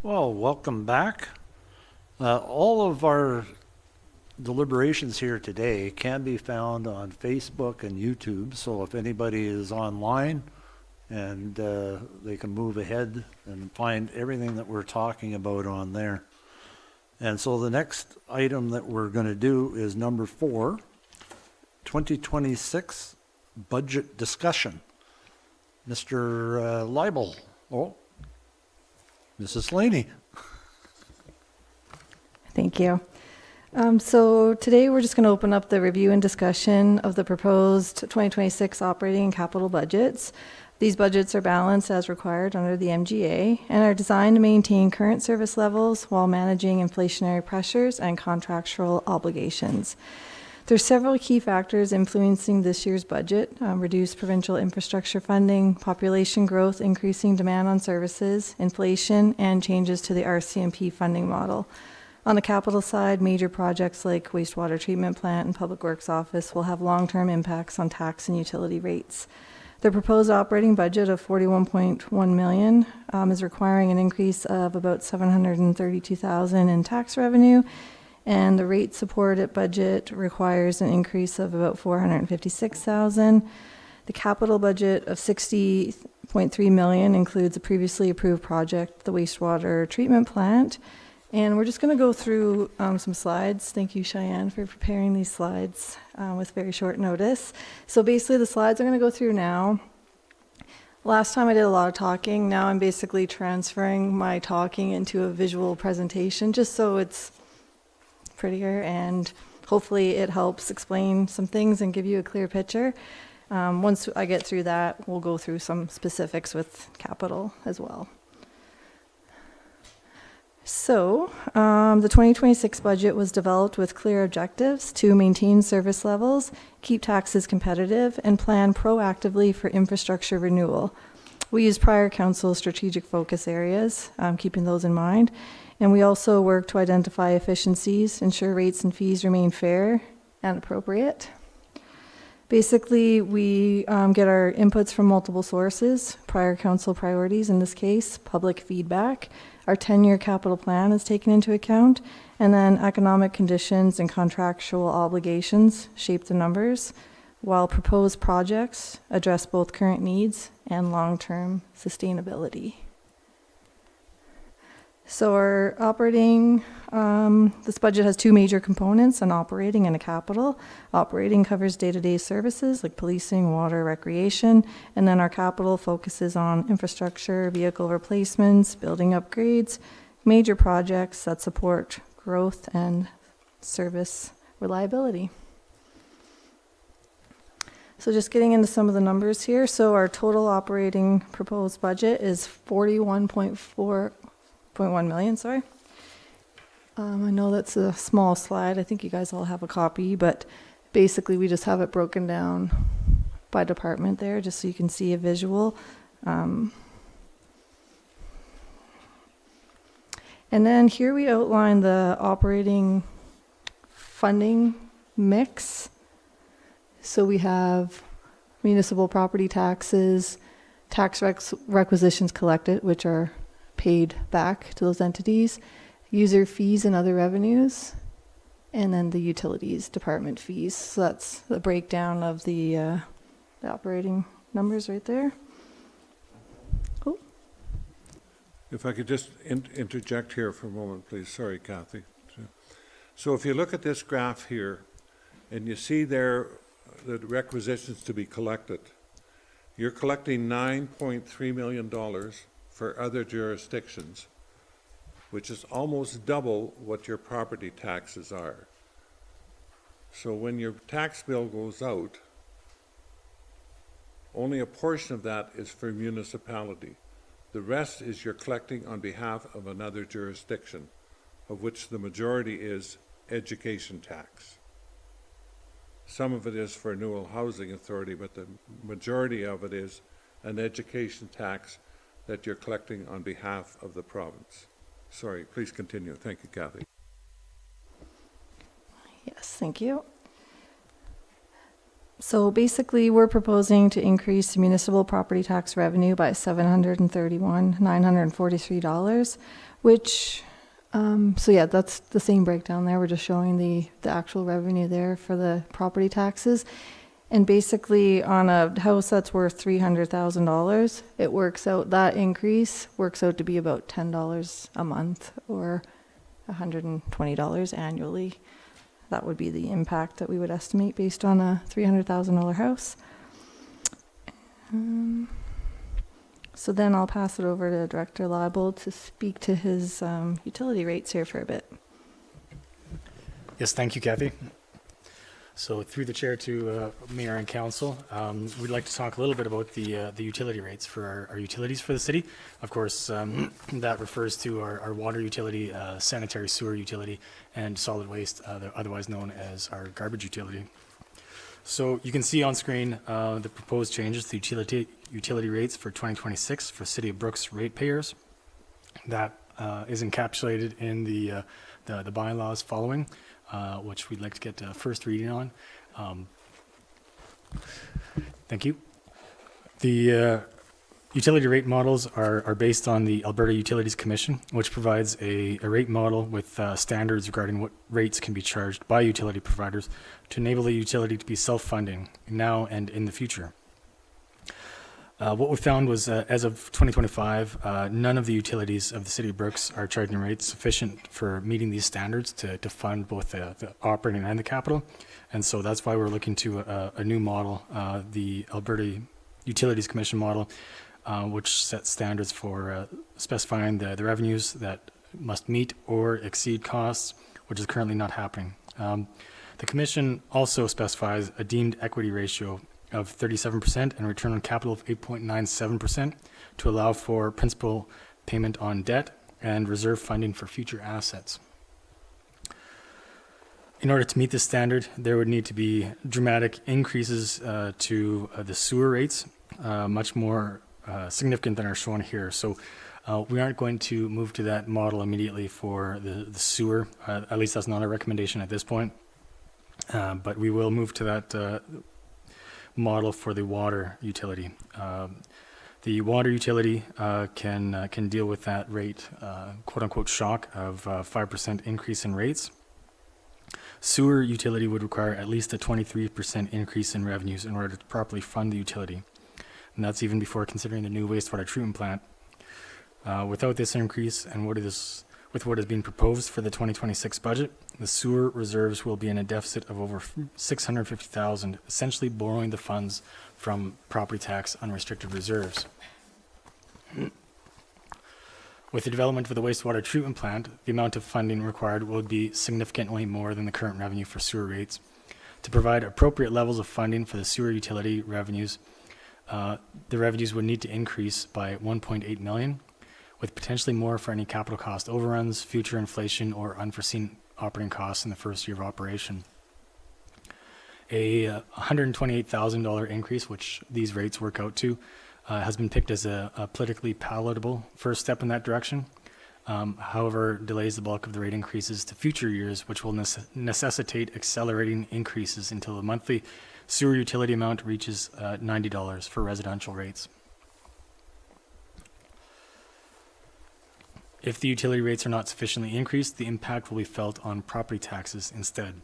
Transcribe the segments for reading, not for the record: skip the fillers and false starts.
Well, welcome back. All of our deliberations here today can be found on Facebook and YouTube. So if anybody is online and they can move ahead and find everything that we're talking about on there. And so the next item that we're going to do is number 4, 2026 budget discussion. Mr. Leibel. Oh, Mrs. Laney. Thank you. So today we're just going to open up the review and discussion of the proposed 2026 operating and capital budgets. These budgets are balanced as required under the MGA and are designed to maintain current service levels while managing inflationary pressures and contractual obligations. There's several key factors influencing this year's budget: reduced provincial infrastructure funding, population growth, increasing demand on services, inflation, and changes to the RCMP funding model. On the capital side, major projects like wastewater treatment plant and public works office will have long-term impacts on tax and utility rates. The proposed operating budget of $41.1 million is requiring an increase of about $732,000 in tax revenue, and the rate supported budget requires an increase of about $456,000. The capital budget of $60.3 million includes a previously approved project, the wastewater treatment plant. And we're just going to go through some slides. Thank you, Cheyenne, for preparing these slides with very short notice. So basically the slides I'm going to go through now. Last time I did a lot of talking. Now I'm basically transferring my talking into a visual presentation just so it's prettier, and hopefully it helps explain some things and give you a clear picture. Once I get through that, we'll go through some specifics with capital as well. So, the 2026 budget was developed with clear objectives to maintain service levels, keep taxes competitive, and plan proactively for infrastructure renewal. We used prior council strategic focus areas, keeping those in mind, and we also work to identify efficiencies, ensure rates and fees remain fair and appropriate. Basically, we get our inputs from multiple sources: prior council priorities, in this case, public feedback. Our 10-year capital plan is taken into account, and then economic conditions and contractual obligations shape the numbers, while proposed projects address both current needs and long-term sustainability. So our operating, this budget has two major components: an operating and a capital. Operating covers day-to-day services like policing, water, recreation, and then our capital focuses on infrastructure, vehicle replacements, building upgrades, major projects that support growth and service reliability. So just getting into some of the numbers here. So our total operating proposed budget is $41.1 million, sorry. I know that's a small slide. I think you guys all have a copy, but basically we just have it broken down by department there, just so you can see a visual. And then here we outline the operating funding mix. So we have municipal property taxes, tax requisitions collected, which are paid back to those entities, user fees and other revenues, and then the utilities department fees. So that's the breakdown of the operating numbers right there. Cool. If I could just interject here for a moment, please. Sorry, Kathy. So if you look at this graph here, and you see there the requisitions to be collected, you're collecting $9.3 million for other jurisdictions, which is almost double what your property taxes are. So when your tax bill goes out, only a portion of that is for municipality. The rest is you're collecting on behalf of another jurisdiction, of which the majority is education tax. Some of it is for Newell Housing Authority, but the majority of it is an education tax that you're collecting on behalf of the province. Sorry, please continue. Thank you, Kathy. Yes, thank you. So basically, we're proposing to increase municipal property tax revenue by $731,943, which, so yeah, that's the same breakdown there. We're just showing the actual revenue there for the property taxes. And basically, on a house that's worth $300,000, it works out, that increase works out to be about $10 a month or $120 annually. That would be the impact that we would estimate based on a $300,000 house. So then I'll pass it over to Director Liable to speak to his utility rates here for a bit. Yes, thank you, Kathy. So through the chair to Mayor and Council, we'd like to talk a little bit about the utility rates for our utilities for the city. Of course, that refers to our water utility, sanitary sewer utility, and solid waste, otherwise known as our garbage utility. So you can see on screen the proposed changes to utility rates for 2026 for City of Brooks ratepayers. That is encapsulated in the bylaws following, which we'd like to get first reading on. Thank you. The utility rate models are based on the Alberta Utilities Commission, which provides a rate model with standards regarding what rates can be charged by utility providers to enable the utility to be self-funding now and in the future. What we found was, as of 2025, none of the utilities of the City of Brooks are charging rates sufficient for meeting these standards to fund both the operating and the capital. And so that's why we're looking to a new model, the Alberta Utilities Commission model, which sets standards for specifying the revenues that must meet or exceed costs, which is currently not happening. The Commission also specifies a deemed equity ratio of 37% and return on capital of 8.97% to allow for principal payment on debt and reserve funding for future assets. In order to meet this standard, there would need to be dramatic increases to the sewer rates, much more significant than are shown here. So we aren't going to move to that model immediately for the sewer. At least that's not a recommendation at this point. But we will move to that model for the water utility. The water utility can deal with that rate, quote unquote, shock of 5% increase in rates. Sewer utility would require at least a 23% increase in revenues in order to properly fund the utility. And that's even before considering the new wastewater treatment plant. Without this increase and with what is being proposed for the 2026 budget, the sewer reserves will be in a deficit of over $650,000, essentially borrowing the funds from property tax unrestricted reserves. With the development of the wastewater treatment plant, the amount of funding required will be significantly more than the current revenue for sewer rates. To provide appropriate levels of funding for the sewer utility revenues, the revenues would need to increase by $1.8 million, with potentially more for any capital cost overruns, future inflation, or unforeseen operating costs in the first year of operation. A $128,000 increase, which these rates work out to, has been picked as a politically palatable first step in that direction. However, delays the bulk of the rate increases to future years, which will necessitate accelerating increases until the monthly sewer utility amount reaches $90 for residential rates. If the utility rates are not sufficiently increased, the impact will be felt on property taxes instead.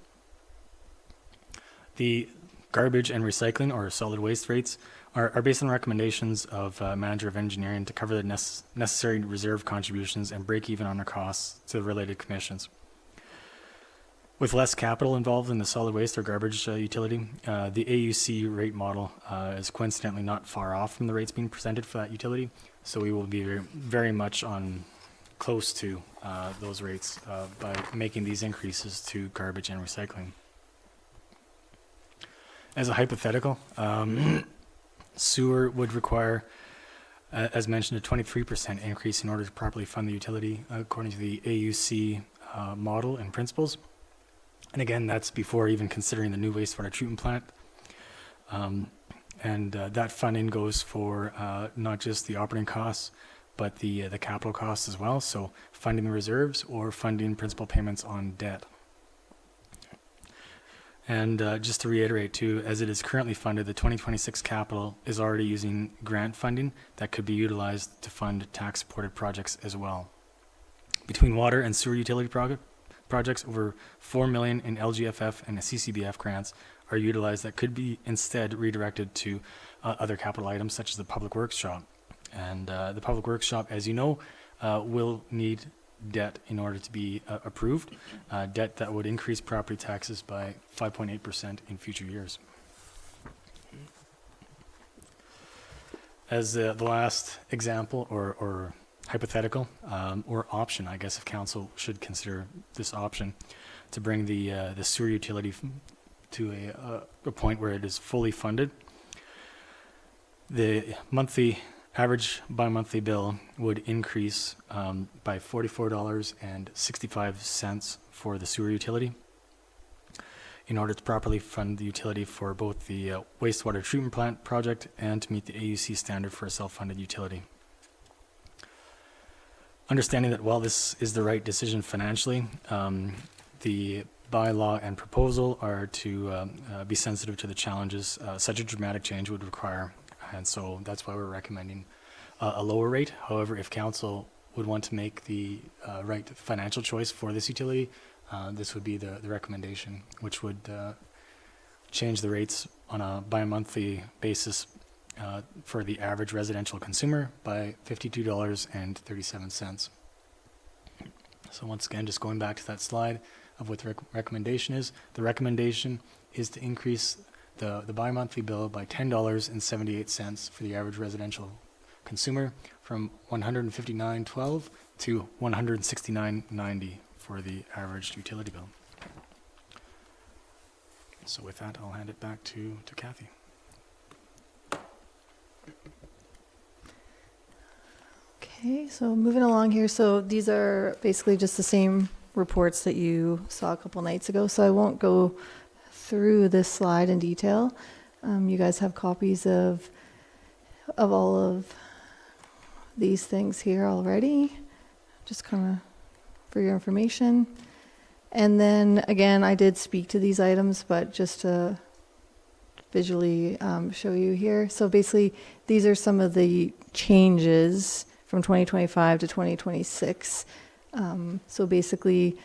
The garbage and recycling, or solid waste rates, are based on recommendations of Manager of Engineering to cover the necessary reserve contributions and break even on their costs to the related commissions. With less capital involved in the solid waste or garbage utility, the AUC rate model is coincidentally not far off from the rates being presented for that utility, so we will be very much on close to those rates by making these increases to garbage and recycling. As a hypothetical, sewer would require, as mentioned, a 23% increase in order to properly fund the utility according to the AUC model and principles. And again, that's before even considering the new wastewater treatment plant. That funding goes for not just the operating costs, but the capital costs as well. So funding the reserves or funding principal payments on debt. And just to reiterate too, as it is currently funded, the 2026 capital is already using grant funding that could be utilized to fund tax-supported projects as well. Between water and sewer utility projects, over $4 million in LGFF and CCBF grants are utilized that could be instead redirected to other capital items such as the Public Works Shop. And the Public Works Shop, as you know, will need debt in order to be approved, debt that would increase property taxes by 5.8% in future years. As the last example or hypothetical or option, I guess if council should consider this option, to bring the sewer utility to a point where it is fully funded, the average bi-monthly bill would increase by $44.65 for the sewer utility in order to properly fund the utility for both the wastewater treatment plant project and to meet the AUC standard for a self-funded utility. Understanding that while this is the right decision financially, the bylaw and proposal are to be sensitive to the challenges such a dramatic change would require. And so that's why we're recommending a lower rate. However, if council would want to make the right financial choice for this utility, this would be the recommendation, which would change the rates on a bi-monthly basis for the average residential consumer by $52.37. So once again, just going back to that slide of what the recommendation is, the recommendation is to increase the bi-monthly bill by $10.78 for the average residential consumer, from $159.12 to $169.90 for the average utility bill. So with that, I'll hand it back to Kathy. Okay, so moving along here. So these are basically just the same reports that you saw a couple nights ago. So I won't go through this slide in detail. You guys have copies of all of these things here already, just kind of for your information. And then again, I did speak to these items, but just to visually show you here. So basically, these are some of the changes from 2025 to 2026. So basically,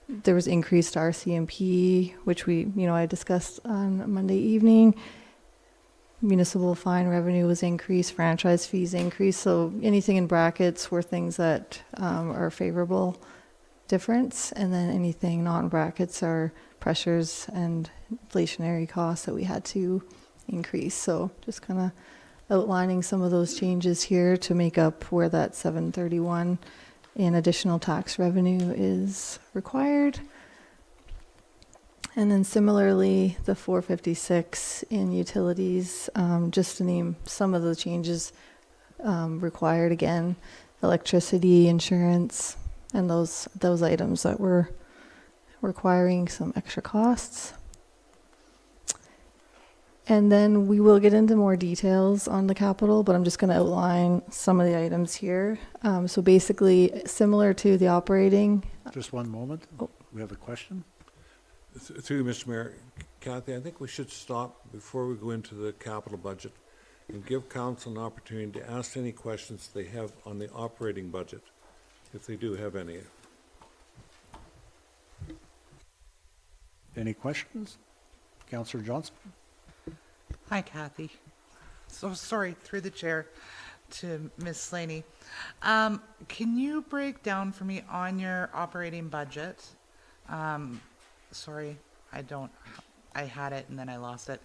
there was increased RCMP, which I discussed on Monday evening. Municipal fine revenue was increased, franchise fees increased. So anything in brackets were things that are favorable difference, and then anything not in brackets are pressures and inflationary costs that we had to increase. So just kind of outlining some of those changes here to make up where that 731 in additional tax revenue is required. And then similarly, the 456 in utilities, just to name some of the changes required again, electricity, insurance, and those items that were requiring some extra costs. And then we will get into more details on the capital, but I'm just going to outline some of the items here. So basically, similar to the operating. Just one moment. Oh. We have a question. Through you, Mr. Mayor, Kathy, I think we should stop before we go into the capital budget and give council an opportunity to ask any questions they have on the operating budget, if they do have any. Any questions? Councillor Johnson? Hi, Kathy. So sorry, through the chair to Ms. Slaney. Can you break down for me on your operating budget? Sorry, I had it and then I lost it.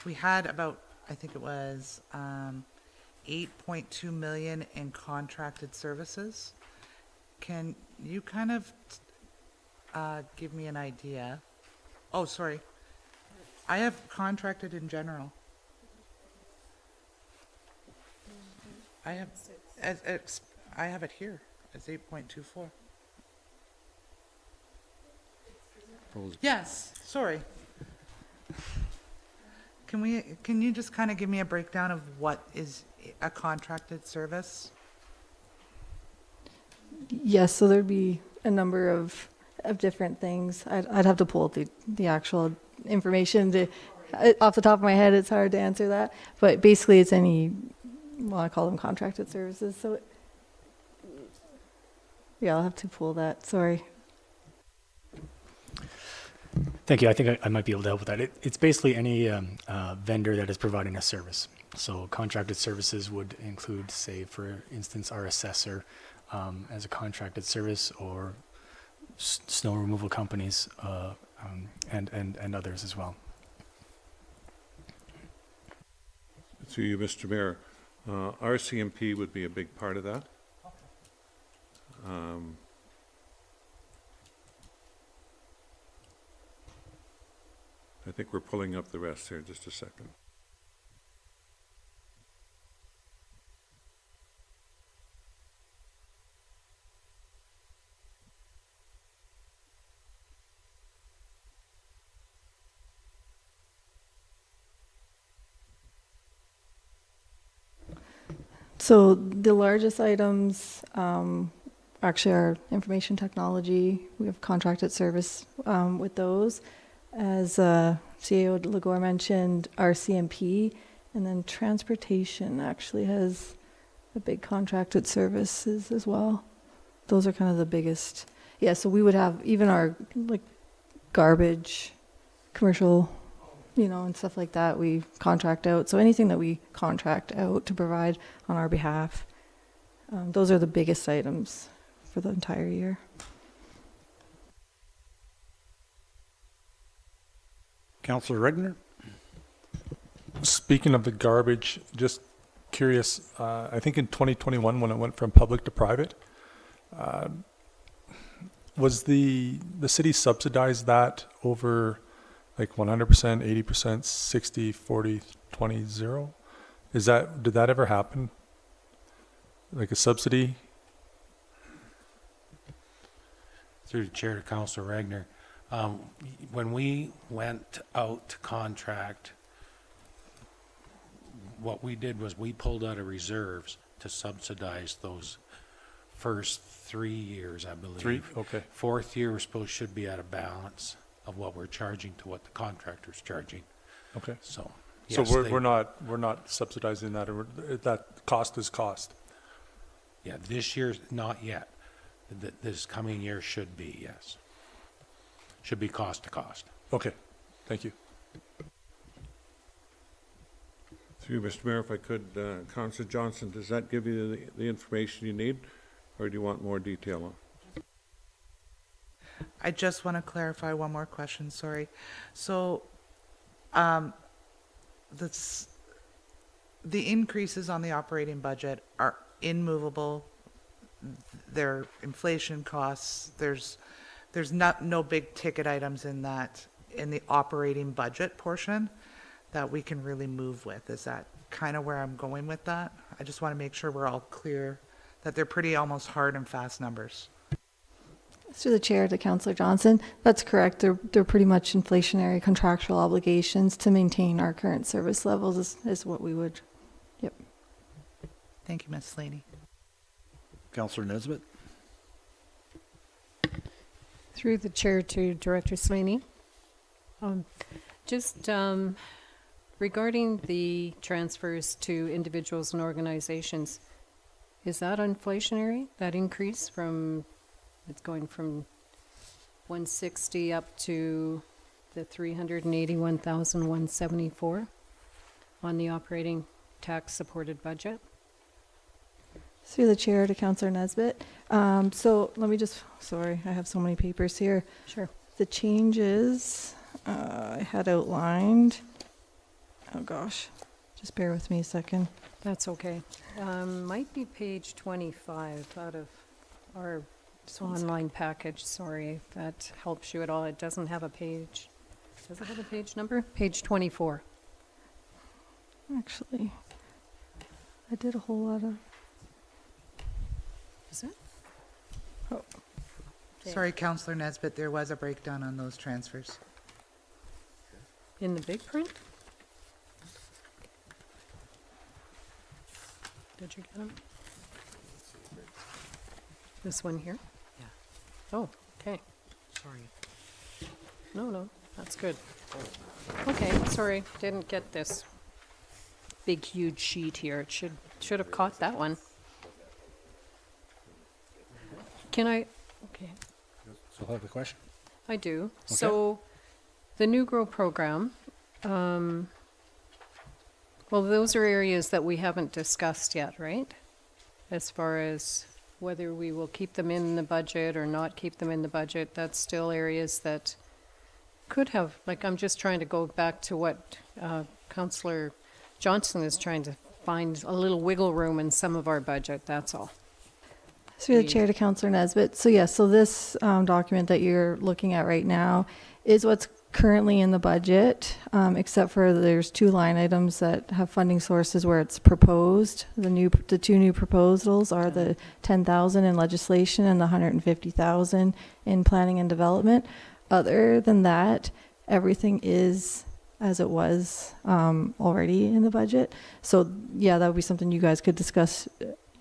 We had about, I think it was 8.2 million in contracted services. Can you kind of give me an idea? Oh, sorry. I have contracted in general. I have it here. It's 8.24. Yes, sorry. Can you just kind of give me a breakdown of what is a contracted service? Yes, so there'd be a number of different things. I'd have to pull up the actual information to, off the top of my head, it's hard to answer that. But basically, it's any, well, I call them contracted services, so, yeah, I'll have to pull that, sorry. Thank you. I think I might be able to help with that. It's basically any vendor that is providing a service. So contracted services would include, say, for instance, our assessor as a contracted service, or snow removal companies and others as well. Through you, Mr. Mayor, RCMP would be a big part of that. I think we're pulling up the rest here, just a second. So the largest items actually are information technology. We have contracted service with those. As CAO Lagore mentioned, RCMP, and then transportation actually has a big contracted services as well. Those are kind of the biggest. Yeah, so we would have even our like garbage, commercial, and stuff like that, we contract out. So anything that we contract out to provide on our behalf, those are the biggest items for the entire year. Councillor Regner? Speaking of the garbage, just curious, I think in 2021 when it went from public to private, was the city subsidized that over like 100%, 80%, 60, 40, 20, 0? Did that ever happen? Like a subsidy? Through the chair to Councillor Regner, when we went out to contract, what we did was we pulled out of reserves to subsidize those first 3 years, I believe. 3? Okay. Fourth year, should be at a balance of what we're charging to what the contractor's charging. Okay. So, So yes, we're not subsidizing that, or that cost is cost. Yeah, this year's not yet. This coming year should be, yes. Should be cost to cost. Okay. Thank you. Through you, Mr. Mayor, if I could, Councillor Johnson, does that give you the information you need, or do you want more detail on? I just want to clarify one more question, sorry. So, the increases on the operating budget are immovable. They're inflation costs. There's no big ticket items in the operating budget portion that we can really move with. Is that kind of where I'm going with that? I just want to make sure we're all clear that they're pretty almost hard and fast numbers. Through the chair to Councillor Johnson, that's correct. They're pretty much inflationary contractual obligations to maintain our current service levels is what we would, yep. Thank you, Ms. Slaney. Councillor Nesbitt? Through the chair to Director Slaney. Just regarding the transfers to individuals and organizations, is that inflationary, that increase from, it's going from 160 up to the 381,174 on the operating tax supported budget? Through the chair to Councillor Nesbitt. So let me just, sorry, I have so many papers here. Sure. The changes I had outlined. Oh gosh, just bear with me a second. That's okay. Might be page 25 out of our online package. Sorry if that helps you at all. It doesn't have a page. Does it have a page number? Page 24. Actually, I did a whole lot of. Is it? Oh, Sorry, Councillor Nesbitt, there was a breakdown on those transfers. In the big print? Did you get them? This one here? Yeah. Oh, okay. Sorry. No. That's good. Okay, sorry, didn't get this big, huge sheet here. It should have caught that one. Can I, okay, So have a question? I do. So, the New Grow program, well, those are areas that we haven't discussed yet, right? As far as whether we will keep them in the budget or not keep them in the budget, that's still areas that could have, like, I'm just trying to go back to what Councillor Johnson is trying to find a little wiggle room in some of our budget, that's all. Through the chair to Councillor Nesbitt. So yes, so this document that you're looking at right now is what's currently in the budget, except for there's 2 line items that have funding sources where it's proposed. The 2 new proposals are the 10,000 in legislation and the 150,000 in planning and development. Other than that, everything is as it was already in the budget. So yeah, that would be something you guys could discuss,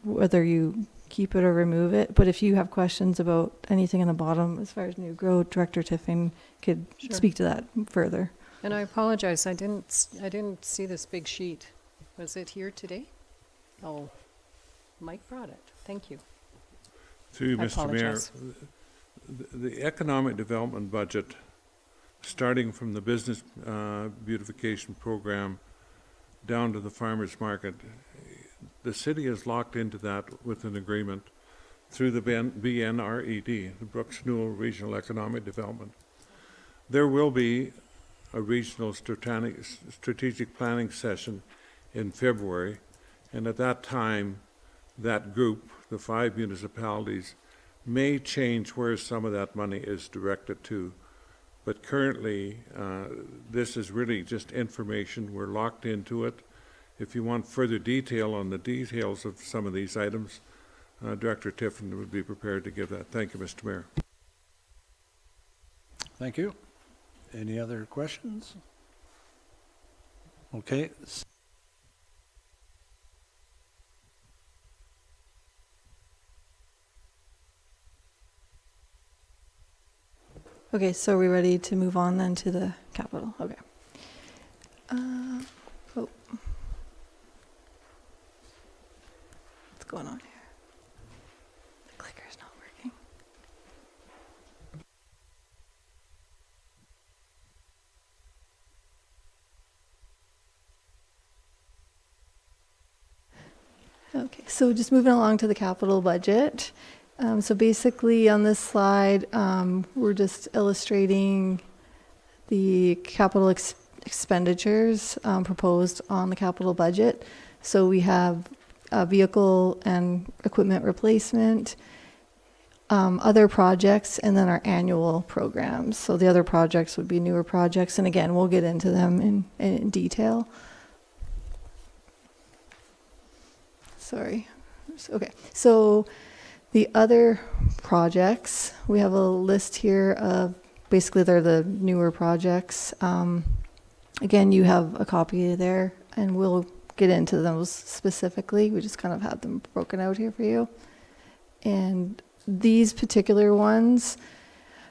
whether you keep it or remove it. But if you have questions about anything in the bottom, as far as New Grow, Director Tiffin could speak to that further. And I apologize, I didn't see this big sheet. Was it here today? Oh, Mike brought it. Thank you. Through you, I Mr. Mayor, apologize. the economic development budget, starting from the business beautification program down to the farmers market, the city is locked into that with an agreement through the BNRED, the Brooks Newell Regional Economic Development. There will be a regional strategic planning session in February, and at that time, that group, the 5 municipalities, may change where some of that money is directed to. But currently, this is really just information. We're locked into it. If you want further detail on the details of some of these items, Director Tiffin would be prepared to give that. Thank you, Mr. Mayor. Thank you. Any other questions? Okay. Okay, so are we ready to move on then to the capital? Okay. What's going on here? The clicker's not working. Okay, so just moving along to the capital budget. So basically on this slide, we're just illustrating the capital expenditures proposed on the capital budget. So we have vehicle and equipment replacement, other projects, and then our annual programs. So the other projects would be newer projects, and again, we'll get into them in detail. Sorry. Okay, so the other projects, we have a list here of, basically they're the newer projects. Again, you have a copy there, and we'll get into those specifically. We just kind of had them broken out here for you. And these particular ones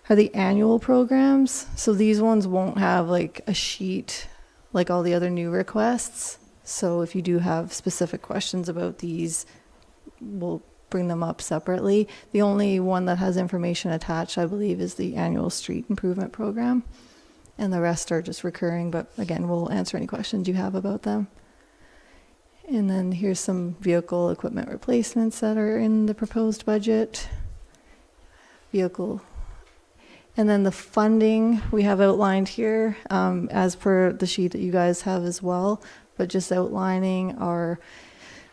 are the annual programs. So these ones won't have like a sheet like all the other new requests. So if you do have specific questions about these, we'll bring them up separately. The only one that has information attached, I believe, is the annual street improvement program. And the rest are just recurring, but again, we'll answer any questions you have about them. And then here's some vehicle equipment replacements that are in the proposed budget. Vehicle. And then the funding we have outlined here, as per the sheet that you guys have as well, but just outlining our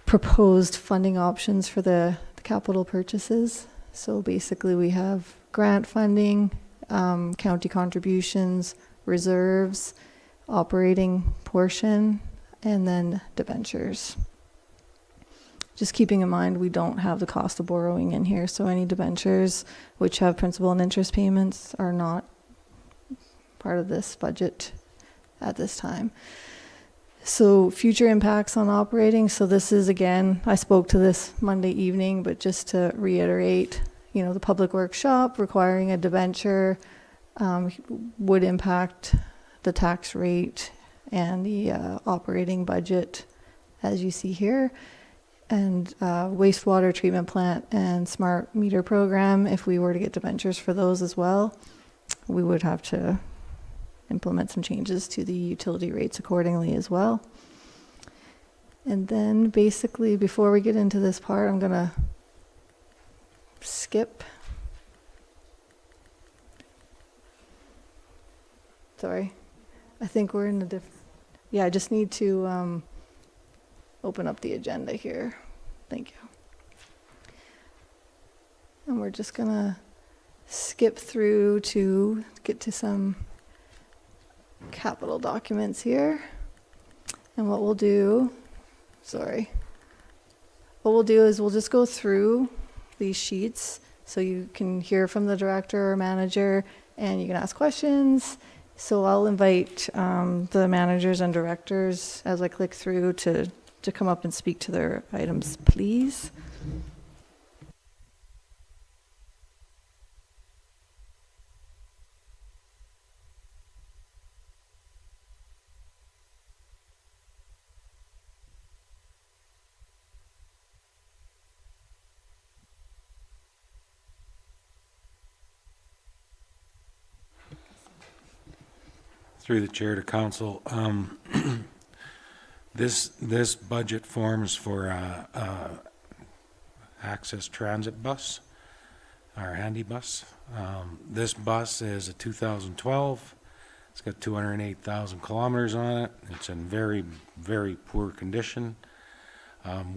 proposed funding options for the capital purchases. So basically we have grant funding, county contributions, reserves, operating portion, and then debentures. Just keeping in mind we don't have the cost of borrowing in here, so any debentures which have principal and interest payments are not part of this budget at this time. So future impacts on operating. So this is, again, I spoke to this Monday evening, but just to reiterate, you know, the public workshop requiring a debenture, would impact the tax rate and the operating budget, as you see here. And wastewater treatment plant and smart meter program, if we were to get debentures for those as well, we would have to implement some changes to the utility rates accordingly as well. And then basically, before we get into this part, I'm gonna skip. Sorry, I think we're in a different, yeah, I just need to open up the agenda here. Thank you. And we're just gonna skip through to get to some capital documents here. And what we'll do, what we'll do is we'll just go through these sheets so you can hear from the director or manager and you can ask questions. So I'll invite the managers and directors as I click through to come up and speak to their items, please. Through the chair to council, this budget forms for Access Transit bus, our handy bus. This bus is a 2012. It's got 208,000 kilometers on it. It's in very, very poor condition.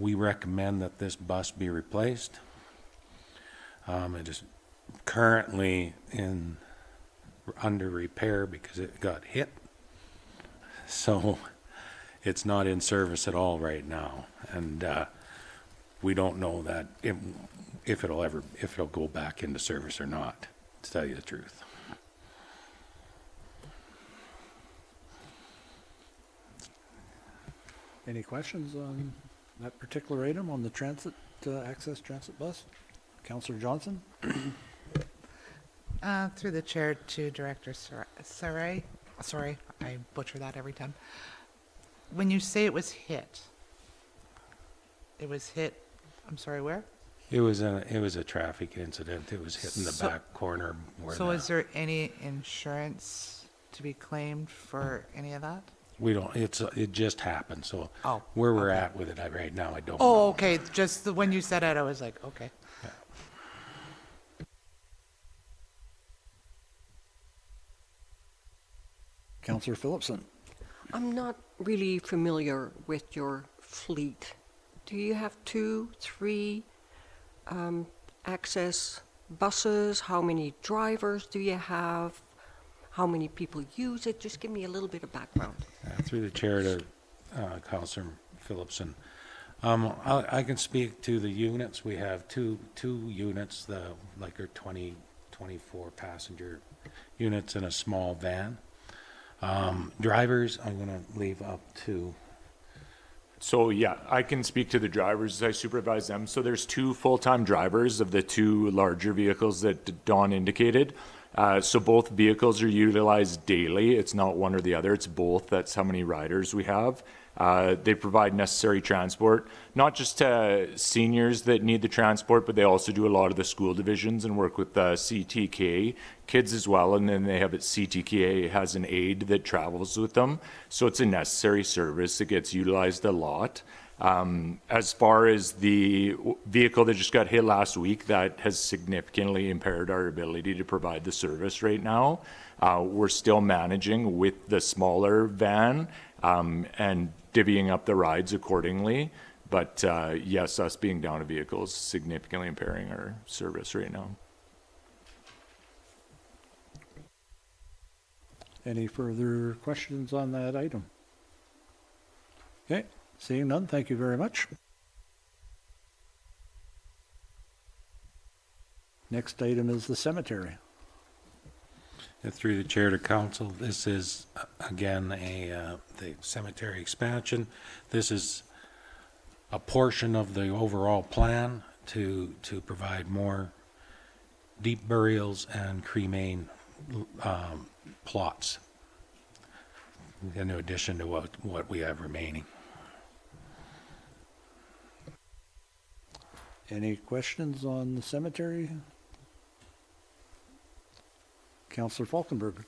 We recommend that this bus be replaced. It is currently under repair because it got hit. So it's not in service at all right now. And we don't know that if it'll go back into service or not, to tell you the truth. Any questions on that particular item on the transit, Access Transit bus? Councillor Johnson? Through the chair to Director Sarai. Sorry, I butcher that every time. When you say it was hit, I'm sorry, where? It was a traffic incident. It was hit in the So- back corner. So is there any insurance to be claimed for any of that? We don't, it just happened, so Oh, where we're okay. at with it right now, I don't Oh, know. okay, just when you said it, I was like, okay. Councillor Phillipson? I'm not really familiar with your fleet. Do you have 2, 3 access buses? How many drivers do you have? How many people use it? Just give me a little bit of background. Through the chair to Councillor Phillipson. I can speak to the units. We have two units, like our 24 passenger units in a small van. Drivers, I'm gonna leave up to, So yeah, I can speak to the drivers. I supervise them. So there's 2 full-time drivers of the 2 larger vehicles that Dawn indicated. So both vehicles are utilized daily. It's not one or the other. It's both. That's how many riders we have. They provide necessary transport, not just to seniors that need the transport, but they also do a lot of the school divisions and work with CTK kids as well. And then they have CTK has an aide that travels with them. So it's a necessary service that gets utilized a lot. As far as the vehicle that just got hit last week, that has significantly impaired our ability to provide the service right now. We're still managing with the smaller van and divvying up the rides accordingly. But yes, us being down a vehicle is significantly impairing our service right now. Any further questions on that item? Okay, seeing none, thank you very much. Next item is the cemetery. through the chair to council, this is, again, the cemetery expansion. This is a portion of the overall plan to provide more deep burials and cremate plots in addition to what we have remaining. Any questions on the cemetery? Counselor Falkenberg.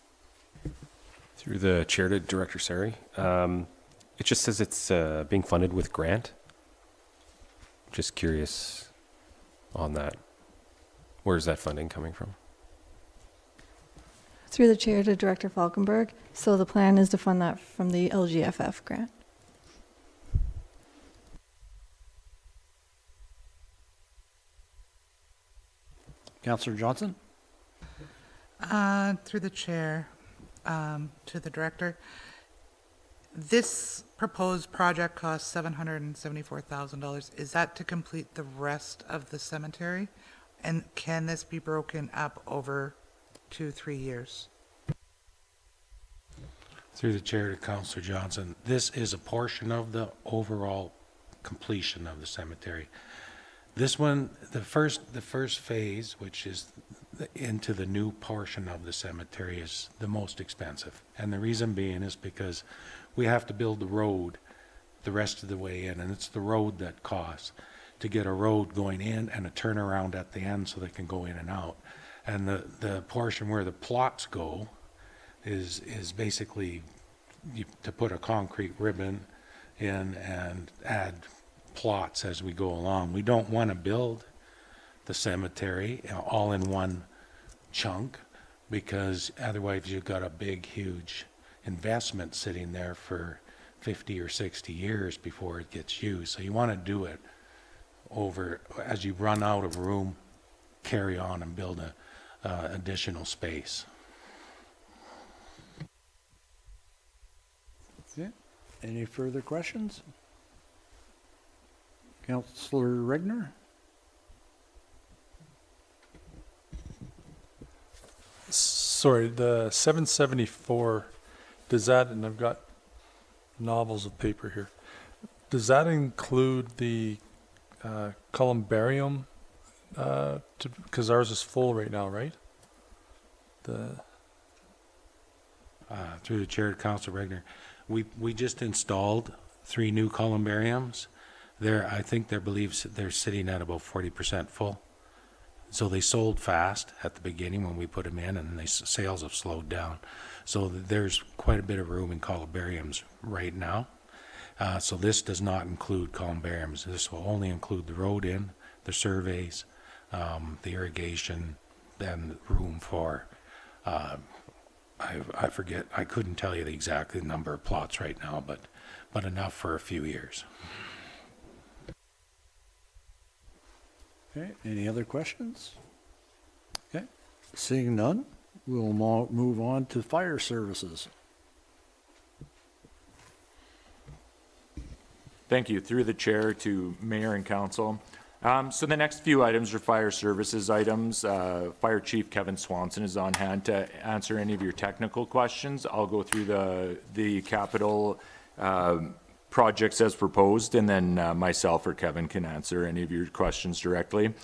Through the chair to Director Sari. It just says it's being funded with grant. Just curious on that. Where's that funding coming from? Through the chair to Director Falkenberg. So the plan is to fund that from the LGFF grant. Counselor Johnson? Through the chair, to the director, this proposed project costs $774,000. Is that to complete the rest of the cemetery? And can this be broken up over 2-3 years? Through the chair to Councillor Johnson, this is a portion of the overall completion of the cemetery. This one, the first phase, which is into the new portion of the cemetery, is the most expensive. And the reason being is because we have to build the road the rest of the way in, and it's the road that costs to get a road going in and a turnaround at the end so they can go in and out. And the portion where the plots go is basically to put a concrete ribbon in and add plots as we go along. We don't want to build the cemetery all in one chunk, because otherwise you've got a big, huge investment sitting there for 50 or 60 years before it gets used. So you want to do it over, as you run out of room, carry on and build additional space. Okay. Any further questions? Counselor Regner? Sorry, the 774, does that, and I've got novels of paper here, does that include the columbarium? Because ours is full right now, right? Through the chair to Councillor Regner, we just installed 3 new columbariums. I think they're sitting at about 40% full. So they sold fast at the beginning when we put them in, and sales have slowed down. So there's quite a bit of room in columbariums right now. So this does not include columbariums. This will only include the road in, the surveys, the irrigation, and room for, I forget, I couldn't tell you the exact number of plots right now, but enough for a few years. Okay, any other questions? Okay, seeing none, we'll move on to fire services. Thank you. Through the chair to mayor and council. So the next few items are fire services items. Fire Chief Kevin Swanson is on hand to answer any of your technical questions. I'll go through the capital projects as proposed, and then myself or Kevin can answer any of your questions directly.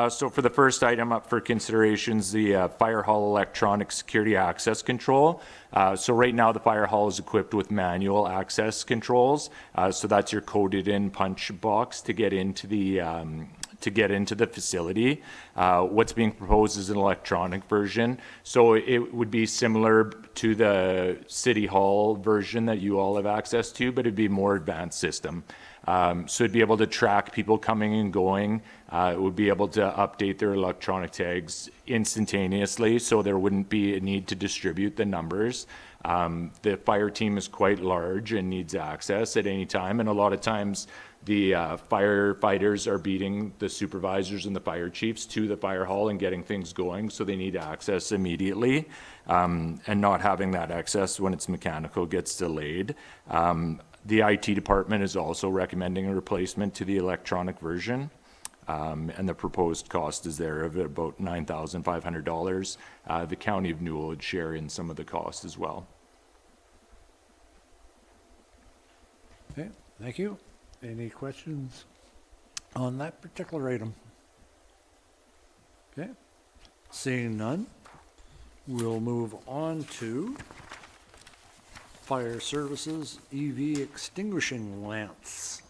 So for the first item up for considerations, the fire hall electronic security access control. So right now the fire hall is equipped with manual access controls. So that's your coded in punch box to get into the facility. What's being proposed is an electronic version. So it would be similar to the City Hall version that you all have access to, but it'd be a more advanced system. So it'd be able to track people coming and going. It would be able to update their electronic tags instantaneously, so there wouldn't be a need to distribute the numbers. The fire team is quite large and needs access at any time, and a lot of times the firefighters are beating the supervisors and the fire chiefs to the fire hall and getting things going, so they need access immediately, and not having that access when it's mechanical gets delayed. The IT department is also recommending a replacement to the electronic version, and the proposed cost is there of about $9,500. The County of Newell would share in some of the cost as well. Okay, thank you. Any questions on that particular item? Okay, seeing none, We'll move on to fire services EV extinguishing lamps.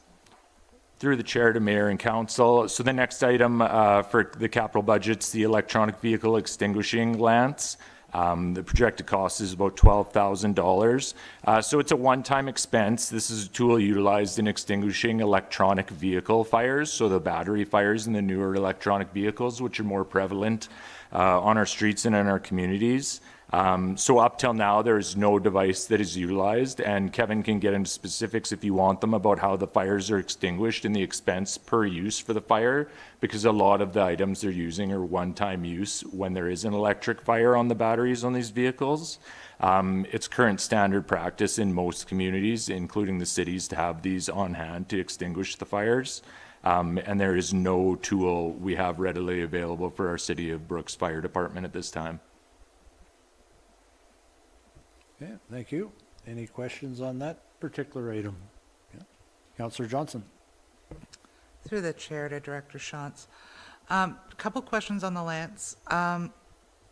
Through the chair to mayor and council. So the next item for the capital budget's the electronic vehicle extinguishing lamps. The projected cost is about $12,000. So it's a one-time expense. This is a tool utilized in extinguishing electronic vehicle fires, so the battery fires in the newer electronic vehicles, which are more prevalent on our streets and in our communities. So up till now, there is no device that is utilized, and Kevin can get into specifics if you want them about how the fires are extinguished and the expense per use for the fire, because a lot of the items they're using are one-time use when there is an electric fire on the batteries on these vehicles. It's current standard practice in most communities, including the cities, to have these on hand to extinguish the fires. And there is no tool we have readily available for our City of Brooks Fire Department at this time. Okay, thank you. Any questions on that particular item? Yeah. Councillor Johnson. Through the chair to Director Shantz. A couple questions on the Lance.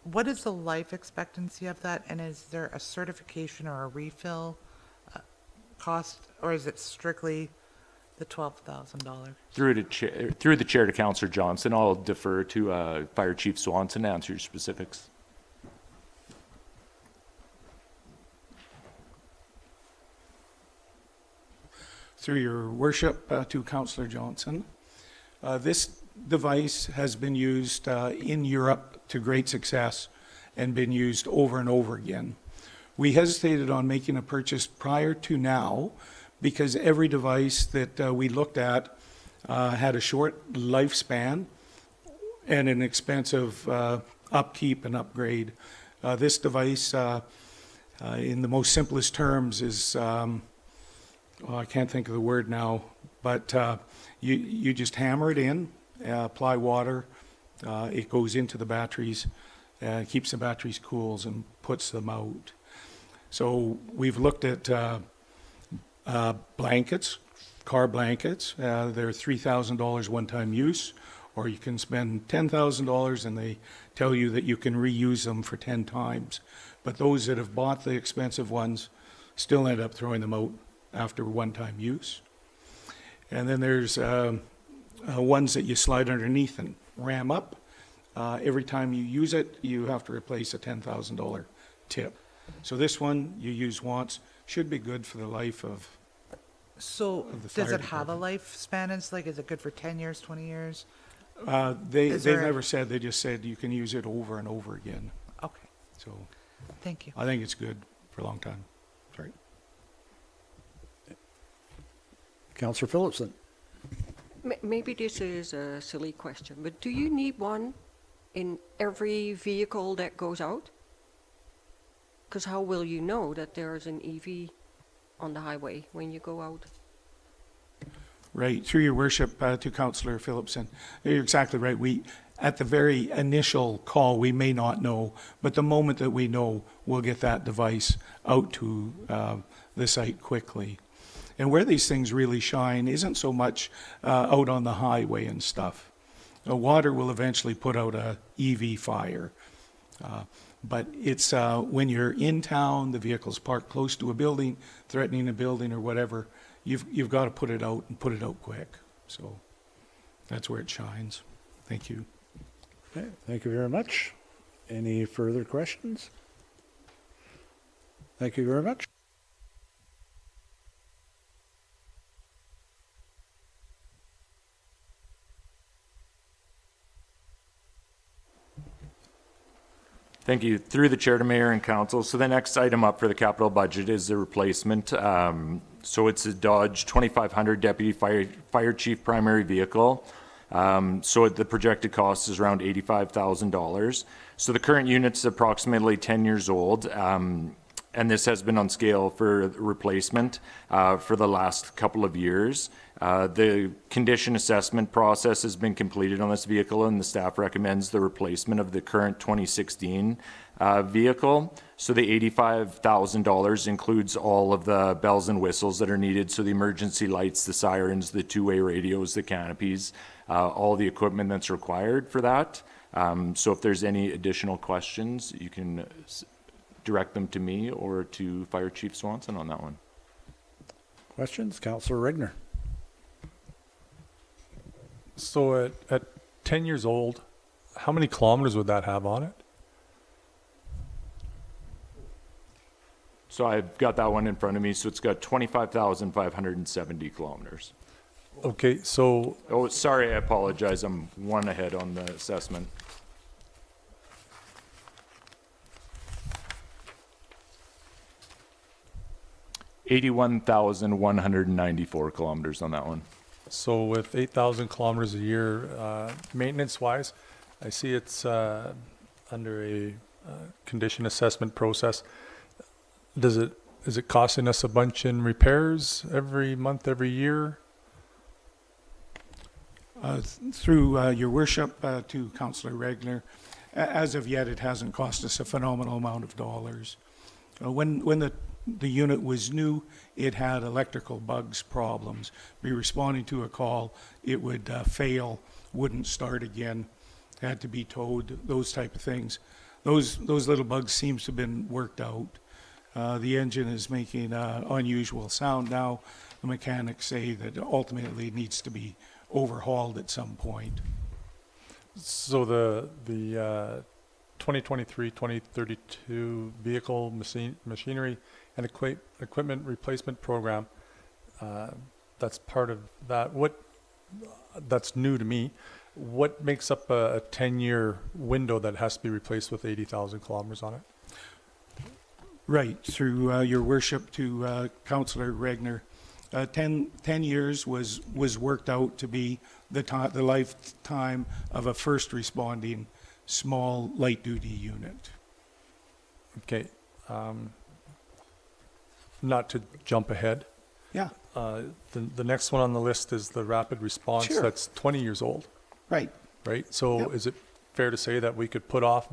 What is the life expectancy of that, and is there a certification or a refill cost, or is it strictly the $12,000? Through the chair to Councillor Johnson, I'll defer to Fire Chief Swanson to answer your specifics. Through your worship to Councillor Johnson. This device has been used in Europe to great success and been used over and over again. We hesitated on making a purchase prior to now because every device that we looked at had a short lifespan and an expensive upkeep and upgrade. This device, in the most simplest terms, is I can't think of the word now, but you just hammer it in, apply water, it goes into the batteries, keeps the batteries cool and puts them out. So we've looked at blankets, car blankets. They're $3,000 one-time use, or you can spend $10,000 and they tell you that you can reuse them for 10 times. But those that have bought the expensive ones still end up throwing them out after one-time use. And then there's ones that you slide underneath and ram up. Every time you use it, you have to replace a $10,000 tip. So this one you use once, should be good for the life of. So the does fire it have a lifespan? It's like, is it good for 10 years, 20 years? They've there a- never said, they just said you can use it over and over again. Okay, So thank you. I think it's good for a long time. Sorry. Councillor Phillipson. Maybe this is a silly question, but do you need one in every vehicle that goes out? Because how will you know that there is an EV on the highway when you go out? Right, through your worship to Councillor Phillipson. You're exactly right. At the very initial call, we may not know, but the moment that we know, we'll get that device out to the site quickly. And where these things really shine isn't so much out on the highway and stuff. Water will eventually put out a EV fire. But it's when you're in town, the vehicle's parked close to a building, threatening a building or whatever, you've got to put it out and put it out quick. So that's where it shines. Thank you. Okay, thank you very much. Any further questions? Thank you very much. Thank you. Through the chair to mayor and council. So the next item up for the capital budget is the replacement. So it's a Dodge 2500 Deputy Fire Chief primary vehicle. So the projected cost is around $85,000. So the current unit's approximately 10 years old. And this has been on scale for replacement for the last couple of years. The condition assessment process has been completed on this vehicle, and the staff recommends the replacement of the current 2016 vehicle. So the $85,000 includes all of the bells and whistles that are needed. So the emergency lights, the sirens, the two-way radios, the canopies, all the equipment that's required for that. So if there's any additional questions, you can direct them to me or to Fire Chief Swanson on that one. Questions? Councillor Regner. So at 10 years old, how many kilometers would that have on it? So I've got that one in front of me. So it's got 25,570 kilometers. Okay, so Oh, sorry, I apologize. I'm one ahead on the assessment. $81,194 kilometers on that one. So with 8,000 kilometers a year, maintenance-wise, I see it's under a condition assessment process. Is it costing us a bunch in repairs every month, every year? Through your worship to Councillor Regner, as of yet, it hasn't cost us a phenomenal amount of dollars. When the unit was new, it had electrical bugs problems. Be responding to a call, it would fail, wouldn't start again, had to be towed, those type of things. Those little bugs seems to have been worked out. The engine is making unusual sound now. The mechanics say that ultimately it needs to be overhauled at some point. So the 2023-2032 vehicle machinery and equipment replacement program, that's part of that. That's new to me. What makes up a 10-year window that has to be replaced with 80,000 kilometers on it? Right, through your worship to Councillor Regner, 10 years was worked out to be the lifetime of a first responding small light duty unit. Okay. Not to jump ahead. Yeah, The next one on the list is the rapid response. Sure. That's 20 years old, right. right? So Yep. is it fair to say that we could put off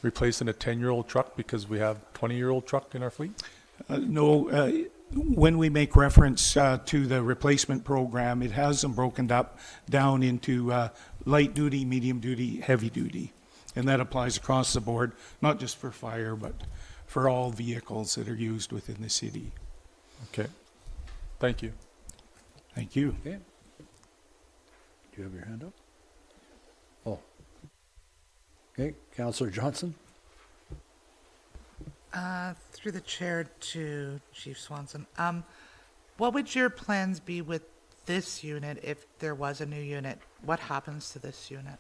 replacing a 10-year-old truck because we have 20-year-old truck in our fleet? No, when we make reference to the replacement program, it has them broken up down into light duty, medium duty, heavy duty. And that applies across the board, not just for fire, but for all vehicles that are used within the city. Okay. Thank you. Thank you. Okay. Do you have your hand up? Oh. Okay, Councillor Johnson. Through the chair to Chief Swanson, what would your plans be with this unit if there was a new unit? What happens to this unit?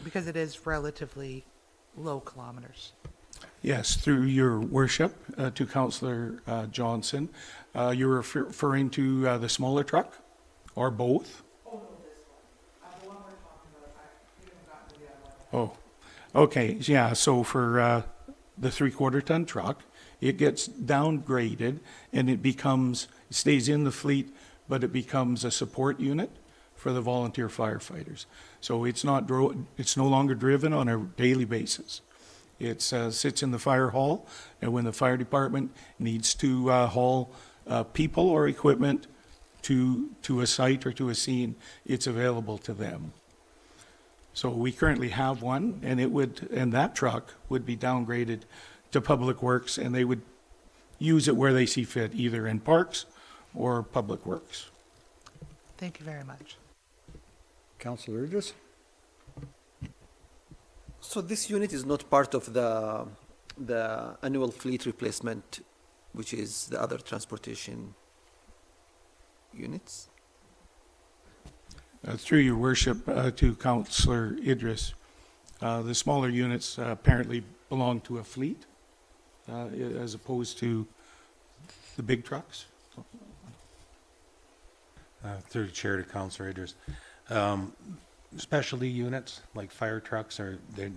Because it is relatively low kilometers. Yes, through your worship to Councillor Johnson, you're referring to the smaller truck or both? Oh, no, this one. The one we're talking about, we haven't gotten to the other one. Oh, okay, yeah, so for the 3/4 ton truck, it gets downgraded and it stays in the fleet, but it becomes a support unit for the volunteer firefighters. So it's no longer driven on a daily basis. It sits in the fire hall, and when the fire department needs to haul people or equipment to a site or to a scene, it's available to them. So we currently have one, and that truck would be downgraded to Public Works, and they would use it where they see fit, either in parks or Public Works. Thank you very much. Councillor Idris. So this unit is not part of the annual fleet replacement, which is the other transportation units? Through your worship to Councillor Idris, the smaller units apparently belong to a fleet as opposed to the big trucks. Through the chair to Councilor Idris. Specialty units like fire trucks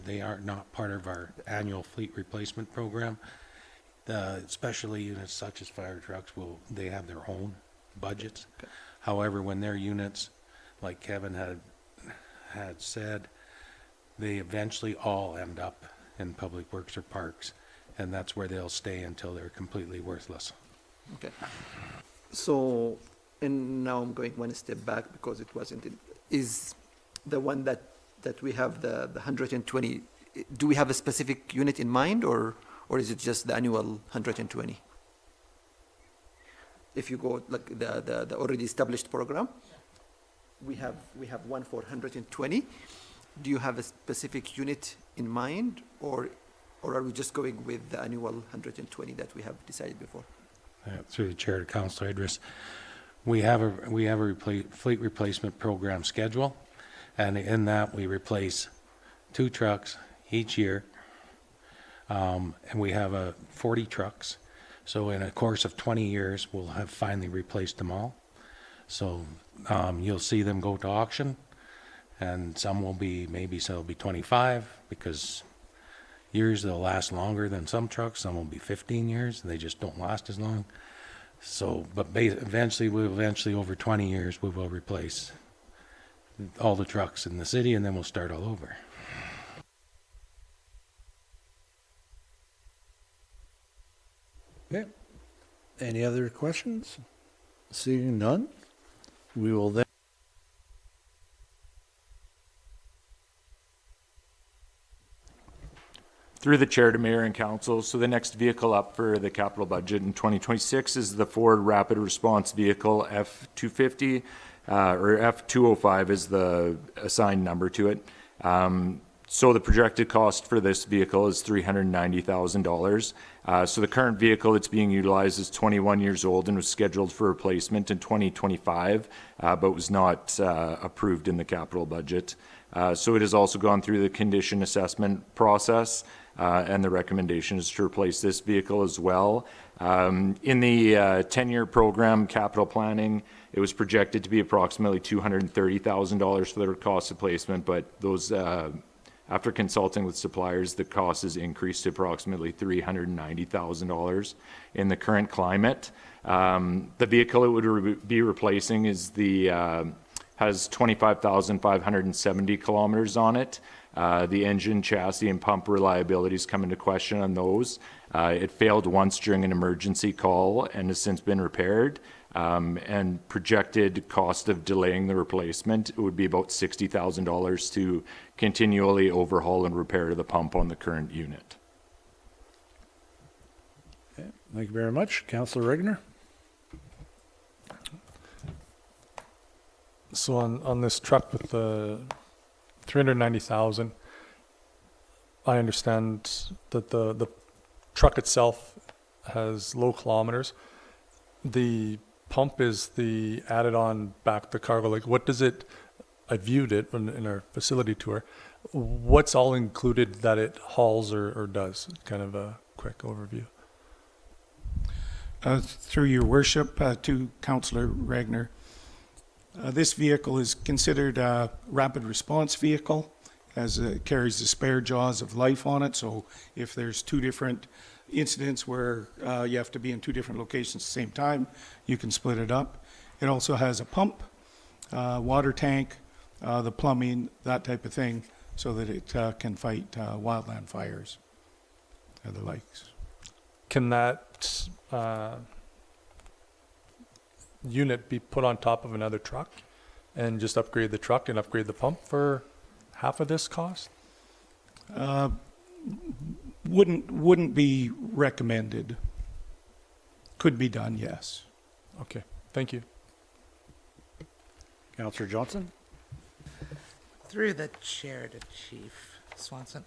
they are not part of our annual fleet replacement program. The specialty units such as fire trucks they have their own budgets. Okay. However, when their units, like Kevin had said, they eventually all end up in Public Works or Parks, and that's where they'll stay until they're completely worthless. Okay. So, and now I'm going one step back because it wasn't, is the one that that we have the 120, do we have a specific unit in mind, or is it just the annual 120? If you go like the already established program, we have one for 120. Do you have a specific unit in mind, or are we just going with the annual 120 that we have decided before? Through the chair to Councillor Idris, we have a fleet replacement program schedule, and in that we replace 2 trucks each year, and we have 40 trucks. So in a course of 20 years, we'll have finally replaced them all. So you'll see them go to auction, and some will be, maybe some will be 25, because years they'll last longer than some trucks. Some will be 15 years, and they just don't last as long. So, but eventually over 20 years, we will replace all the trucks in the city, and then we'll start all over. Okay. Any other questions? Seeing none, we will then. Through the chair to mayor and council, so the next vehicle up for the capital budget in 2026 is the Ford Rapid Response Vehicle F-250, or F-205 is the assigned number to it. So the projected cost for this vehicle is $390,000. So the current vehicle that's being utilized is 21 years old and was scheduled for replacement in 2025, but was not approved in the capital budget. So it has also gone through the condition assessment process, and the recommendation is to replace this vehicle as well. In the 10-year program capital planning, it was projected to be approximately $230,000 for the cost of placement, but those after consulting with suppliers, the cost has increased to approximately $390,000 in the current climate. The vehicle it would be replacing is has 25,570 kilometers on it. The engine, chassis, and pump reliabilities come into question on those. It failed once during an emergency call and has since been repaired. And projected cost of delaying the replacement would be about $60,000 to continually overhaul and repair the pump on the current unit. Okay. Thank you very much. Councillor Regner? So on this truck with the 390,000, I understand that the truck itself has low kilometers. The pump is the added on back the cargo. Like, what does it, I viewed it in our facility tour. What's all included that it hauls or does? Kind of a quick overview. Through your worship, to Councillor Regner, this vehicle is considered a rapid response vehicle, as it carries the spare jaws of life on it. So if there's 2 different incidents where you have to be in 2 different locations at the same time, you can split it up. It also has a pump, water tank, the plumbing, that type of thing, so that it can fight wildland fires and the likes. Can that unit be put on top of another truck and just upgrade the truck and upgrade the pump for half of this cost? Wouldn't be recommended. Could be done, yes. Okay, thank you. Councillor Johnson? Through the chair to Chief Swanson.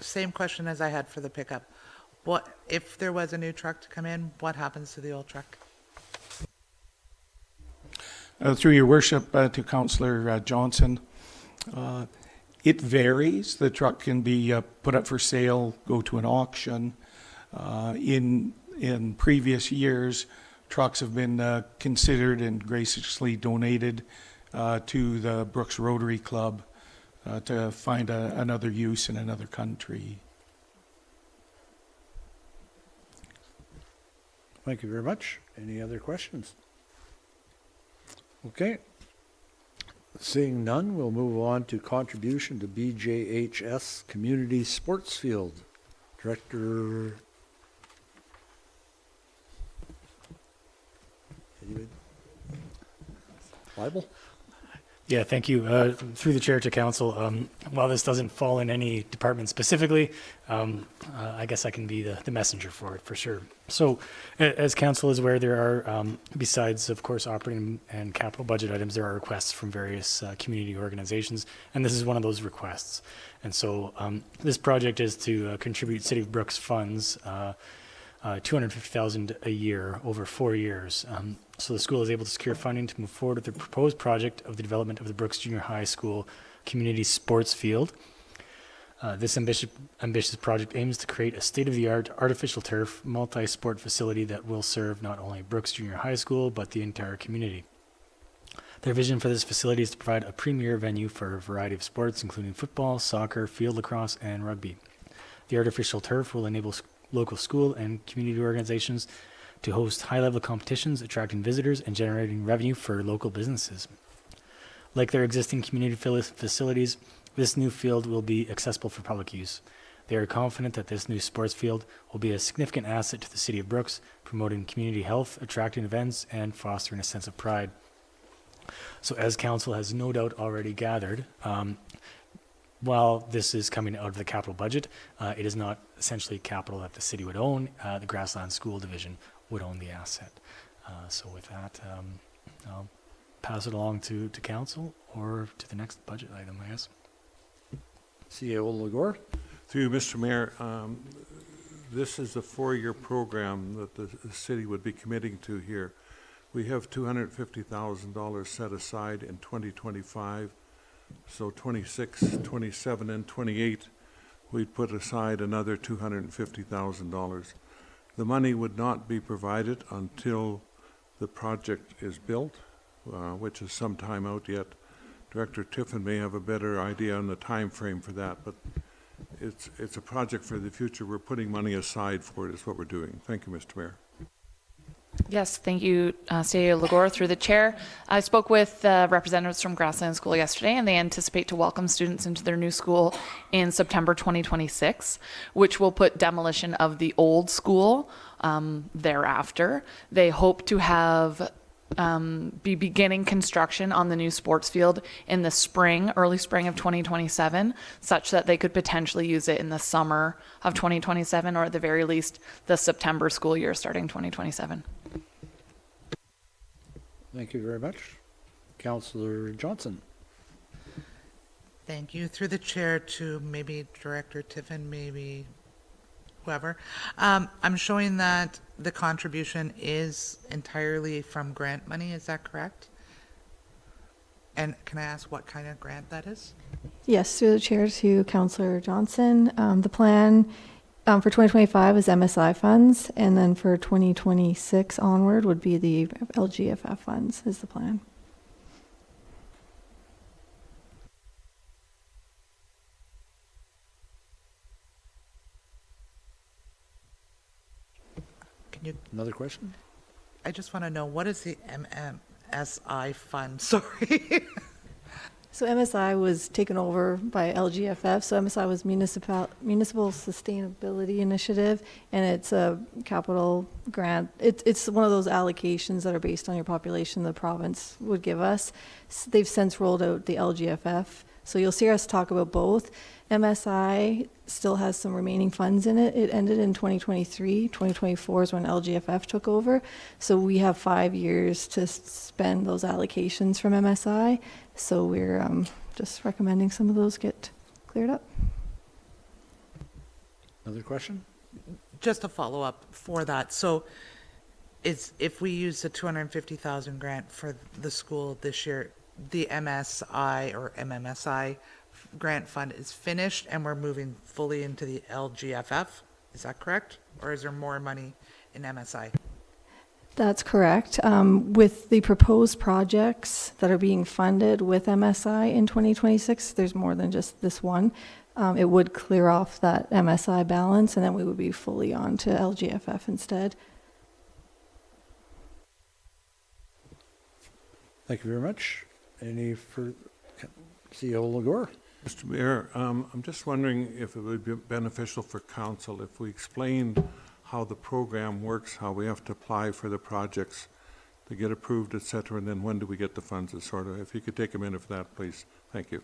Same question as I had for the pickup. What if there was a new truck to come in? What happens to the old truck? Through your worship, to Councillor Johnson, it varies. The truck can be put up for sale, go to an auction. In previous years, trucks have been considered and graciously donated to the Brooks Rotary Club to find another use in another country. Thank you very much. Any other questions? Okay. Seeing none, we'll move on to contribution to BJHS Community Sports Field. Director. Bible? Yeah, thank you. Through the chair to council, while this doesn't fall in any department specifically, I guess I can be the messenger for it, for sure. So as council is aware, there are, besides, of course, operating and capital budget items, there are requests from various community organizations, and this is one of those requests. And so this project is to contribute City of Brooks funds, $250,000 a year over 4 years. So the school is able to secure funding to move forward with the proposed project of the development of the Brooks Junior High School community sports field. This ambitious project aims to create a state-of-the-art artificial turf multi-sport facility that will serve not only Brooks Junior High School, but the entire community. Their vision for this facility is to provide a premier venue for a variety of sports, including football, soccer, field lacrosse, and rugby. The artificial turf will enable local school and community organizations to host high-level competitions, attracting visitors and generating revenue for local businesses. Like their existing community facilities, this new field will be accessible for public use. They are confident that this new sports field will be a significant asset to the City of Brooks, promoting community health, attracting events, and fostering a sense of pride. So as council has no doubt already gathered, while this is coming out of the capital budget, it is not essentially capital that the city would own. The Grassland School Division would own the asset. So with that, I'll pass it along to council or to the next budget item, I guess. CEO Legore? Through you, Mr. Mayor, this is a 4-year program that the city would be committing to here. We have $250,000 set aside in 2025. So 26, 27, and 28, we'd put aside another $250,000. The money would not be provided until the project is built, which is some time out yet. Director Tiffin may have a better idea on the time frame for that, but it's a project for the future. We're putting money aside for it, is what we're doing. Thank you, Mr. Mayor. Yes, thank you, CEO Legore, through the chair. I spoke with representatives from Grassland School yesterday, and they anticipate to welcome students into their new school in September 2026, which will put demolition of the old school thereafter. They hope to have be beginning construction on the new sports field in the spring, early spring of 2027, such that they could potentially use it in the summer of 2027, or at the very least, the September school year starting 2027. Thank you very much. Councillor Johnson? Thank you. Through the chair to maybe Director Tiffin, maybe whoever. I'm showing that the contribution is entirely from grant money. Is that correct? And can I ask what kind of grant that is? Yes, through the chair to Councillor Johnson. The plan for 2025 is MSI funds, and then for 2026 onward would be the LGFF funds is the plan. Can you, Another question? I just want to know, what is the MMSI fund? Sorry. So MSI was taken over by LGFF. So MSI was Municipal Sustainability Initiative, and it's a capital grant. It's one of those allocations that are based on your population the province would give us. They've since rolled out the LGFF. So you'll see us talk about both. MSI still has some remaining funds in it. It ended in 2023. 2024 is when LGFF took over. So we have 5 years to spend those allocations from MSI. So we're just recommending some of those get cleared up. Another question? Just a follow-up for that. So if we use the 250,000 grant for the school this year, the MSI or MMSI grant fund is finished and we're moving fully into the LGFF. Is that correct? Or is there more money in MSI? That's correct. With the proposed projects that are being funded with MSI in 2026, there's more than just this one. It would clear off that MSI balance, and then we would be fully on to LGFF instead. Thank you very much. Any for CEO Legore? Mr. Mayor, I'm just wondering if it would be beneficial for council if we explained how the program works, how we have to apply for the projects, they get approved, et cetera, and then when do we get the funds, et cetera? If you could take a minute for that, please. Thank you.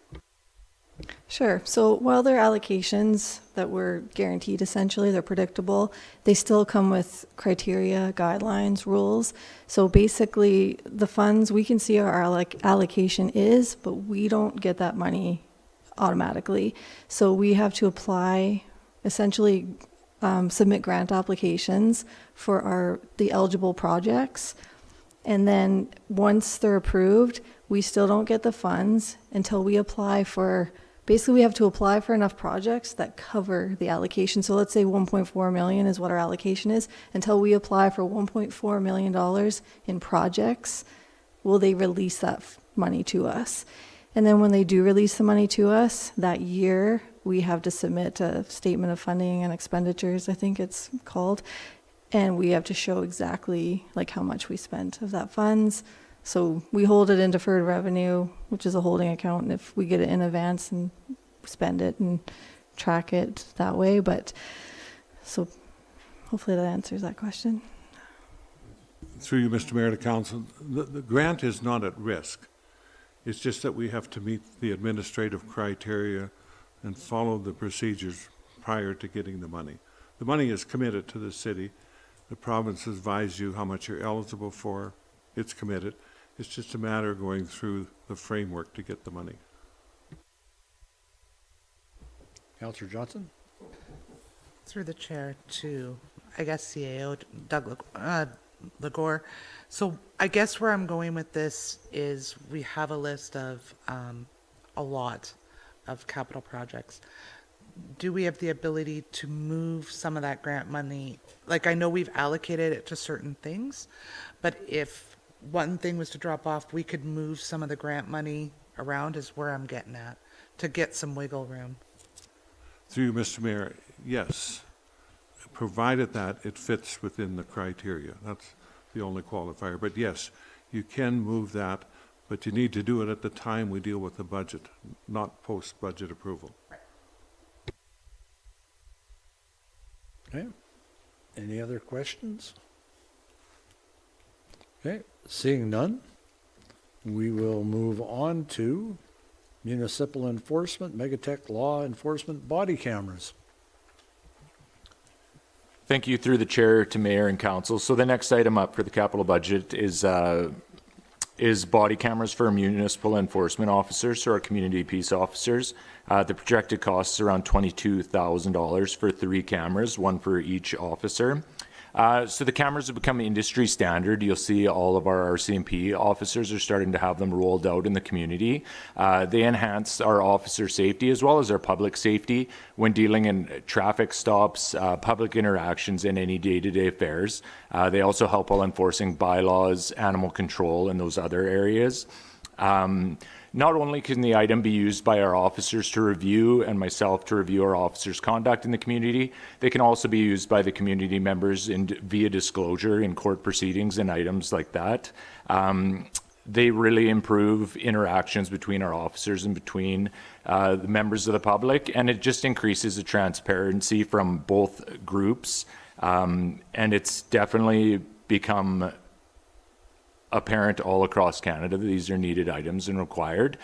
Sure. So while they're allocations that were guaranteed, essentially, they're predictable, they still come with criteria, guidelines, rules. So basically, the funds, we can see our allocation is, but we don't get that money automatically. So we have to apply, essentially, submit grant applications for the eligible projects. And then once they're approved, we still don't get the funds until we apply for, basically we have to apply for enough projects that cover the allocation. So let's say 1.4 million is what our allocation is. Until we apply for $1.4 million in projects, will they release that money to us? And then when they do release the money to us, that year we have to submit a statement of funding and expenditures, I think it's called. And we have to show exactly like how much we spent of that funds. So we hold it in deferred revenue, which is a holding account, and if we get it in advance and spend it and track it that way. But so hopefully that answers that question. Through you, Mr. Mayor, to council, the grant is not at risk. It's just that we have to meet the administrative criteria and follow the procedures prior to getting the money. The money is committed to the city. The province advised you how much you're eligible for. It's committed. It's just a matter of going through the framework to get the money. Councillor Johnson? Through the chair to, I guess, CAO Doug Lagore. So I guess where I'm going with this is we have a list of a lot of capital projects. Do we have the ability to move some of that grant money? Like, I know we've allocated it to certain things, but if one thing was to drop off, we could move some of the grant money around, is where I'm getting at, to get some wiggle room. Through you, Mr. Mayor, yes, provided that it fits within the criteria. That's the only qualifier. But yes, you can move that, but you need to do it at the time we deal with the budget, not post-budget approval. Okay. Any other questions? Okay, seeing none, we will move on to municipal enforcement, Megatech law enforcement body cameras. Thank you through the chair to mayor and council. So the next item up for the capital budget is body cameras for municipal enforcement officers, or our community peace officers. The projected cost is around $22,000 for 3 cameras, one for each officer. So the cameras have become industry standard. You'll see all of our RCMP officers are starting to have them rolled out in the community. They enhance our officer safety as well as our public safety when dealing in traffic stops, public interactions, and any day-to-day affairs. They also help while enforcing bylaws, animal control, and those other areas. Not only can the item be used by our officers to review and myself to review our officers' conduct in the community, they can also be used by the community members via disclosure in court proceedings and items like that. They really improve interactions between our officers and between the members of the public, and it just increases the transparency from both groups. And it's definitely become apparent all across Canada that these are needed items and required.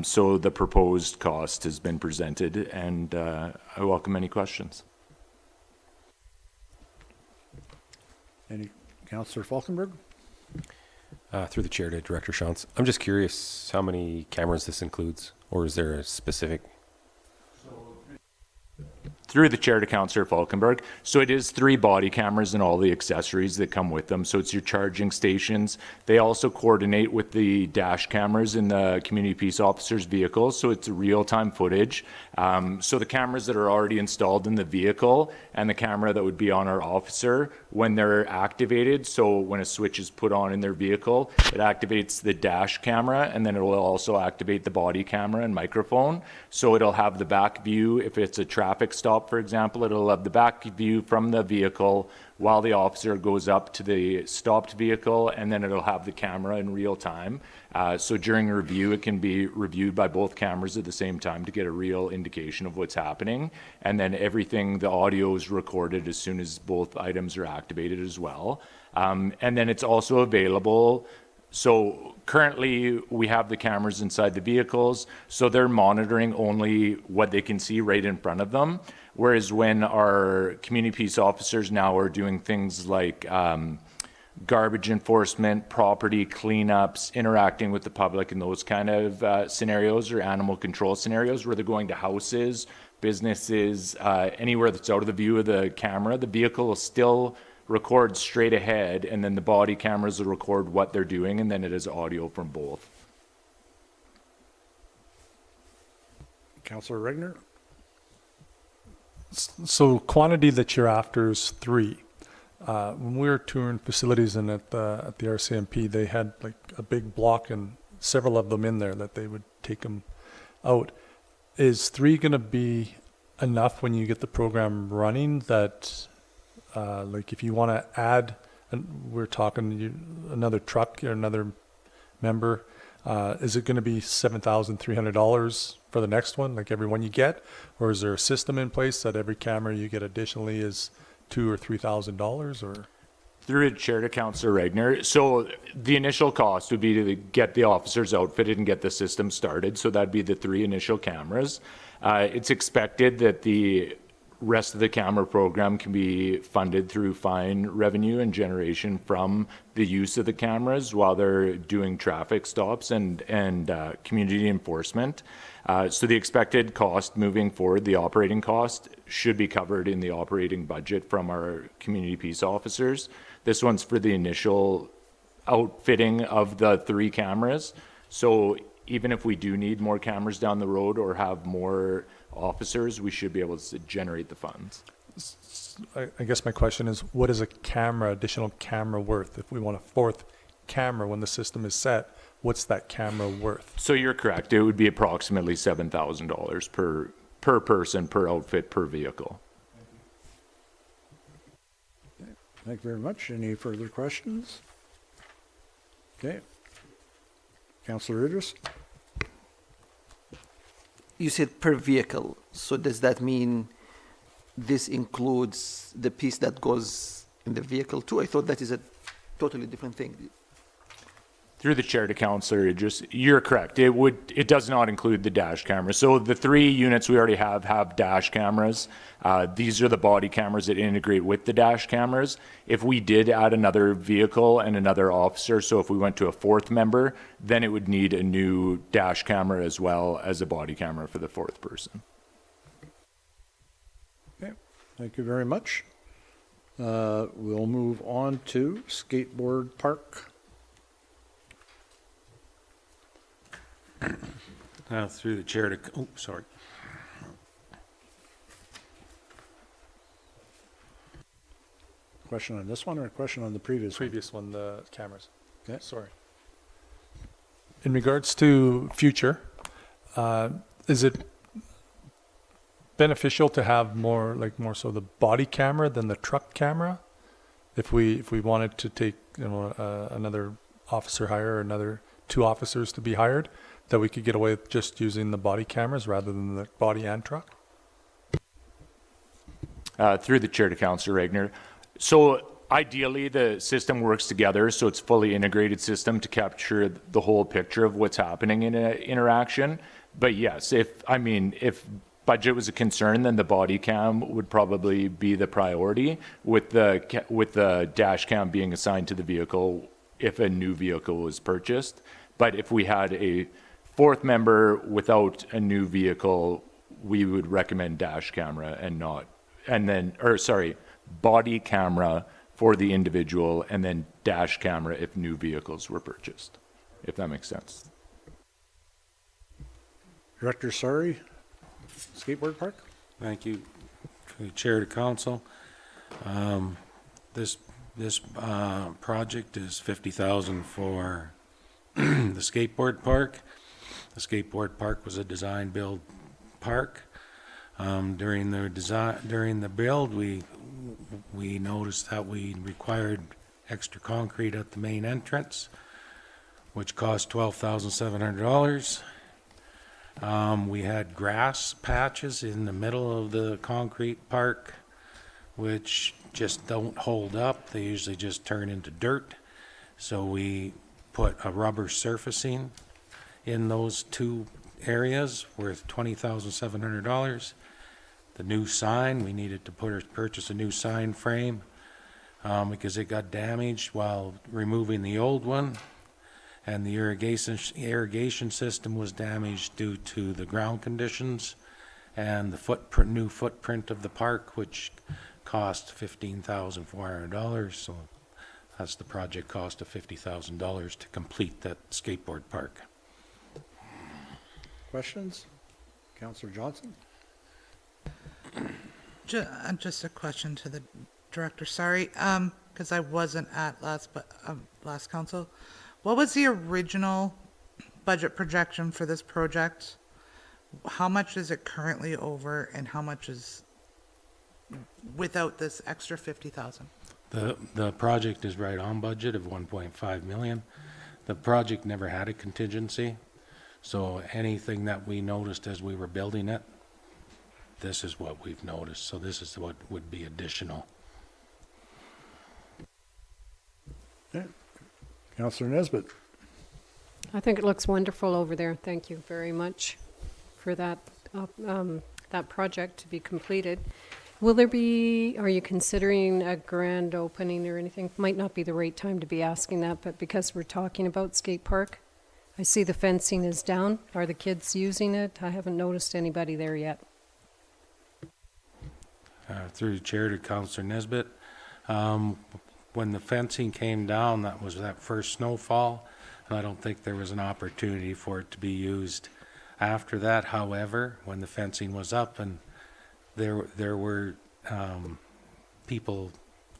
So the proposed cost has been presented, and I welcome any questions. Any, Councillor Falkenberg? Through the chair to Director Shantz. I'm just curious how many cameras this includes, or is there a specific? Through the chair to Councillor Falkenberg. So it is 3 body cameras and all the accessories that come with them. So it's your charging stations. They also coordinate with the dash cameras in the community peace officers' vehicles. So it's real-time footage. So the cameras that are already installed in the vehicle and the camera that would be on our officer when they're activated. So when a switch is put on in their vehicle, it activates the dash camera, and then it will also activate the body camera and microphone. So it'll have the back view if it's a traffic stop stop, for example, it'll have the back view from the vehicle while the officer goes up to the stopped vehicle, and then it'll have the camera in real time. So during a review, it can be reviewed by both cameras at the same time to get a real indication of what's happening. And then everything, the audio is recorded as soon as both items are activated as well. And then it's also available. So currently, we have the cameras inside the vehicles, so they're monitoring only what they can see right in front of them. Whereas when our community peace officers now are doing things like garbage enforcement, property cleanups, interacting with the public in those kind of scenarios, or animal control scenarios where they're going to houses, businesses, anywhere that's out of the view of the camera, the vehicle will still record straight ahead, and then the body cameras will record what they're doing, and then it is audio from both. Councillor Regner? So quantity that you're after is 3. When we were touring facilities and at the RCMP, they had like a big block and several of them in there that they would take them out. Is 3 going to be enough when you get the program running that like if you want to add, and we're talking another truck or another member, is it going to be $7,300 for the next one, like every one you get, or is there a system in place that every camera you get additionally is $2,000 or $3,000, or? Through a chair to Councillor Regner. So the initial cost would be to get the officers outfitted and get the system started. So that'd be the 3 initial cameras. It's expected that the rest of the camera program can be funded through fine revenue and generation from the use of the cameras while they're doing traffic stops and community enforcement. So the expected cost moving forward, the operating cost, should be covered in the operating budget from our community peace officers. This one's for the initial outfitting of the 3 cameras. So even if we do need more cameras down the road or have more officers, we should be able to generate the funds. I guess my question is, what is a camera, additional camera worth? If we want a 4th camera when the system is set, what's that camera worth? So you're correct. It would be approximately $7,000 per person, per outfit, per vehicle. Thank you very much. Any further questions? Okay. Councillor Idris? You said per vehicle, so does that mean this includes the piece that goes in the vehicle too? I thought that is a totally different thing. Through the chair to Councillor Idris, you're correct. It does not include the dash camera. So the 3 units we already have dash cameras. These are the body cameras that integrate with the dash cameras. If we did add another vehicle and another officer, so if we went to a 4th member, then it would need a new dash camera as well as a body camera for the 4th person. Okay, thank you very much. We'll move on to skateboard park. Through the chair to, Question on this one or a question on the previous one, the cameras. Okay. Sorry. In regards to future, is it beneficial to have more so the body camera than the truck camera? If we wanted to take another officer hire, or another 2 officers to be hired, that we could get away with just using the body cameras rather than the body and truck? Through the chair to Councillor Regner. So ideally, the system works together, so it's a fully integrated system to capture the whole picture of what's happening in an interaction. But yes, if budget was a concern, then the body cam would probably be the priority, with the dash cam being assigned to the vehicle if a new vehicle was purchased. But if we had a 4th member without a new vehicle, we would recommend dash camera body camera for the individual, and then dash camera if new vehicles were purchased, if that makes sense. Director Sari, skateboard park? Thank you. Through the chair to council. This project is $50,000 for the skateboard park. The skateboard park was a design build park. During the design, during the build, we noticed that we required extra concrete at the main entrance, which cost $12,700. We had grass patches in the middle of the concrete park, which just don't hold up. They usually just turn into dirt. So we put a rubber surfacing in those two areas worth $20,700. The new sign, we needed to purchase a new sign frame because it got damaged while removing the old one. And the irrigation system was damaged due to the ground conditions and the new footprint of the park, which cost $15,400. So that's the project cost of $50,000 to complete that skateboard park. Questions? Councillor Johnson? Just a question to the director, sorry, because I wasn't at last council. What was the original budget projection for this project? How much is it currently over, and how much is without this extra 50,000? The project is right on budget of 1.5 million. The project never had a contingency, so anything that we noticed as we were building it, this is what we've noticed. So this is what would be additional. Okay. Councillor Nesbitt? I think it looks wonderful over there. Thank you very much for that, that project to be completed. Will there be, are you considering a grand opening or anything? Might not be the right time to be asking that, but because we're talking about skate park, I see the fencing is down. Are the kids using it? I haven't noticed anybody there yet. Through the chair to Councillor Nesbitt, when the fencing came down, that was that first snowfall, and I don't think there was an opportunity for it to be used after that. However, when the fencing was up and there were people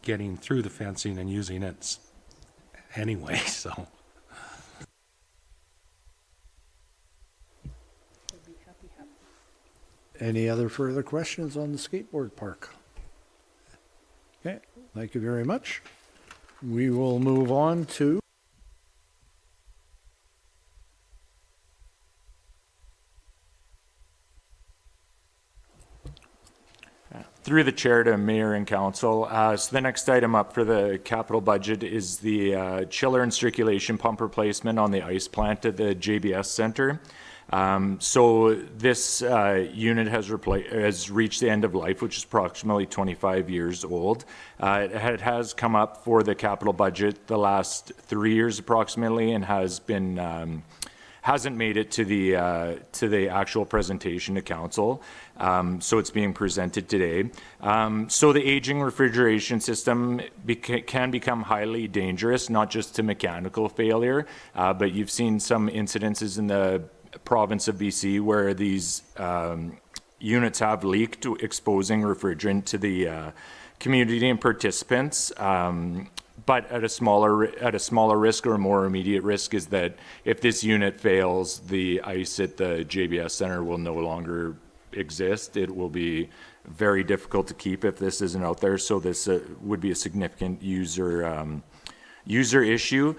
getting through the fencing and using it anyway, so. Any other further questions on the skateboard park? Okay, thank you very much. We will move on to Through the chair to mayor and council. So the next item up for the capital budget is the chiller and circulation pump replacement on the ice plant at the JBS Center. So this unit has reached the end of life, which is approximately 25 years old. It has come up for the capital budget the last 3 years approximately, and has been hasn't made it to the actual presentation to council. So it's being presented today. So the aging refrigeration system can become highly dangerous, not just to mechanical failure, but you've seen some incidences in the province of BC where these units have leaked, exposing refrigerant to the community and participants. But at a smaller risk, or a more immediate risk, is that if this unit fails, the ice at the JBS Center will no longer exist. It will be very difficult to keep if this isn't out there. So this would be a significant user issue.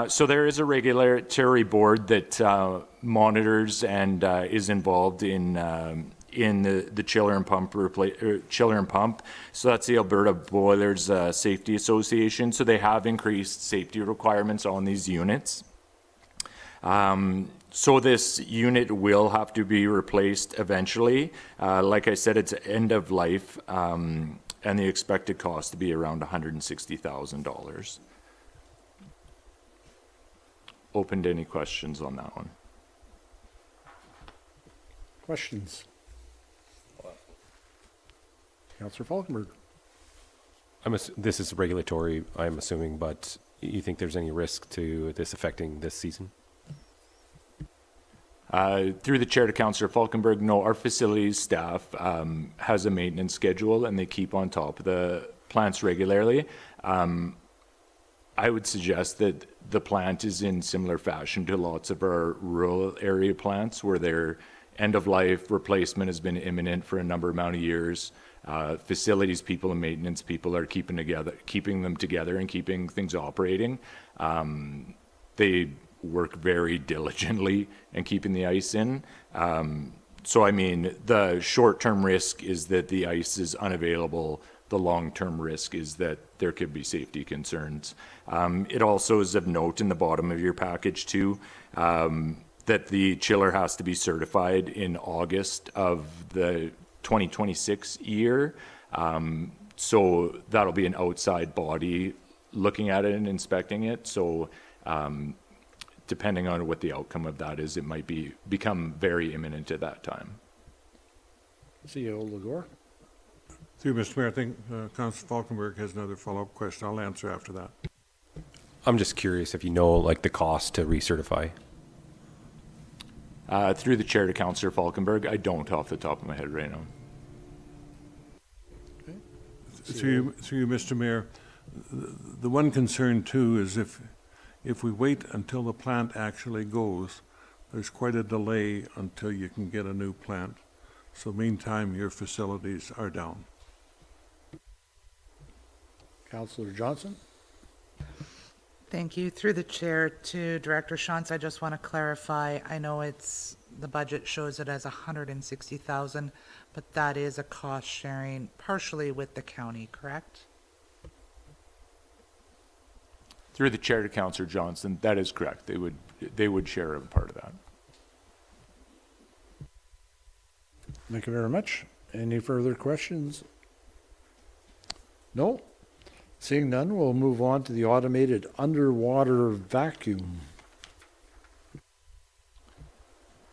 So there is a regulatory board that monitors and is involved in the chiller and pump. So that's the Alberta Boilers Safety Association. So they have increased safety requirements on these units. So this unit will have to be replaced eventually. Like I said, it's end of life, and the expected cost to be around $160,000. Open to any questions on that one. questions. Councillor Falkenberg. This is regulatory, I'm assuming, but you think there's any risk to this affecting this season? Through the chair to Councillor Falkenberg, no, our facilities staff has a maintenance schedule and they keep on top of the plants regularly. I would suggest that the plant is in similar fashion to lots of our rural area plants where they're end of life replacement has been imminent for a number amount of years. Facilities people and maintenance people are keeping them together and keeping things operating. They work very diligently in keeping the ice in. So I mean, the short-term risk is that the ice is unavailable. The long-term risk is that there could be safety concerns. It also is of note in the bottom of your package too, that the chiller has to be certified in August of the 2026 year. So that'll be an outside body looking at it and inspecting it. So depending on what the outcome of that is, it might become very imminent at that time. CEO Legore? Through Mr. Mayor, I think Councillor Falkenberg has another follow-up question. I'll answer after that. I'm just curious if you know like the cost to recertify. Through the chair to Councillor Falkenberg, I don't off the top of my head right now. Through you, Mr. Mayor, the one concern too is if we wait until the plant actually goes, there's quite a delay until you can get a new plant. So meantime, your facilities are down. Councillor Johnson? Thank you. Through the chair to Director Shantz, I just want to clarify, I know the budget shows it as 160,000, but that is a cost sharing partially with the county, correct? Through the chair to Councillor Johnson, that is correct. They would share a part of that. Thank you very much. Any further questions? No? Seeing none, we'll move on to the automated underwater vacuum.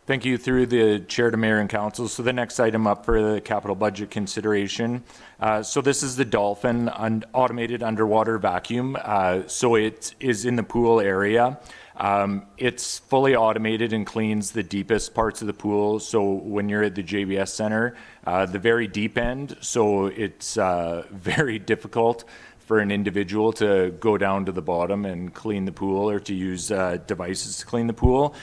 Thank you. Through the chair to mayor and council. So the next item up for the capital budget consideration. So this is the Dolphin automated underwater vacuum. So it is in the pool area. It's fully automated and cleans the deepest parts of the pool. So when you're at the JBS Center, the very deep end, so it's very difficult for an individual to go down to the bottom and clean the pool or to use devices to clean the pool.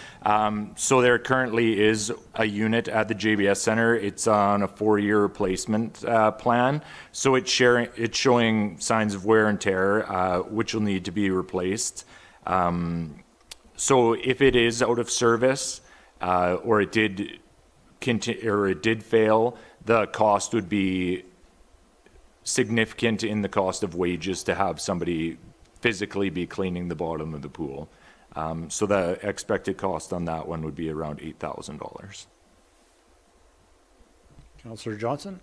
So there currently is a unit at the JBS Center. It's on a 4-year replacement plan. So it's showing signs of wear and tear, which will need to be replaced. So if it is out of service or it did fail, the cost would be significant in the cost of wages to have somebody physically be cleaning the bottom of the pool. So the expected cost on that one would be around $8,000. Councillor Johnson?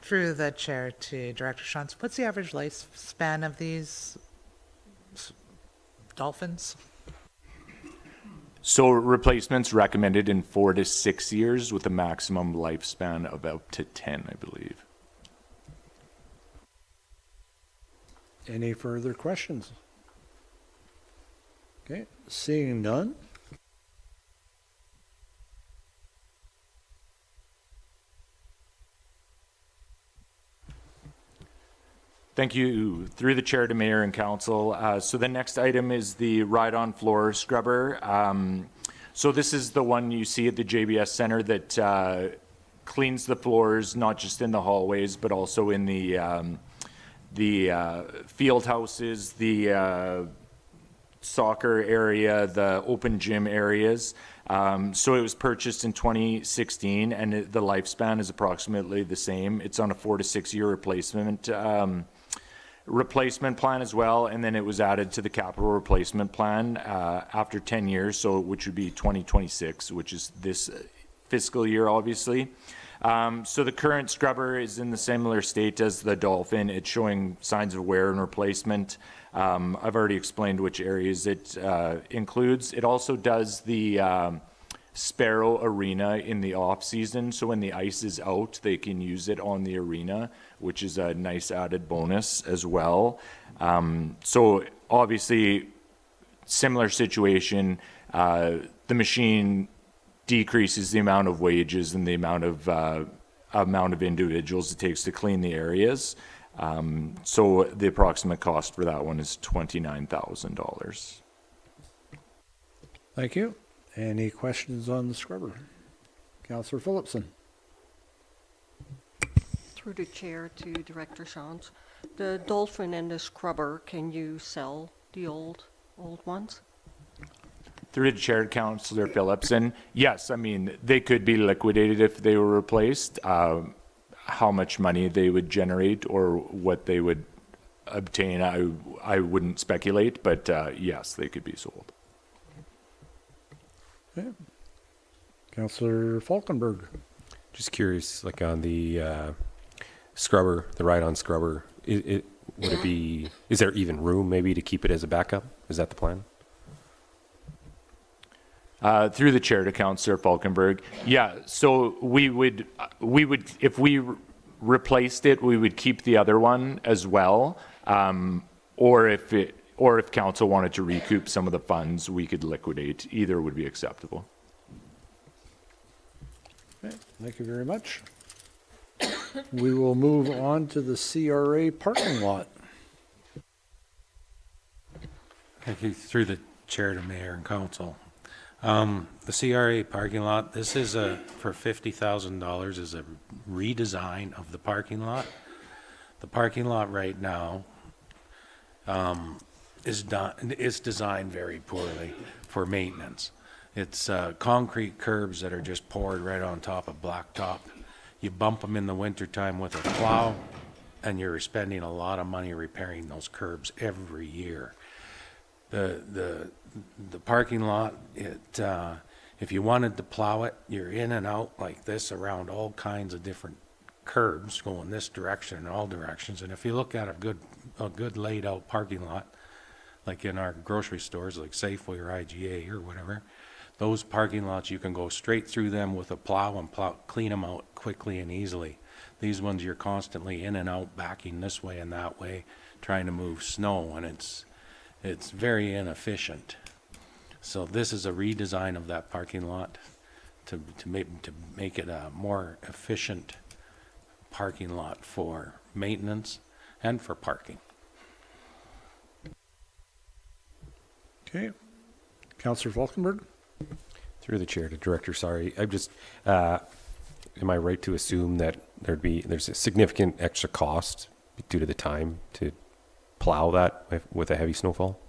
Through the chair to Director Shantz, what's the average lifespan of these dolphins? So replacements recommended in 4 to 6 years with a maximum lifespan of up to 10, I believe. Any further questions? Okay, seeing none. Thank you. Through the chair to mayor and council. So the next item is the ride-on floor scrubber. So this is the one you see at the JBS Center that cleans the floors, not just in the hallways, but also in the field houses, the soccer area, the open gym areas. So it was purchased in 2016, and the lifespan is approximately the same. It's on a 4 to 6 year replacement plan as well, and then it was added to the capital replacement plan after 10 years, so which would be 2026, which is this fiscal year, obviously. So the current scrubber is in the similar state as the Dolphin. It's showing signs of wear and replacement. I've already explained which areas it includes. It also does the Sparrow Arena in the off season, so when the ice is out, they can use it on the arena, which is a nice added bonus as well. So obviously, similar situation. The machine decreases the amount of wages and the amount of individuals it takes to clean the areas. So the approximate cost for that one is $29,000. Thank you. Any questions on the scrubber? Councillor Phillipson? Through the chair to Director Sands, the Dolphin and the Scrubber, can you sell the old ones? Through the chair, Councillor Phillipson, yes, I mean, they could be liquidated if they were replaced. How much money they would generate or what they would obtain, I wouldn't speculate, but yes, they could be sold. Okay. Councillor Falkenberg? Just curious, like on the scrubber, the ride-on scrubber, would it be? Is there even room maybe to keep it as a backup? Is that the plan? Through the chair to Councillor Falkenberg, yeah. So we would if we replaced it, we would keep the other one as well, or if council wanted to recoup some of the funds, we could liquidate. Either would be acceptable. Okay, thank you very much. We will move on to the CRA parking lot. Thank you. Through the chair to mayor and council. The CRA parking lot, this is for $50,000 is a redesign of the parking lot. The parking lot right now is designed very poorly for maintenance. It's concrete curbs that are just poured right on top of blacktop. You bump them in the wintertime with a plow, and you're spending a lot of money repairing those curbs every year. The parking lot, if you wanted to plow it, you're in and out like this around all kinds of different curbs going this direction and all directions. And if you look at a good laid out parking lot, like in our grocery stores, like Safeway or IGA or whatever, those parking lots, you can go straight through them with a plow and clean them out quickly and easily. These ones, you're constantly in and out, backing this way and that way, trying to move snow, and it's very inefficient. So this is a redesign of that parking lot to make it a more efficient parking lot for maintenance and for parking. Okay. Councillor Falkenberg? Through the chair to Director, sorry. I'm just, am I right to assume that there's a significant extra cost due to the time to plow that with a heavy snowfall?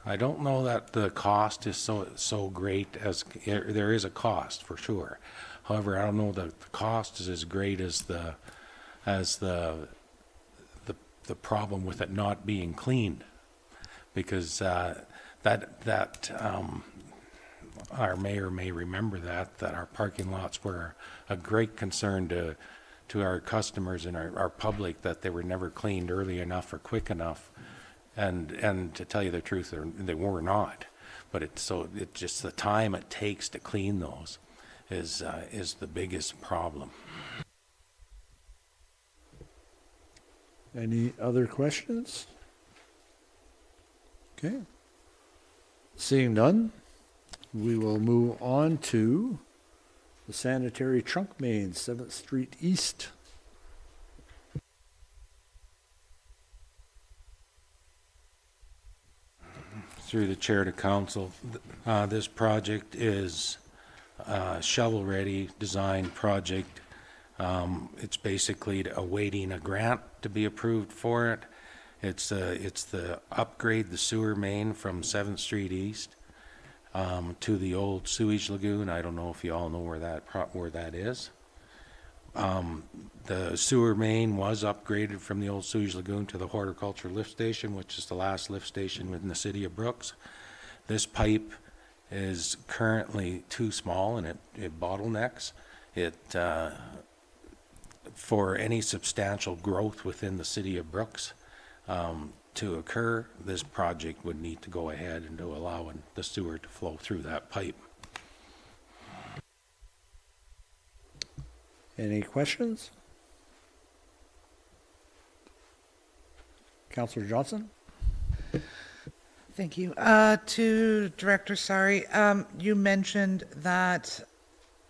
I don't know that the cost is so great as there is a cost for sure. However, I don't know that the cost is as great as the problem with it not being cleaned, because our mayor may remember that our parking lots were a great concern to our customers and our public, that they were never cleaned early enough or quick enough. And to tell you the truth, they were not. But it's just the time it takes to clean those is the biggest problem. Any other questions? Okay. Seeing none, we will move on to the sanitary trunk main, 7th Street East. Through the chair to council, this project is a shovel-ready design project. It's basically awaiting a grant to be approved for it. It's the upgrade the sewer main from 7th Street East to the old sewage lagoon. I don't know if you all know where that is. The sewer main was upgraded from the old sewage lagoon to the horticulture lift station, which is the last lift station within the city of Brooks. This pipe is currently too small and it bottlenecks. For any substantial growth within the city of Brooks to occur, this project would need to go ahead and to allow the sewer to flow through that pipe. Any questions? Councillor Johnson? Thank you. To Director Sari, you mentioned that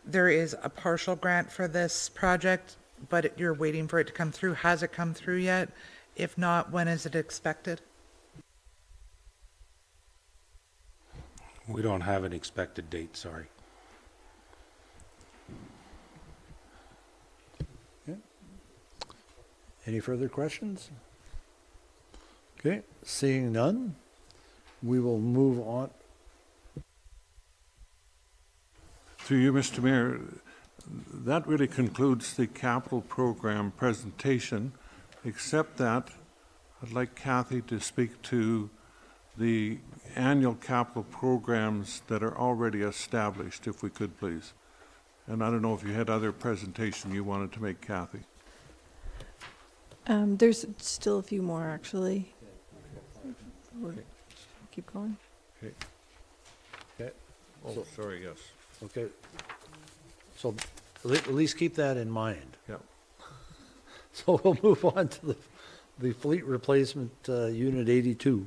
there is a partial grant for this project, but you're waiting for it to come through. Has it come through yet? If not, when is it expected? We don't have an expected date, sorry. Any further questions? Okay, seeing none, we will move on. Through you, Mr. Mayor, that really concludes the capital program presentation, except that I'd like Kathy to speak to the annual capital programs that are already established, if we could, please. And I don't know if you had other presentation you wanted to make, Kathy. There's still a few more, actually. Keep going. Okay. Okay, Oh, sorry, yes. okay. So at least keep that in mind. Yeah. So we'll move on to the fleet replacement, Unit 82.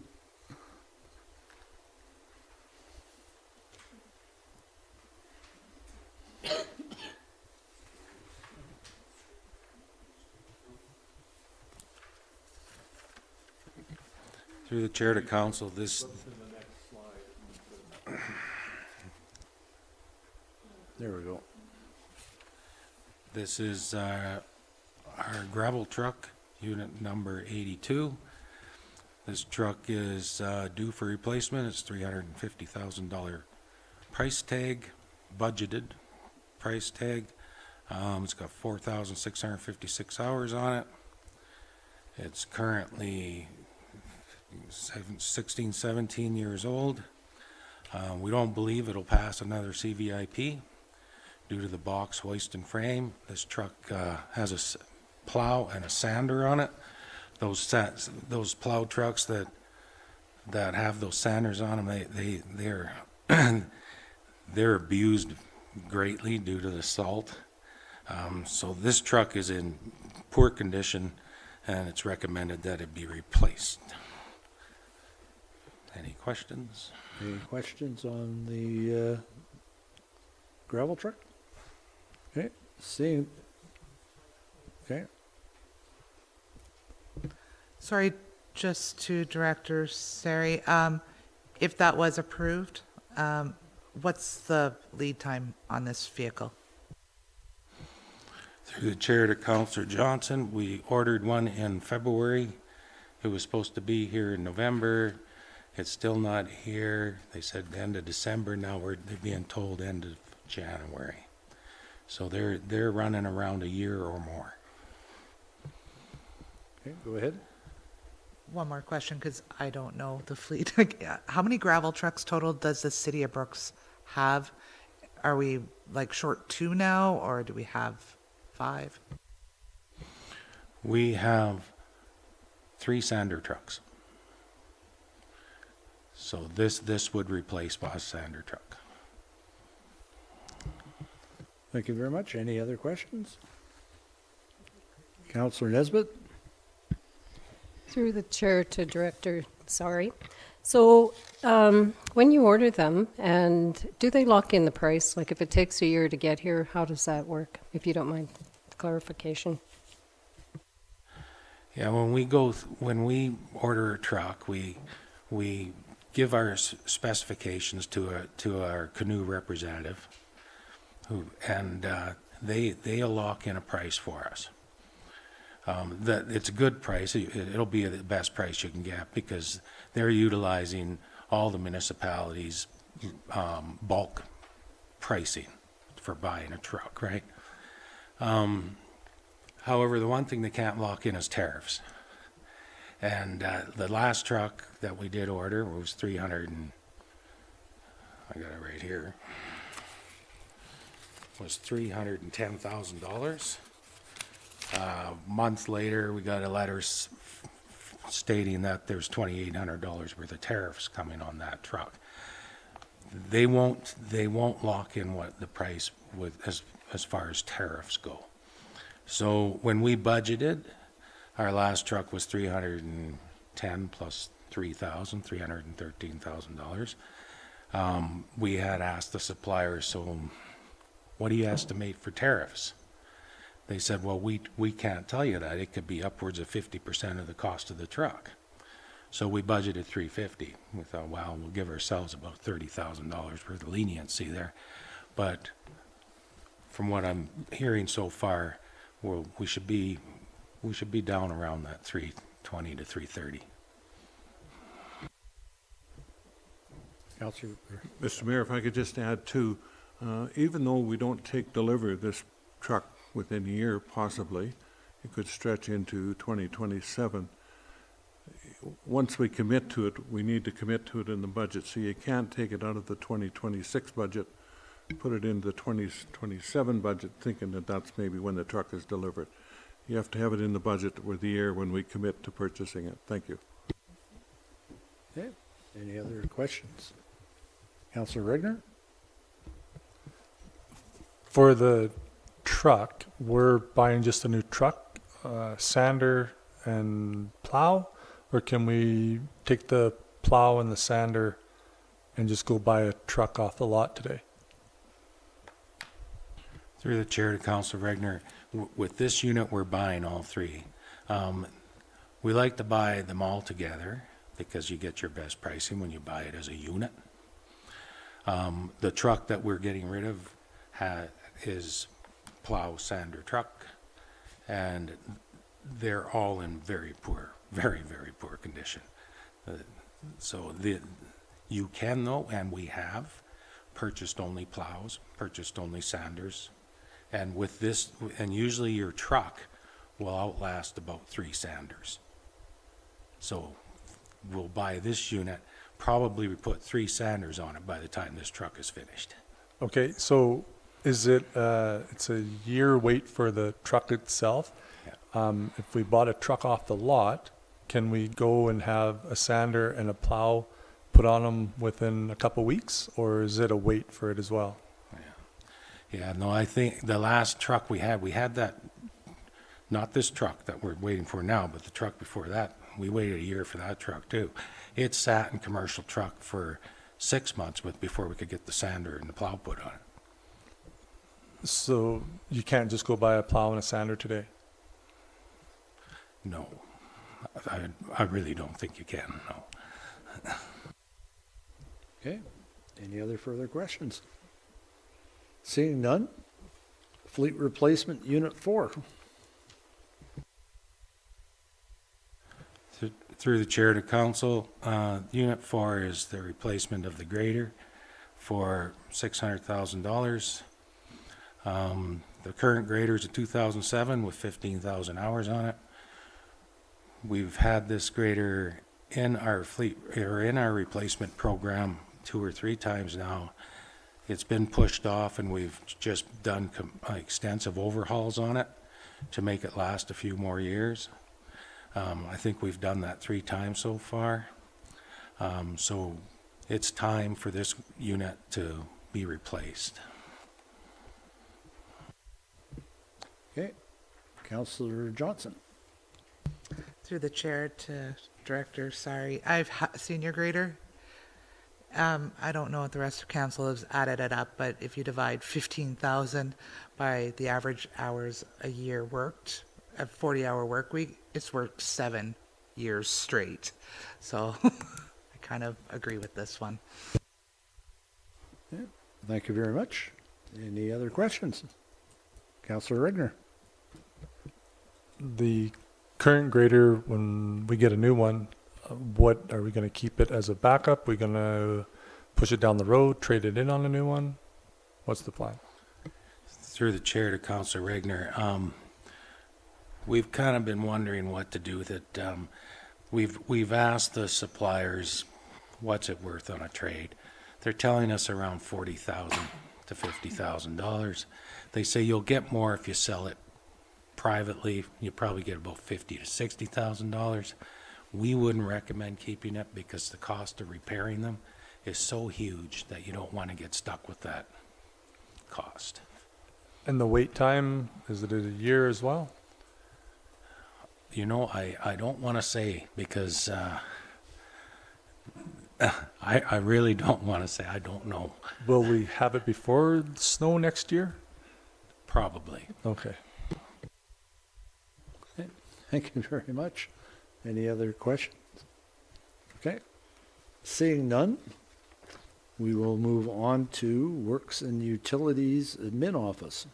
Through the chair to council, this, There we go. this is our gravel truck, unit number 82. This truck is due for replacement. It's $350,000 price tag, budgeted price tag. It's got 4,656 hours on it. It's currently 16, 17 years old. We don't believe it'll pass another CVIP due to the box hoist and frame. This truck has a plow and a sander on it. Those plow trucks that have those sanders on them, they're they're abused greatly due to the salt. So this truck is in poor condition, and it's recommended that it be replaced. Any questions? Any questions on the gravel truck? Okay, seeing, okay, Sorry, just to Director Sari, if that was approved, what's the lead time on this vehicle? Through the chair to Councillor Johnson, we ordered one in February. It was supposed to be here in November. It's still not here. They said the end of December. Now they're being told end of January. So they're running around a year or more. okay, go ahead. One more question, because I don't know the fleet. How many gravel trucks total does the city of Brooks have? Are we like short 2 now, or do we have 5? We have 3 sander trucks. So this would replace Boss sander truck. Thank you very much. Any other questions? Councillor Nesbitt? Through the chair to Director, sorry. So when you order them, and do they lock in the price? Like if it takes a year to get here, how does that work? If you don't mind clarification. Yeah, when we order a truck, we give our specifications to our canoe representative, they'll lock in a price for us. That it's a good price. It'll be the best price you can get because they're utilizing all the municipalities' bulk pricing for buying a truck, right? However, the one thing they can't lock in is tariffs. And the last truck that we did order was I got it right here, was $310,000. Months later, we got a letter stating that there's $2,800 worth of tariffs coming on that truck. They won't lock in what the price as far as tariffs go. So when we budgeted, our last truck was $310 plus $313,000. We had asked the supplier, so what do you estimate for tariffs? They said, well, we can't tell you that. It could be upwards of 50% of the cost of the truck. So we budgeted 350. We thought, well, we'll give ourselves about $30,000 worth of leniency there. But from what I'm hearing so far, we should be down around that 320 to 330. Councillor, Mr. Mayor, if I could just add too, even though we don't take delivery of this truck within a year, possibly, it could stretch into 2027. Once we commit to it, we need to commit to it in the budget. So you can't take it out of the 2026 budget, put it into the 2027 budget, thinking that that's maybe when the truck is delivered. You have to have it in the budget with the year when we commit to purchasing it. Thank you. okay, any other questions? Councillor Regner? For the truck, we're buying just a new truck, sander and plow? Or can we take the plow and the sander and just go buy a truck off the lot today? Through the chair to Councilor Regner, with this unit, we're buying all three. We like to buy them all together because you get your best pricing when you buy it as a unit. The truck that we're getting rid of is plow, sander, truck, and they're all in very, very poor condition. So you can though, and we have purchased only plows, purchased only sanders, and with this, and usually your truck will outlast about 3 sanders. So we'll buy this unit, probably we put 3 sanders on it by the time this truck is finished. Okay, so is it, it's a year wait for the truck itself? Yeah. If we bought a truck off the lot, can we go and have a sander and a plow put on them within a couple weeks, or is it a wait for it as well? Yeah, no, I think the last truck we had that, not this truck that we're waiting for now, but the truck before that, we waited a year for that truck too. It sat in commercial truck for 6 months before we could get the sander and the plow put on it. So you can't just go buy a plow and a sander today? No, I really don't think you can, no. Okay, any other further questions? Seeing none, Fleet Replacement Unit 4. Through the chair to council, Unit 4 is the replacement of the grader for $600,000. The current grader is a 2007 with 15,000 hours on it. We've had this grader in our fleet, or in our replacement program 2 or 3 times now. It's been pushed off, and we've just done extensive overhauls on it to make it last a few more years. I think we've done that 3 times so far. So it's time for this unit to be replaced. Okay, Councillor Johnson. Through the chair to director, sorry, I've seen your grader. I don't know what the rest of council has added it up, but if you divide 15,000 by the average hours a year worked, a 40-hour work week, it's worked 7 years straight. So I kind of agree with this one. Yeah, thank you very much. Any other questions? Councillor Regner. The current grader, when we get a new one, what are we going to keep it as a backup? We're going to push it down the road, trade it in on a new one? What's the plan? Through the chair to Councilor Regner, we've kind of been wondering what to do with it. We've asked the suppliers, what's it worth on a trade? They're telling us around $40,000 to $50,000. They say you'll get more if you sell it privately. You probably get about $50,000 to $60,000. We wouldn't recommend keeping it because the cost of repairing them is so huge that you don't want to get stuck with that cost. And the wait time, is it a year as well? You know, I don't want to say because I really don't want to say. I don't know. Will we have it before snow next year? Probably. Okay. Thank you very much. Any other questions? Okay. Seeing none, we will move on to Works and Utilities Admin Office.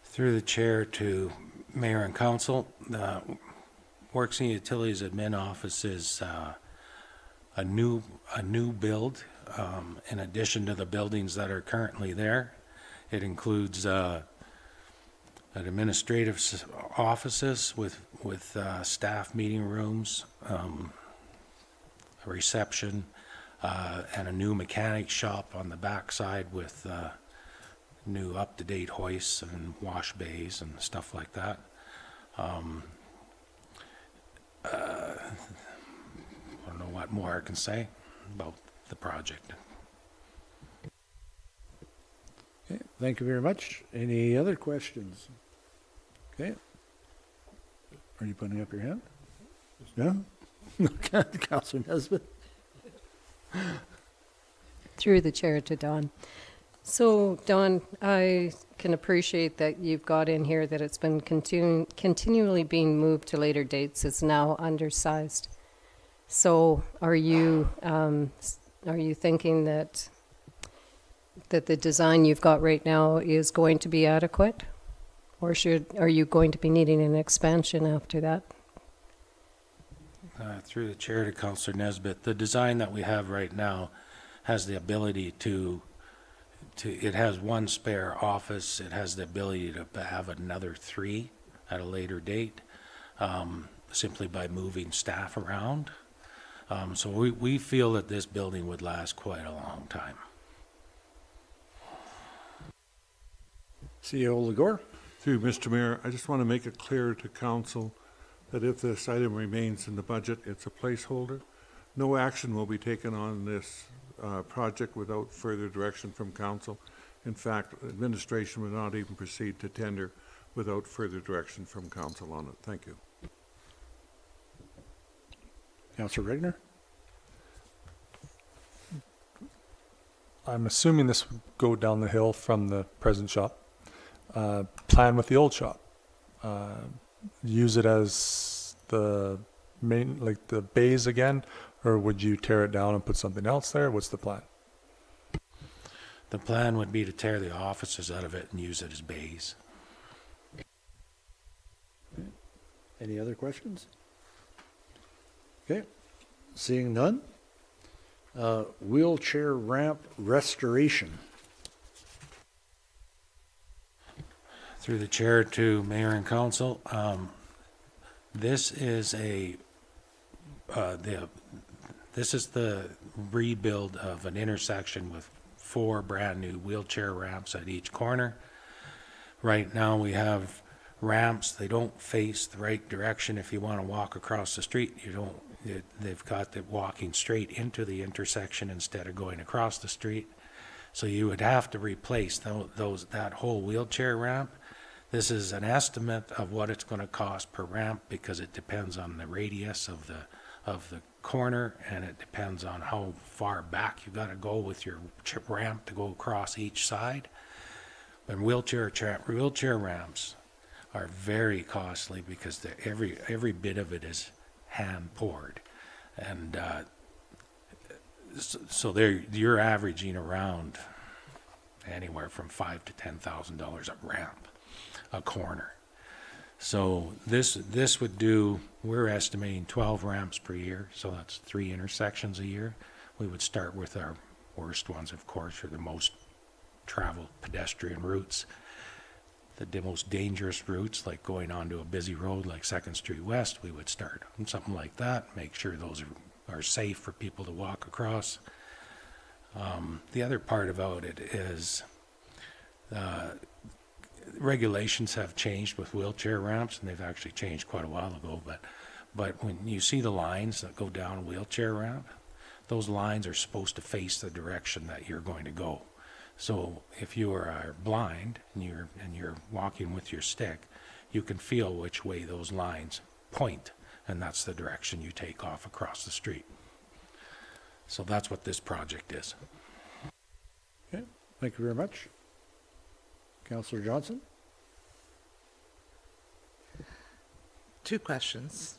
Through the chair to mayor and council, the Works and Utilities Admin Office is a new build in addition to the buildings that are currently there. It includes an administrative offices with staff meeting rooms, a reception, and a new mechanic shop on the backside with new up-to-date hoists and wash bays and stuff like that. I don't know what more I can say about the project. Okay, thank you very much. Any other questions? Okay. Are you putting up your hand? No? Councilor Nesbitt? Through the chair to Don. So, Don, I can appreciate that you've got in here that it's been continually being moved to later dates. It's now undersized. So, are you thinking that the design you've got right now is going to be adequate, or are you going to be needing an expansion after that? Through the chair to Councillor Nesbitt, the design that we have right now has the ability it has one spare office. It has the ability to have another 3 at a later date, simply by moving staff around. So we feel that this building would last quite a long time. CEO Legore? Through Mr. Mayor, I just want to make it clear to council that if this item remains in the budget, it's a placeholder. No action will be taken on this project without further direction from council. In fact, administration will not even proceed to tender without further direction from council on it. Thank you. Councilor Regner? I'm assuming this would go down the hill from the present shop. Plan with the old shop. Use it as the main, like the bays again, or would you tear it down and put something else there? What's the plan? The plan would be to tear the offices out of it and use it as bays. Any other questions? Okay. Seeing none, wheelchair ramp restoration. Through the chair to mayor and council, this is the rebuild of an intersection with 4 brand new wheelchair ramps at each corner. Right now we have ramps, they don't face the right direction. If you want to walk across the street, they've got it walking straight into the intersection instead of going across the street. So you would have to replace that whole wheelchair ramp. This is an estimate of what it's going to cost per ramp because it depends on the radius of the corner, and it depends on how far back you got to go with your ramp to go across each side. But wheelchair ramps are very costly because every bit of it is hand poured, and so you're averaging around anywhere from $5,000 to $10,000 a ramp, a corner. So this would do, we're estimating 12 ramps per year, so that's 3 intersections a year. We would start with our worst ones, of course, or the most traveled pedestrian routes. The most dangerous routes, like going onto a busy road like 2nd Street West, we would start on something like that, make sure those are safe for people to walk across. The other part about it is regulations have changed with wheelchair ramps, and they've actually changed quite a while ago, but when you see the lines that go down a wheelchair ramp, those lines are supposed to face the direction that you're going to go. So if you are blind and you're walking with your stick, you can feel which way those lines point, and that's the direction you take off across the street. So that's what this project is. Okay, thank you very much. Councilor Johnson? two questions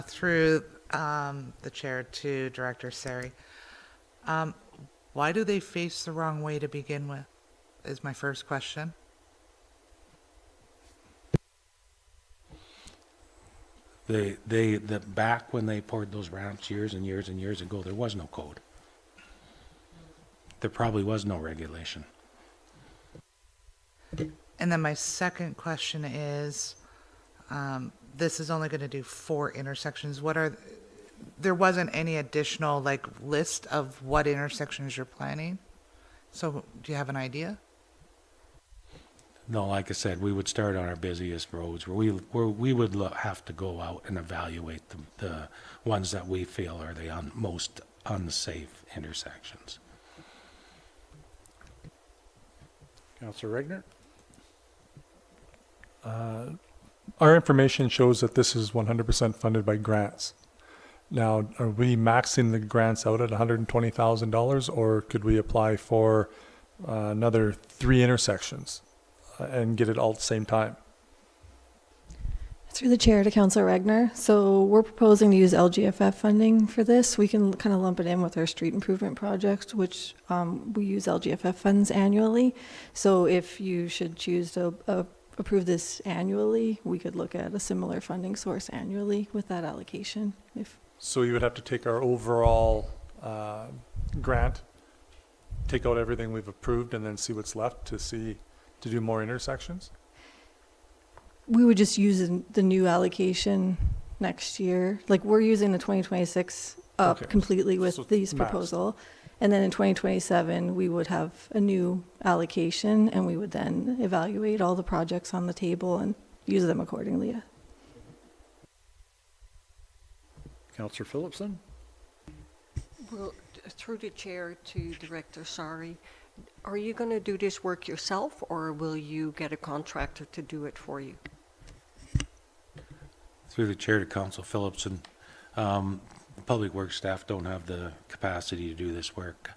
through the chair to Director Sari. Why do they face the wrong way to begin with? Is my first question. The back when they poured those ramps years and years and years ago, there was no code. There probably was no regulation. And then my second question is, this is only going to do 4 intersections. There wasn't any additional like list of what intersections you're planning? So do you have an idea? No, like I said, we would start on our busiest roads where we would have to go out and evaluate the ones that we feel are the most unsafe intersections. Councillor Regner? Our information shows that this is 100% funded by grants. Now, are we maxing the grants out at $120,000, or could we apply for another 3 intersections and get it all at the same time? Through the chair to Councillor Regner. So we're proposing to use LGFF funding for this. We can kind of lump it in with our street improvement project, which we use LGFF funds annually. So if you should choose to approve this annually, we could look at a similar funding source annually with that allocation. So you would have to take our overall grant, take out everything we've approved, and then see what's left to do more intersections? We would just use the new allocation next year. Like, we're using the 2026 up Okay. completely with So these maxed. proposal. And then in 2027, we would have a new allocation, and we would then evaluate all the projects on the table and use them accordingly. Councillor Phillipson? Well, through the chair to Director Sari, are you going to do this work yourself, or will you get a contractor to do it for you? Through the chair to Council Phillipson, the public works staff don't have the capacity to do this work.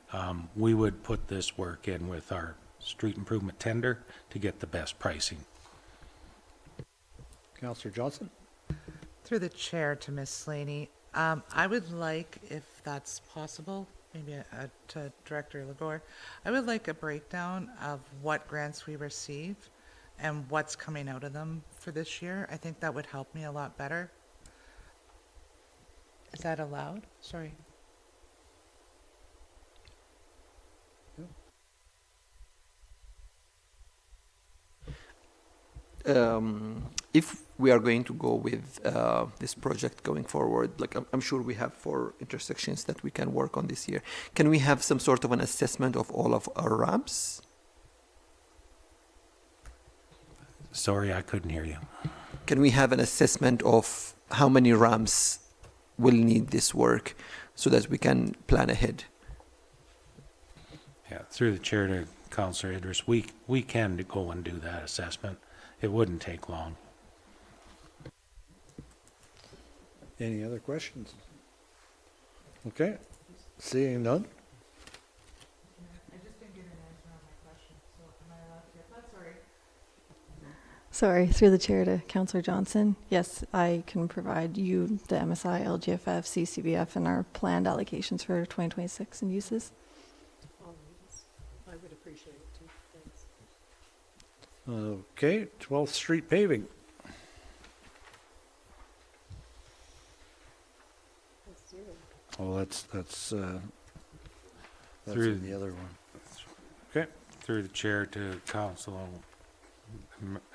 We would put this work in with our street improvement tender to get the best pricing. Councillor Johnson? Through the chair to Ms. Slaney, I would like, if that's possible, maybe to Director Legore, I would like a breakdown of what grants we receive and what's coming out of them for this year. I think that would help me a lot better. Is that allowed? Sorry. If we are going to go with this project going forward, like I'm sure we have 4 intersections that we can work on this year. Can we have some sort of an assessment of all of our ramps? Sorry, I couldn't hear you. Can we have an assessment of how many ramps will need this work so that we can plan ahead? Yeah, through the chair to Councillor Idris, we can go and do that assessment. It wouldn't take long. Any other questions? Okay, seeing none. I just didn't get an answer on my question, so am I allowed to get that? Sorry. Sorry, through the chair to Councillor Johnson. Yes, I can provide you the MSI, LGFF, CCBF, and our planned allocations for 2026 and uses. I would appreciate it too. Thanks. Okay, 12th Street paving. Oh, that's Through- in the other one. Okay, Through the chair to council,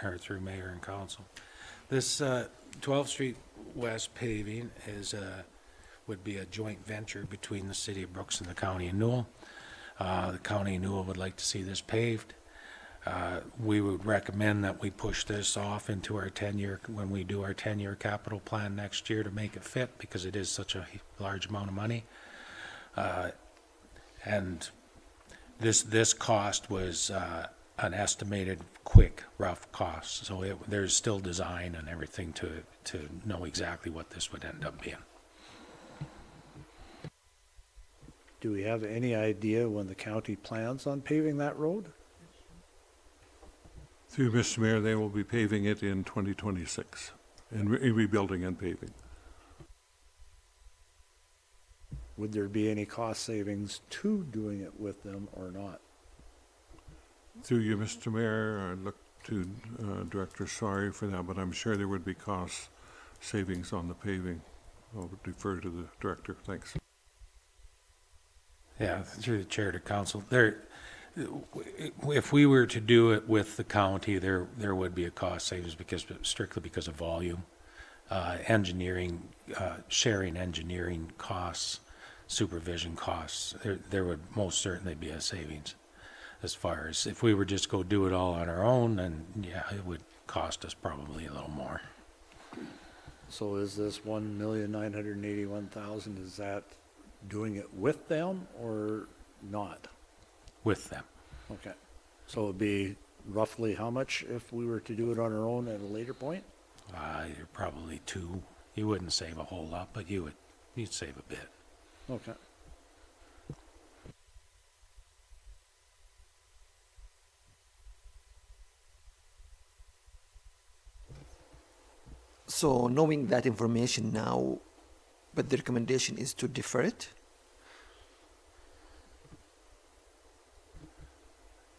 or through mayor and council. This 12th Street West paving would be a joint venture between the city of Brooks and the county of Newell. The county of Newell would like to see this paved. We would recommend that we push this off into our 10-year, when we do our 10-year capital plan next year, to make it fit, because it is such a large amount of money. And this cost was an estimated quick, rough cost. So there's still design and everything to know exactly what this would end up being. do we have any idea when the county plans on paving that road? Through Mr. Mayor, they will be paving it in 2026. in rebuilding and paving. Would there be any cost savings to doing it with them or not? Through you, Mr. Mayor, I look to Director Sari for that, but I'm sure there would be cost savings on the paving. I'll defer to the director. Thanks. Yeah, through the chair to council, if we were to do it with the county, there would be a cost savings strictly because of volume. Engineering, sharing engineering costs, supervision costs, there would most certainly be a savings. As far as if we were just go do it all on our own, then yeah, it would cost us probably a little more. So is this 1,981,000, is that doing it with them or not? With them. Okay. So it'd be roughly how much if we were to do it on our own at a later point? You're probably two. You wouldn't save a whole lot, but you'd save a bit. Okay. So knowing that information now, but the recommendation is to defer it?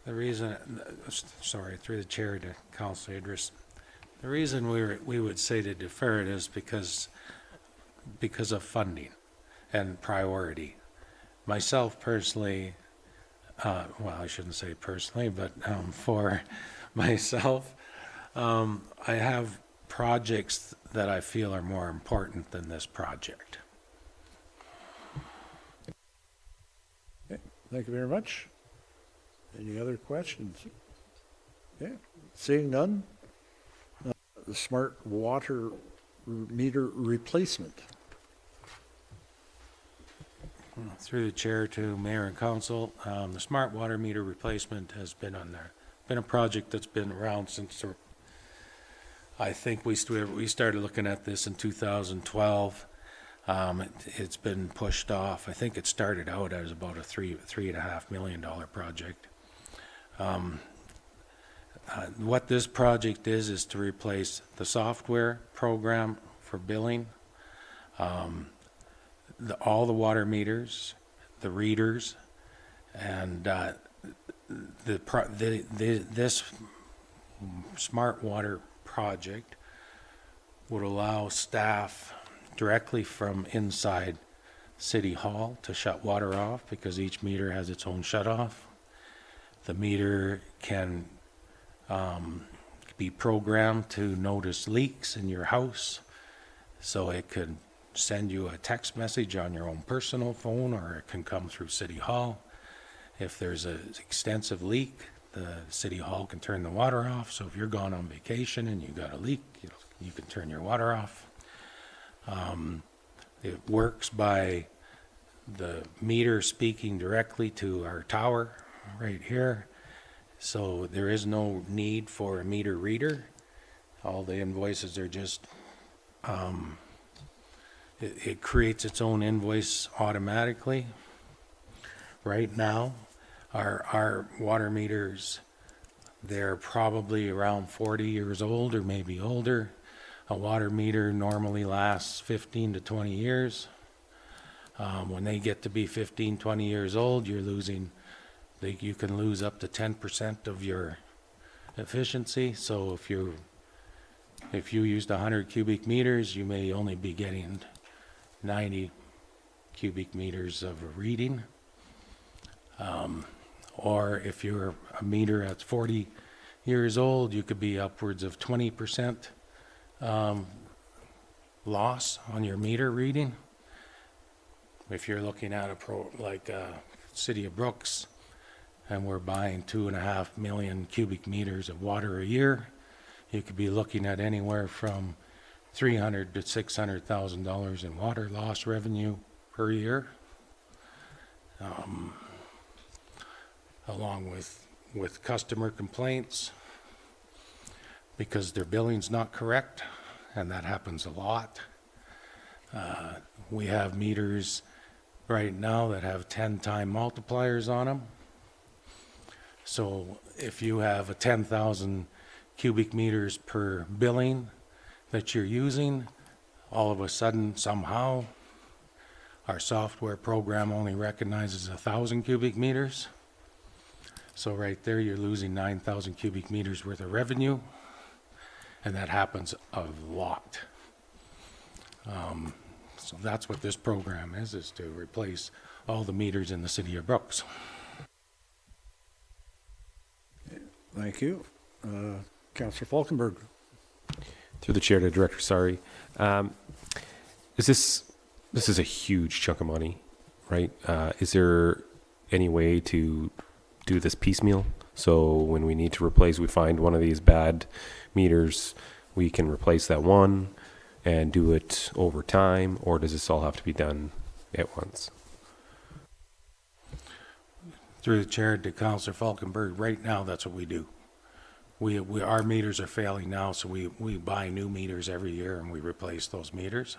The reason, sorry, through the chair to Councilor Idris, the reason we would say to defer it is because of funding and priority. Myself personally, well, I shouldn't say personally, but for myself, I have projects that I feel are more important than this project. Okay. Thank you very much. Any other questions? Okay. Seeing none, the smart water meter replacement. Through the chair to mayor and council, the smart water meter replacement has been been a project that's been around since I think we started looking at this in 2012. It's been pushed off. I think it started out as about a $3.5 million project. What this project is to replace the software program for billing, all the water meters, the readers, and this smart water project would allow staff directly from inside City Hall to shut water off because each meter has its own shut off. The meter can be programmed to notice leaks in your house, so it could send you a text message on your own personal phone, or it can come through City Hall. If there's an extensive leak, the City Hall can turn the water off. So if you're gone on vacation and you got a leak, you can turn your water off. It works by the meter speaking directly to our tower right here. So there is no need for a meter reader. All the invoices are just, it creates its own invoice automatically. Right now, our water meters, they're probably around 40 years old or maybe older. A water meter normally lasts 15 to 20 years. When they get to be 15, 20 years old, you can lose up to 10% of your efficiency. So if you used 100 cubic meters, you may only be getting 90 cubic meters of a reading. Or if you're a meter that's 40 years old, you could be upwards of 20% loss on your meter reading. If you're looking at like City of Brooks, and we're buying 2.5 million cubic meters of water a year, you could be looking at anywhere from $300,000 to $600,000 in water loss revenue per year. Along with customer complaints because their billing's not correct, and that happens a lot. We have meters right now that have 10-time multipliers on them. So if you have a 10,000 cubic meters per billing, that you're using, all of a sudden, somehow, our software program only recognizes 1,000 cubic meters. So right there, you're losing 9,000 cubic meters worth of revenue, and that happens a lot. So that's what this program is to replace all the meters in the city of Brooks. Thank you. Councillor Falkenberg. Through the chair to Director Sari, this is a huge chunk of money, right? Is there any way to do this piecemeal? So when we need to replace, we find one of these bad meters, we can replace that one and do it over time, or does this all have to be done at once? Through the chair to Councillor Falkenberg, right now, that's what we do. Our meters are failing now, so we buy new meters every year and we replace those meters.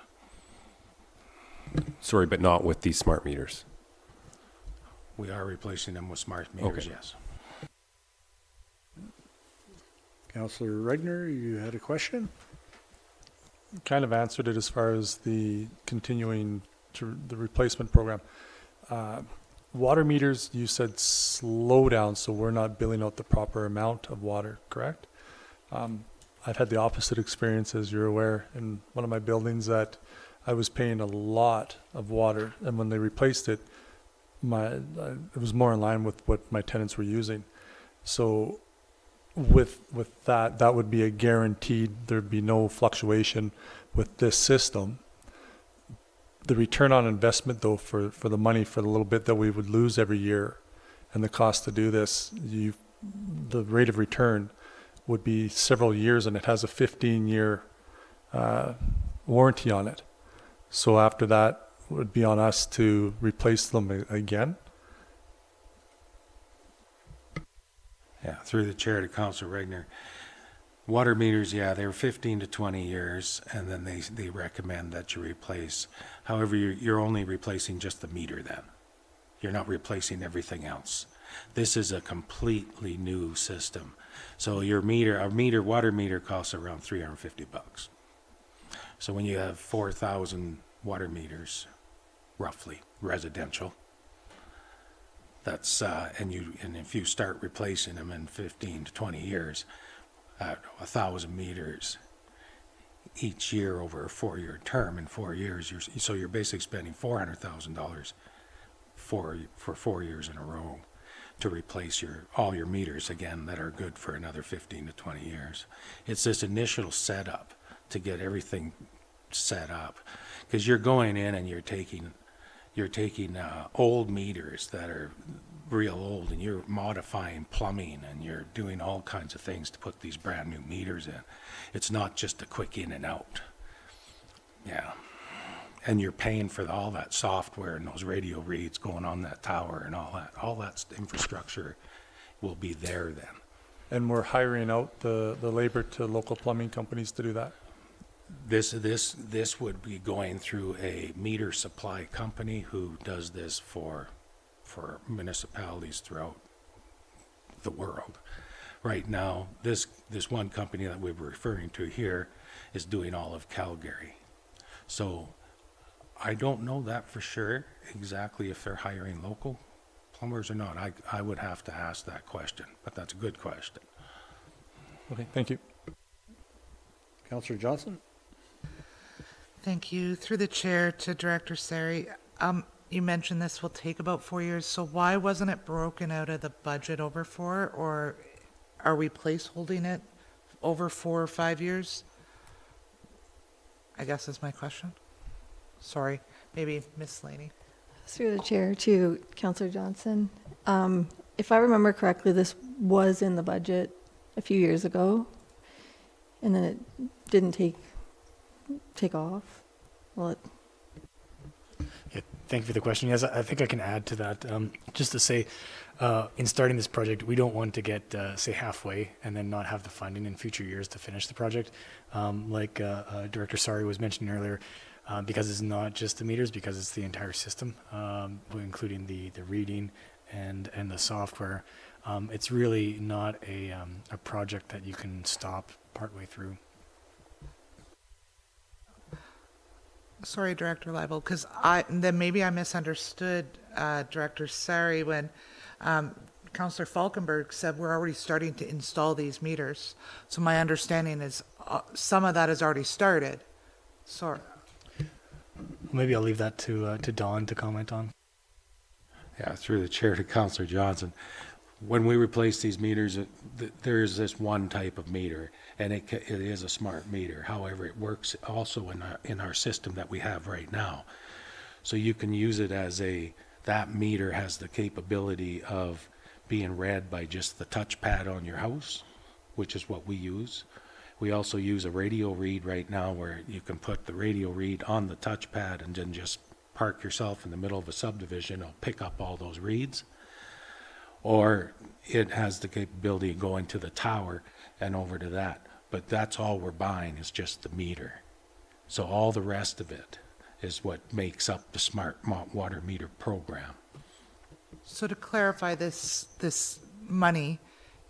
Sorry, but not with these smart meters. We are replacing them with smart meters, Okay. yes. Councillor Regner, you had a question? Kind of answered it as far as the continuing to the replacement program. Water meters, you said slow down, so we're not billing out the proper amount of water, correct? I've had the opposite experience, as you're aware, in one of my buildings that I was paying a lot of water, and when they replaced it, it was more in line with what my tenants were using. So with that would be a guaranteed, there'd be no fluctuation with this system. The return on investment, though, for the money, for the little bit that we would lose every year and the cost to do this, the rate of return would be several years, and it has a 15-year warranty on it. So after that, it would be on us to replace them again. Yeah, through the chair to Councillor Regner. Water meters, yeah, they're 15 to 20 years, and then they recommend that you replace. However, you're only replacing just the meter then. You're not replacing everything else. This is a completely new system. So your water meter costs around $350. So when you have 4,000 water meters, roughly, residential, that's, and if you start replacing them in 15 to 20 years, 1,000 meters each year over a 4-year term. In 4 years, so you're basically spending $400,000 for 4 years in a row to replace all your meters again that are good for another 15 to 20 years. It's this initial setup to get everything set up, because you're going in and you're taking old meters that are real old, and you're modifying plumbing, and you're doing all kinds of things to put these brand new meters in. It's not just a quick in and out. Yeah. And you're paying for all that software and those radio reads going on that tower and all that. All that infrastructure will be there then. And we're hiring out the labor to local plumbing companies to do that. This would be going through a meter supply company who does this for municipalities throughout the world. Right now, this one company that we were referring to here is doing all of Calgary. So I don't know that for sure exactly if they're hiring local plumbers or not. I would have to ask that question, but that's a good question. Okay, thank you. Councillor Johnson? Thank you. Through the chair to Director Sari, you mentioned this will take about 4 years, so why wasn't it broken out of the budget over 4, or are we placeholding it over 4 or 5 years? I guess is my question. Sorry, maybe Miss Laney. Through the chair to Councillor Johnson. If I remember correctly, this was in the budget a few years ago, and then it didn't take off. Well, Yeah, thank you for the question. Yes, I think I can add to that. Just to say, in starting this project, we don't want to get, say, halfway and then not have the funding in future years to finish the project. Like Director Sari was mentioning earlier, because it's not just the meters, because it's the entire system, including the reading and the software. It's really not a project that you can stop partway through. Sorry, Director Lible, because then maybe I misunderstood Director Sari when Councillor Falkenberg said we're already starting to install these meters. So my understanding is some of that has already started. Sorry. Maybe I'll leave that to Dawn to comment on. Yeah, through the chair to Councillor Johnson. When we replace these meters, there is this one type of meter, and it is a smart meter. However, it works also in our system that we have right now. So you can use it as that meter has the capability of being read by just the touchpad on your house, which is what we use. We also use a radio read right now where you can put the radio read on the touchpad and then just park yourself in the middle of a subdivision. It'll pick up all those reads. Or it has the capability of going to the tower and over to that. But that's all we're buying is just the meter. So all the rest of it is what makes up the smart water meter program. So to clarify this money,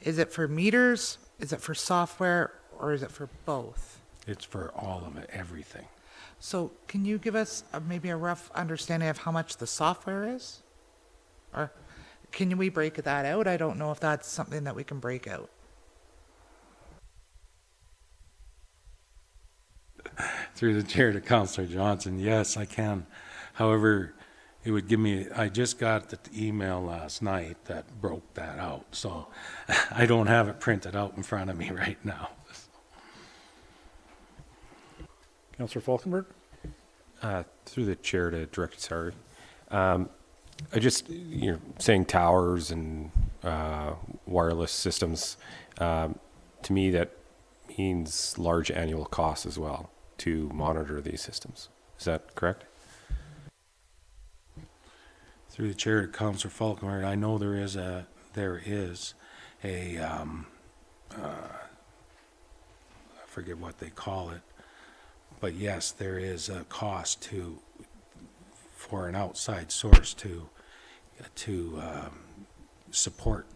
is it for meters, is it for software, or is it for both? It's for all of it, everything. So can you give us maybe a rough understanding of how much the software is? Or can we break that out? I don't know if that's something that we can break out. Through the chair to Councillor Johnson, yes, I can. However, it would give me, I just got the email last night that broke that out. So I don't have it printed out in front of me right now. Councillor Falkenberg? Through the chair to Director Sari. You're saying towers and wireless systems. To me, that means large annual costs as well to monitor these systems. Is that correct? Through the chair to Councillor Falkenberg, I know there is a I forget what they call it, but yes, there is a cost for an outside source to support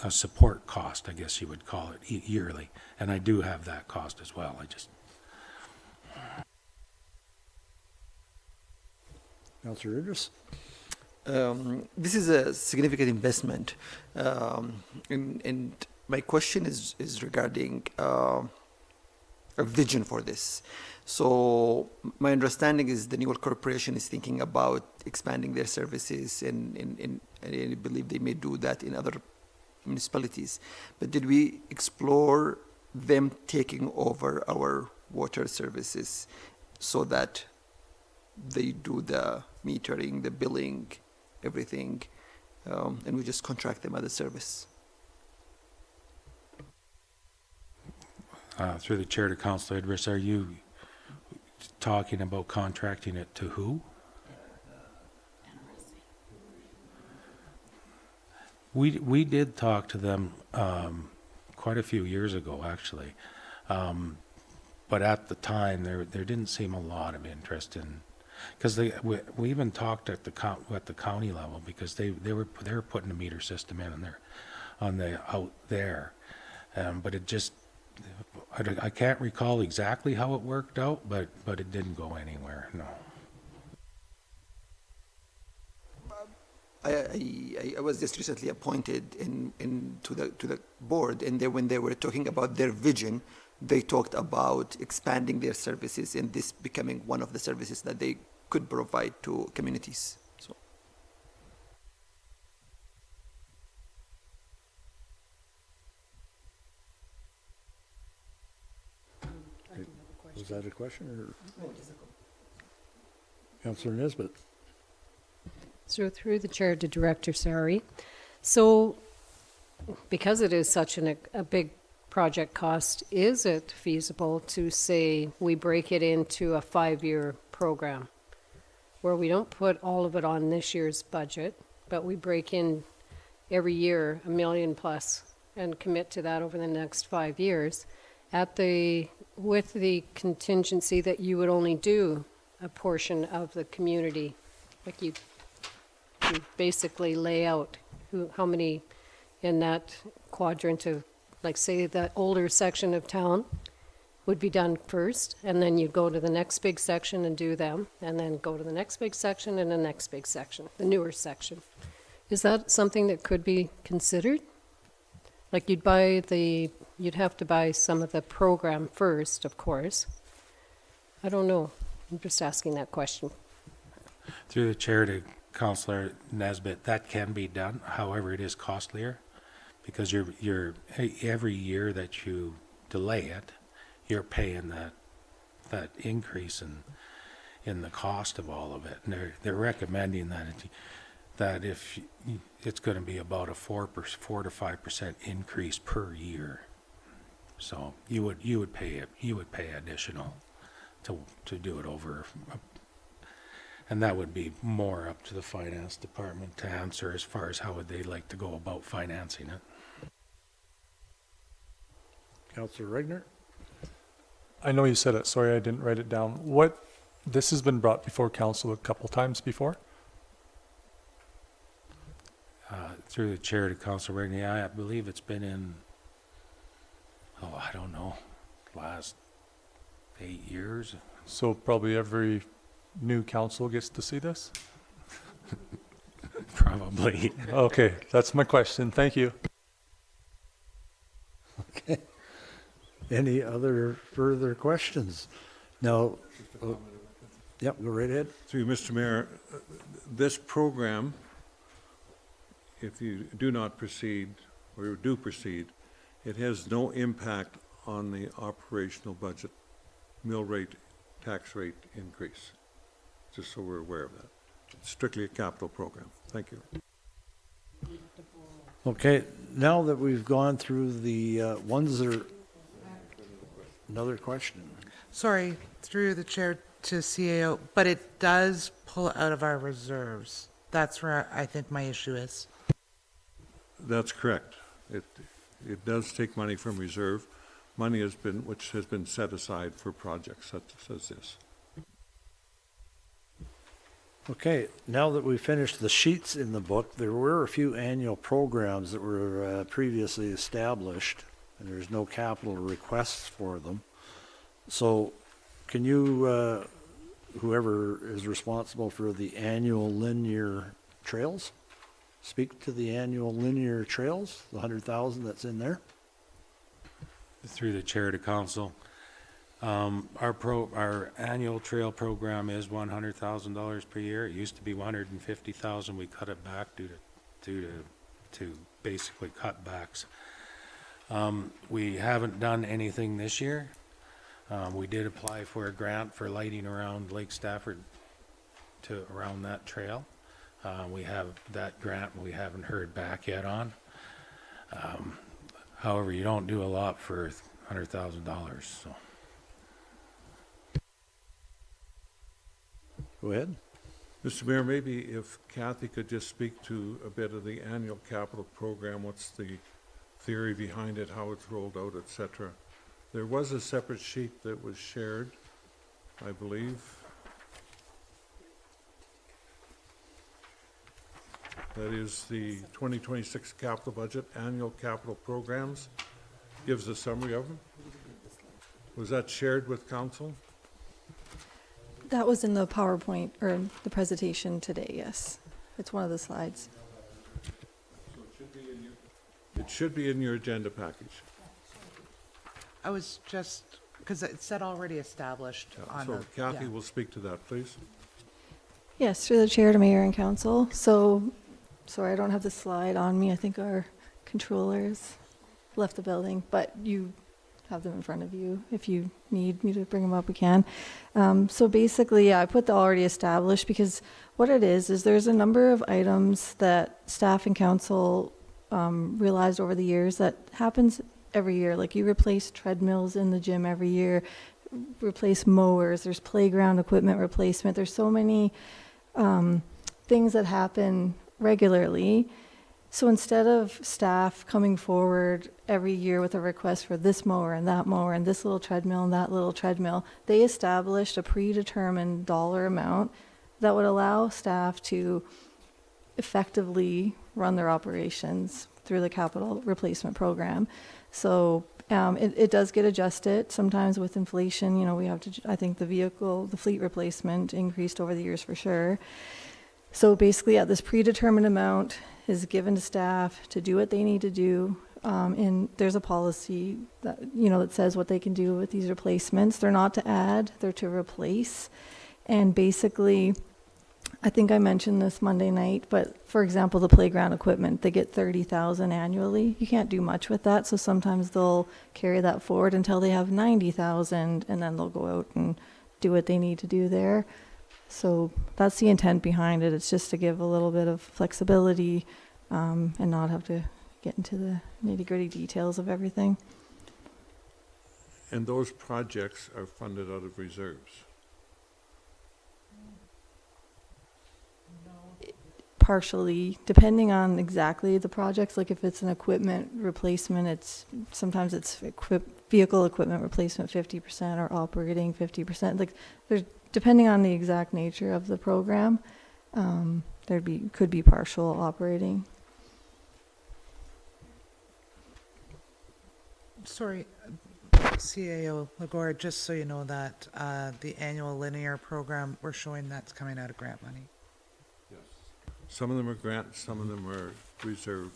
a support cost, I guess you would call it, yearly. And I do have that cost as well. Councillor Idris? This is a significant investment, and my question is regarding a vision for this. So my understanding is the Newell Corporation is thinking about expanding their services, and I believe they may do that in other municipalities. But did we explore them taking over our water services so that they do the metering, the billing, everything, and we just contract them as a service? Through the chair to Councillor Idris, are you talking about contracting it to who? We did talk to them quite a few years ago, actually. But at the time, there didn't seem a lot of interest in, because we even talked at the county level, because they were putting a meter system in out there, but it just, I can't recall exactly how it worked out, but it didn't go anywhere. No. I was just recently appointed to the board, and when they were talking about their vision, they talked about expanding their services and this becoming one of the services that they could provide to communities. So. Was that a question or? Councillor Nesbitt? So through the chair to Director Sari. So because it is such a big project cost, is it feasible to say we break it into a 5-year program where we don't put all of it on this year's budget, but we break in every year $1 million plus and commit to that over the next 5 years with the contingency that you would only do a portion of the community, like you basically lay out how many in that quadrant of, like, say, that older section of town, would be done first, and then you'd go to the next big section and do them, and then go to the next big section and the next big section, the newer section. Is that something that could be considered? Like you'd have to buy some of the program first, of course. I don't know. I'm just asking that question. Through the chair to Councillor Nesbitt, that can be done. However, it is costlier because you're every year that you delay it, you're paying that increase in the cost of all of it. And they're recommending that if it's going to be about a 4 to 5% increase per year, so you would pay additional to do it over. And that would be more up to the finance department to answer as far as how would they like to go about financing it. Councillor Regner? I know you said it, sorry I didn't write it down. This has been brought before council a couple times before? Through the chair to Councillor Regney, I believe it's been in, I don't know, last 8 years. So probably every new council gets to see this? Probably. Okay, that's my question. Thank you. Okay. Any other further questions? Now, yep, go right ahead. Through you, Mr. Mayor, this program, if you do not proceed, or you do proceed, it has no impact on the operational budget, mill rate, tax rate increase, just so we're aware of that. It's strictly a capital program. Thank you. Okay, now that we've gone through the ones that are, another question. Sorry, through the chair to CAO, but it does pull out of our reserves. That's where I think my issue is. That's correct. It does take money from reserve. Money which has been set aside for projects such as this. Okay, now that we've finished the sheets in the book, there were a few annual programs that were previously established, and there's no capital requests for them. So can you, whoever is responsible for the annual linear trails, speak to the annual linear trails, the 100,000 that's in there? Through the chair to council, our annual trail program is $100,000 per year. It used to be $150,000. We cut it back due to basically cutbacks. We haven't done anything this year. We did apply for a grant for lighting around Lake Stafford around that trail. We have that grant we haven't heard back yet on. However, you don't do a lot for $100,000, so. Go ahead. Mr. Mayor, maybe if Kathy could just speak to a bit of the annual capital program, what's the theory behind it, how it's rolled out, et cetera. There was a separate sheet that was shared, I believe. That is the 2026 capital budget, annual capital programs, gives a summary of them. Was that shared with council? That was in the PowerPoint, or the presentation today, yes. It's one of the slides. It should be in your agenda package. I was just, because it said already established on So the. Kathy yeah. will speak to that, please. Yes, through the chair to mayor and council. So, sorry, I don't have the slide on me. I think our controllers left the building, but you have them in front of you. If you need me to bring them up, we can. So basically, yeah, I put the already established because what it is there's a number of items that staff and council realized over the years that happens every year. Like you replace treadmills in the gym every year, replace mowers, there's playground equipment replacement. There's so many things that happen regularly. So instead of staff coming forward every year with a request for this mower and this little treadmill and that little treadmill, they established a predetermined dollar amount that would allow staff to effectively run their operations through the capital replacement program. So It does get adjusted sometimes with inflation, you know, we have to, I think the fleet replacement increased over the years for sure. So basically, this predetermined amount is given to staff to do what they need to do. And there's a policy that, you know, that says what they can do with these replacements. They're not to add, they're to replace. And basically, I think I mentioned this Monday night, but for example, the playground equipment, they get 30,000 annually. You can't do much with that, so sometimes they'll carry that forward until they have 90,000, and then they'll go out and do what they need to do there. So that's the intent behind it. It's just to give a little bit of flexibility, and not have to get into the nitty-gritty details of everything. And those projects are funded out of reserves. Partially, depending on exactly the projects. Like if it's an equipment replacement, sometimes it's vehicle equipment replacement 50% or operating 50%. Like there's, depending on the exact nature of the program, could be partial operating. Sorry, CAO Lagore, just so you know that the annual linear program, we're showing that's coming out of grant money. Some of them are grants, some of them are reserves.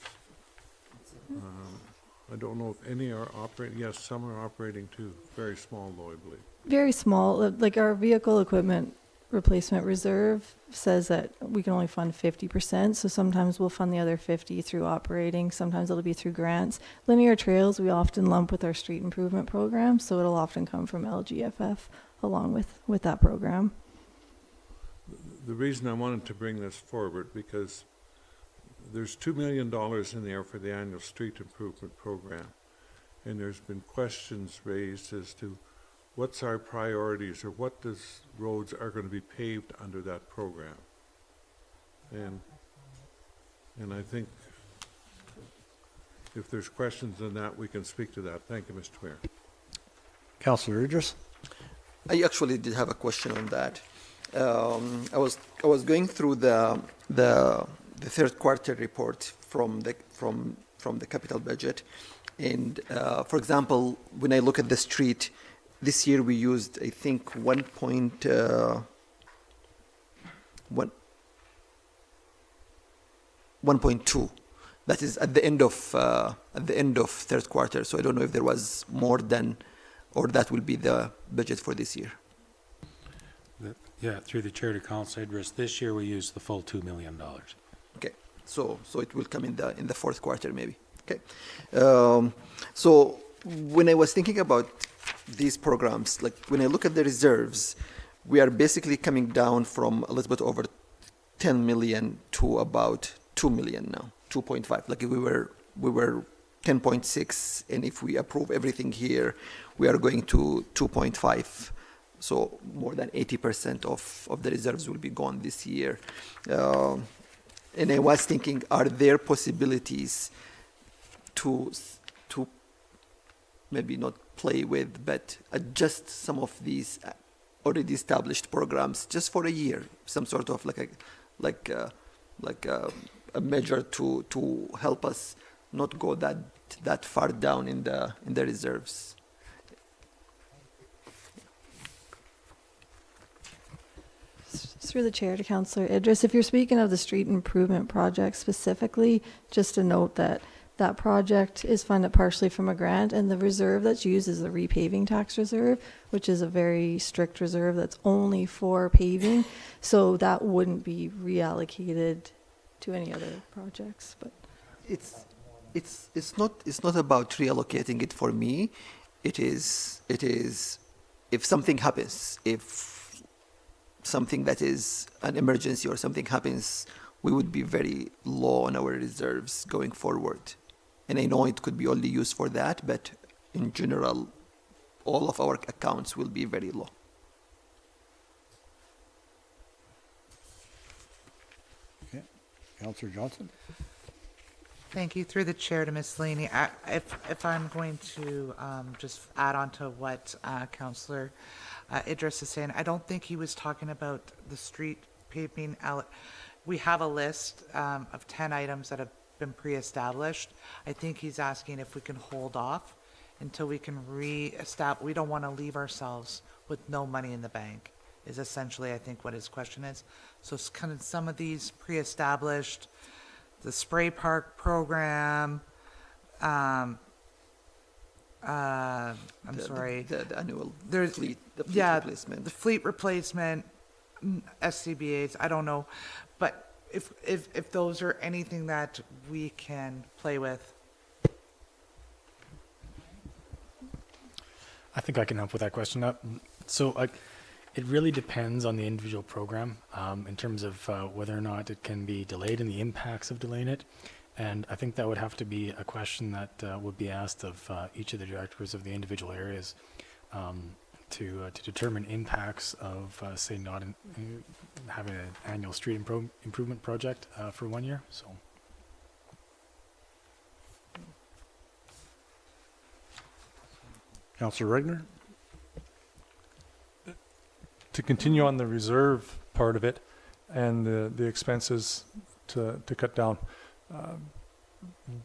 I don't know if any are operating. Yes, some are operating too. Very small though, I believe. Very small. Like our vehicle equipment replacement reserve says that we can only fund 50%. So sometimes we'll fund the other 50 through operating. Sometimes it'll be through grants. Linear trails, we often lump with our street improvement program. So it'll often come from LGFF along with that program. The reason I wanted to bring this forward, because there's $2 million in there for the annual street improvement program. And there's been questions raised as to what's our priorities, or what roads are going to be paved under that program. And I think if there's questions on that, we can speak to that. Thank you, Mr. Mayor. Councillor Idris? I actually did have a question on that. I was going through the third quarter report from the capital budget, and for example, when I look at the street, this year we used, I think, 1.2. That is at the end of third quarter. So I don't know if there was more than, or that will be the budget for this year. Yeah, through the chair to Council Idris, this year we used the full $2 million. Okay, so it will come in the fourth quarter maybe. Okay, so when I was thinking about these programs, like when I look at the reserves, we are basically coming down from a little bit over 10 million to about 2 million now, 2.5. Like we were 10.6, and if we approve everything here, we are going to 2.5. So more than 80% of the reserves will be gone this year. And I was thinking, are there possibilities to maybe not play with, but adjust some of these already established programs just for a year, some sort of like a measure to help us not go that far down in the reserves? Through the chair to Councillor Idris, if you're speaking of the street improvement project specifically, just to note that that project is funded partially from a grant, and the reserve that's used is the repaving tax reserve, which is a very strict reserve that's only for paving. So that wouldn't be reallocated to any other projects. But it's not about reallocating it for me. It is if something happens, if something that is an emergency or something happens, we would be very low on our reserves going forward. And I know it could be only used for that, but in general, all of our accounts will be very low. Okay. Councillor Johnson? Thank you. Through the chair to Ms. Laney, if I'm going to just add on to what Councillor Idris is saying, I don't think he was talking about the street paving. We have a list of 10 items that have been pre-established. I think he's asking if we can hold off until we can re-establish. We don't want to leave ourselves with no money in the bank, is essentially, I think, what his question is. So it's kind of some of these pre-established, the spray park program, I'm sorry. The annual There's, fleet, the fleet yeah, replacement. the fleet replacement, SCBA's, I don't know. But if those are anything that we can play with. I think I can help with that question. So it really depends on the individual program in terms of whether or not it can be delayed and the impacts of delaying it. And I think that would have to be a question that would be asked of each of the directors of the individual areas to determine impacts of, say, not having an annual street improvement project for 1 year. So. Councillor Regner? To continue on the reserve part of it and the expenses to cut down,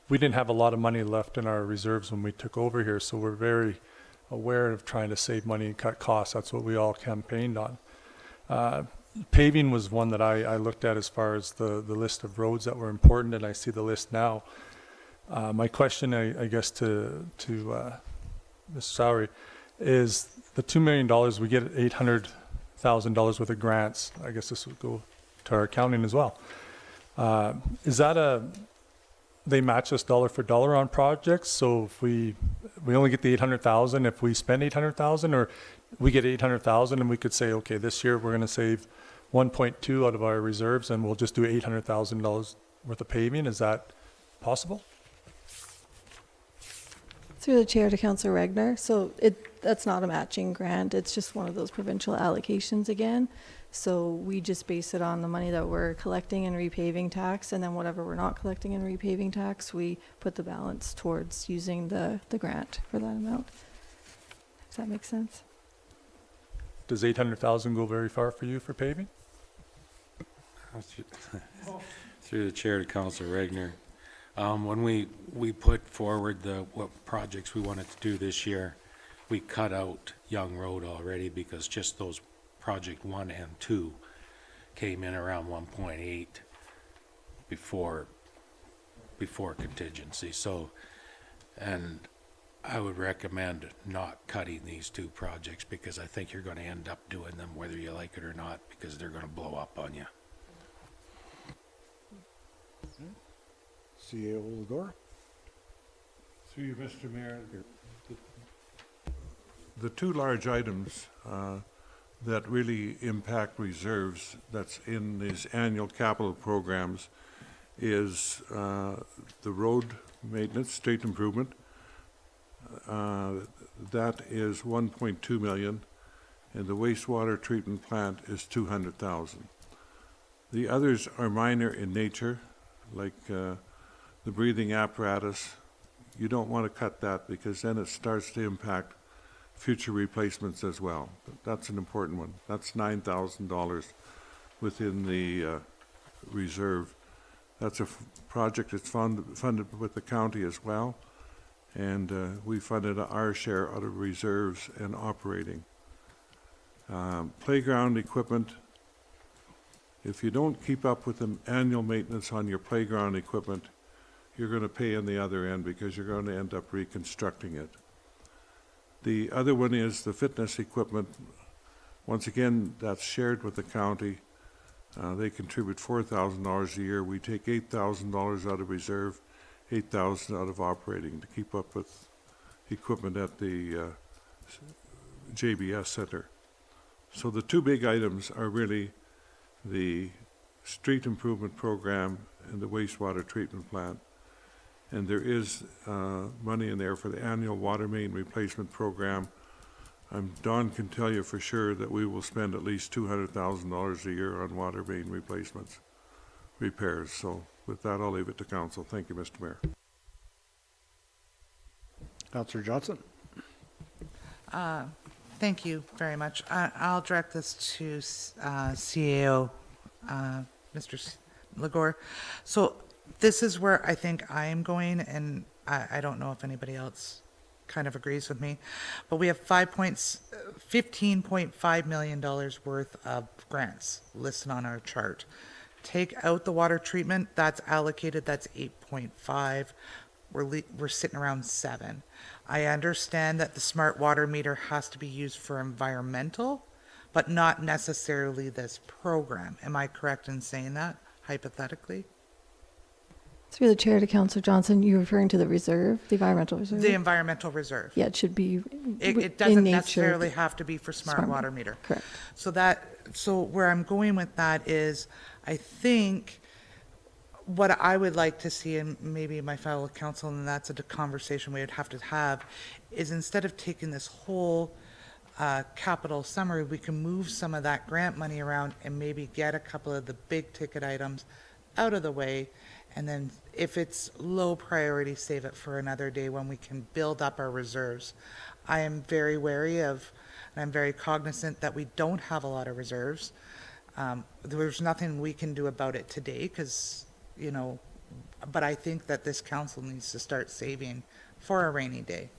we didn't have a lot of money left in our reserves when we took over here, so we're very aware of trying to save money and cut costs. That's what we all campaigned on. Paving was one that I looked at as far as the list of roads that were important, and I see the list now. My question, I guess, to Mr. Sowery is the $2 million, we get $800,000 worth of grants. I guess this would go to our accounting as well. Is that they match us dollar for dollar on projects? So if we only get the 800,000 if we spend 800,000, or we get 800,000 and we could say, okay, this year we're going to save 1.2 out of our reserves and we'll just do $800,000 worth of paving. Is that possible? Through the chair to Councillor Regner. So that's not a matching grant. It's just one of those provincial allocations again. So we just base it on the money that we're collecting in repaving tax, and then whatever we're not collecting in repaving tax, we put the balance towards using the grant for that amount. Does that make sense? Does 800,000 go very far for you for paving? Through the chair to Councilor Regner. When we put forward what projects we wanted to do this year, we cut out Young Road already because just those project 1 and 2 came in around 1.8 before contingency. So, and I would recommend not cutting these 2 projects because I think you're going to end up doing them whether you like it or not, because they're going to blow up on you. CAO Legore? Through you, Mr. Mayor, the 2 large items that really impact reserves that's in these annual capital programs is the road maintenance, street improvement. That is 1.2 million, and the wastewater treatment plant is 200,000. The others are minor in nature, like the breathing apparatus. You don't want to cut that because then it starts to impact future replacements as well. But that's an important one. That's $9,000 within the reserve. That's a project that's funded with the county as well, and we funded our share out of reserves and operating. Playground equipment. If you don't keep up with the annual maintenance on your playground equipment, you're going to pay on the other end because you're going to end up reconstructing it. The other one is the fitness equipment. Once again, that's shared with the county. They contribute $4,000 a year. We take $8,000 out of reserve, $8,000 out of operating to keep up with equipment at the JBS Center. So the 2 big items are really the street improvement program and the wastewater treatment plant. And there is money in there for the annual water main replacement program. Don can tell you for sure that we will spend at least $200,000 a year on water main replacements, repairs. So with that, I'll leave it to council. Thank you, Mr. Mayor. Councillor Johnson? Thank you very much. I'll direct this to CAO, Mr. Legore. So this is where I think I am going, and I don't know if anybody else kind of agrees with me. But we have $15.5 million worth of grants listed on our chart. Take out the water treatment, that's allocated, that's 8.5. We're sitting around 7. I understand that the smart water meter has to be used for environmental, but not necessarily this program. Am I correct in saying that, hypothetically? Through the chair to Councillor Johnson, you're referring to the reserve, the environmental reserve? The environmental reserve. Yeah, it should be It in doesn't nature. necessarily have to be for smart water meter. Correct. So where I'm going with that is, I think what I would like to see, and maybe my fellow council, and that's a conversation we would have to have, is instead of taking this whole capital summary, we can move some of that grant money around and maybe get a couple of the big ticket items out of the way. And then if it's low priority, save it for another day when we can build up our reserves. I am very wary of, and I'm very cognizant that we don't have a lot of reserves. There's nothing we can do about it today because, but I think that this council needs to start saving for a rainy day.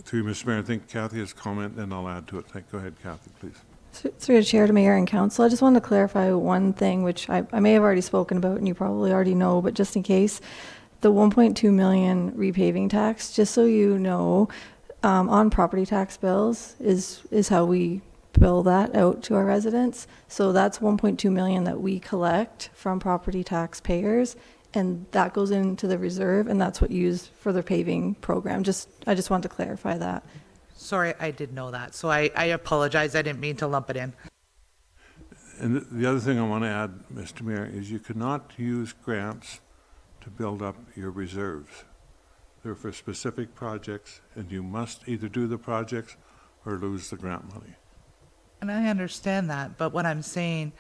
Through you, Mr. Mayor, I think Kathy has comment, and I'll add to it. Go ahead, Kathy, please. Through the chair to mayor and council, I just wanted to clarify one thing, which I may have already spoken about and you probably already know, but just in case, the 1.2 million repaving tax, just so you know, on property tax bills is how we bill that out to our residents. So that's 1.2 million that we collect from property taxpayers, and that goes into the reserve, and that's what used for the paving program. I just want to clarify that. Sorry, I did know that. So I apologize. I didn't mean to lump it in. And the other thing I want to add, Mr. Mayor, is you cannot use grants to build up your reserves. They're for specific projects, and you must either do the projects or lose the grant money. And I understand that, but what I'm saying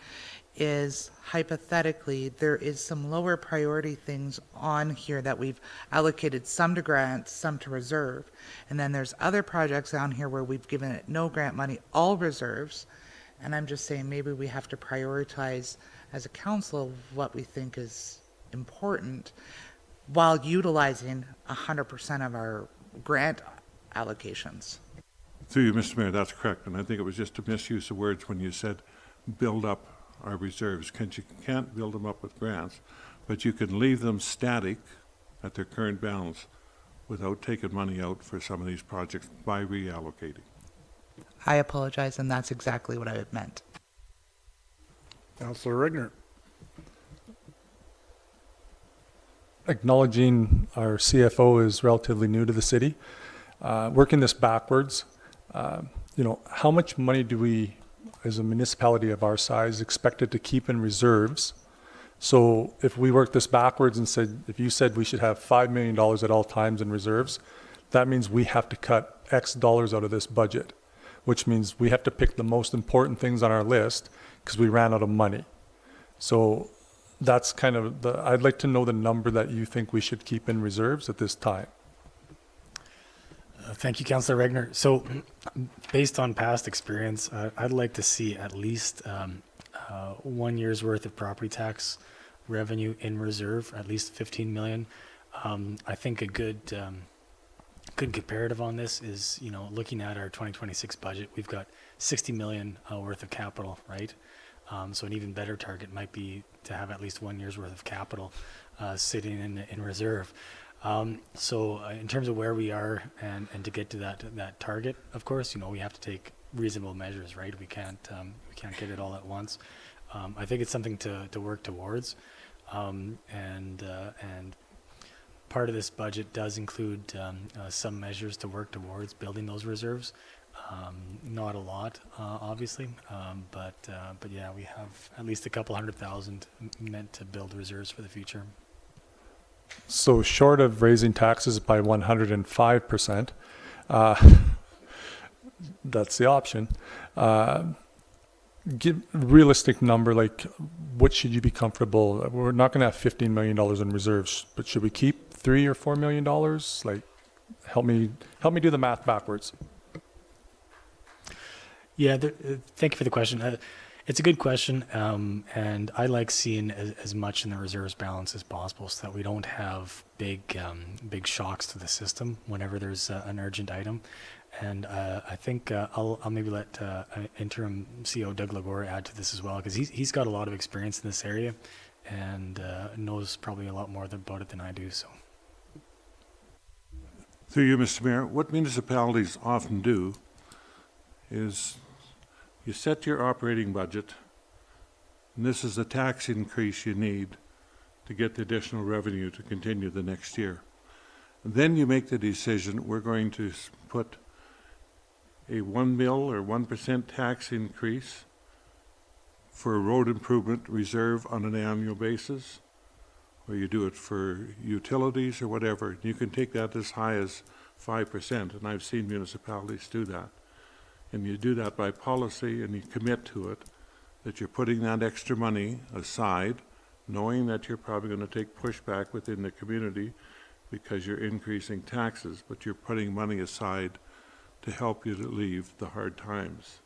is hypothetically, there is some lower priority things on here that we've allocated some to grants, some to reserve. And then there's other projects down here where we've given it no grant money, all reserves. And I'm just saying maybe we have to prioritize as a council what we think is important while utilizing 100% of our grant allocations. Through you, Mr. Mayor, that's correct. And I think it was just a misuse of words when you said build up our reserves. You can't build them up with grants, but you can leave them static at their current balance without taking money out for some of these projects by reallocating. I apologize, and that's exactly what I meant. Councillor Regner. Acknowledging our CFO is relatively new to the city, working this backwards, how much money do we, as a municipality of our size, expected to keep in reserves? So if we work this backwards and said, if you said we should have $5 million at all times in reserves, that means we have to cut X dollars out of this budget, which means we have to pick the most important things on our list because we ran out of money. So that's kind of I'd like to know the number that you think we should keep in reserves at this time. Thank you, Councillor Regner. So based on past experience, I'd like to see at least 1 year's worth of property tax revenue in reserve, at least 15 million. I think a good comparative on this is, looking at our 2026 budget, we've got 60 million worth of capital, right? So an even better target might be to have at least 1 year's worth of capital sitting in reserve. So in terms of where we are and to get to that target, of course, we have to take reasonable measures, right? We can't get it all at once. I think it's something to work towards, and part of this budget does include some measures to work towards building those reserves. Not a lot, obviously, but yeah, we have at least a couple $100,000 meant to build reserves for the future. So short of raising taxes by 105%, that's the option. Give a realistic number, like what should you be comfortable? We're not going to have $15 million in reserves, but should we keep $3 or $4 million? Like, help me do the math backwards. Yeah, thank you for the question. It's a good question, and I like seeing as much in the reserves balance as possible so that we don't have big shocks to the system whenever there's an urgent item. And I think I'll maybe let interim CEO Doug Lagore add to this as well, because he's got a lot of experience in this area and knows probably a lot more about it than I do. So. Through you, Mr. Mayor, what municipalities often do is you set your operating budget, and this is the tax increase you need to get the additional revenue to continue the next year. And then you make the decision, we're going to put a 1 mil or 1% tax increase for a road improvement reserve on an annual basis, or you do it for utilities or whatever. You can take that as high as 5%, and I've seen municipalities do that. And you do that by policy, and you commit to it, that you're putting that extra money aside, knowing that you're probably going to take pushback within the community because you're increasing taxes, but you're putting money aside to help you to leave the hard times.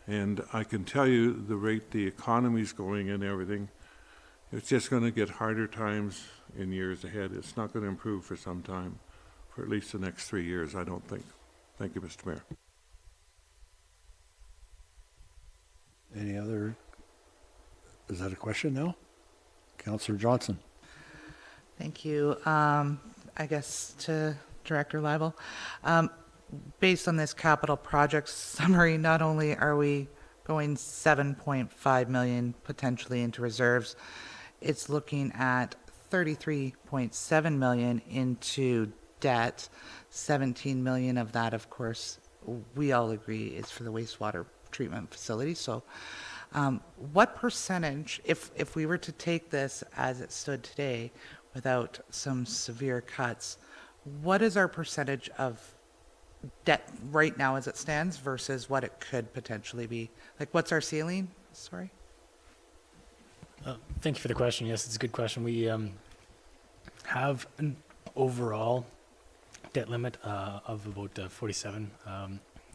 And I can tell you the rate the economy's going and everything, it's just going to get harder times in years ahead. It's not going to improve for some time, for at least the next 3 years, I don't think. Thank you, Mr. Mayor. Any other, is that a question now? Councillor Johnson. Thank you. I guess to Director Lible. Based on this capital project summary, not only are we going 7.5 million potentially into reserves, it's looking at 33.7 million into debt. 17 million of that, of course, we all agree is for the wastewater treatment facility. So what percentage, if we were to take this as it stood today without some severe cuts, what is our percentage of debt right now as it stands versus what it could potentially be? Like, what's our ceiling? Sorry. Thank you for the question. Yes, it's a good question. We have an overall debt limit of about 47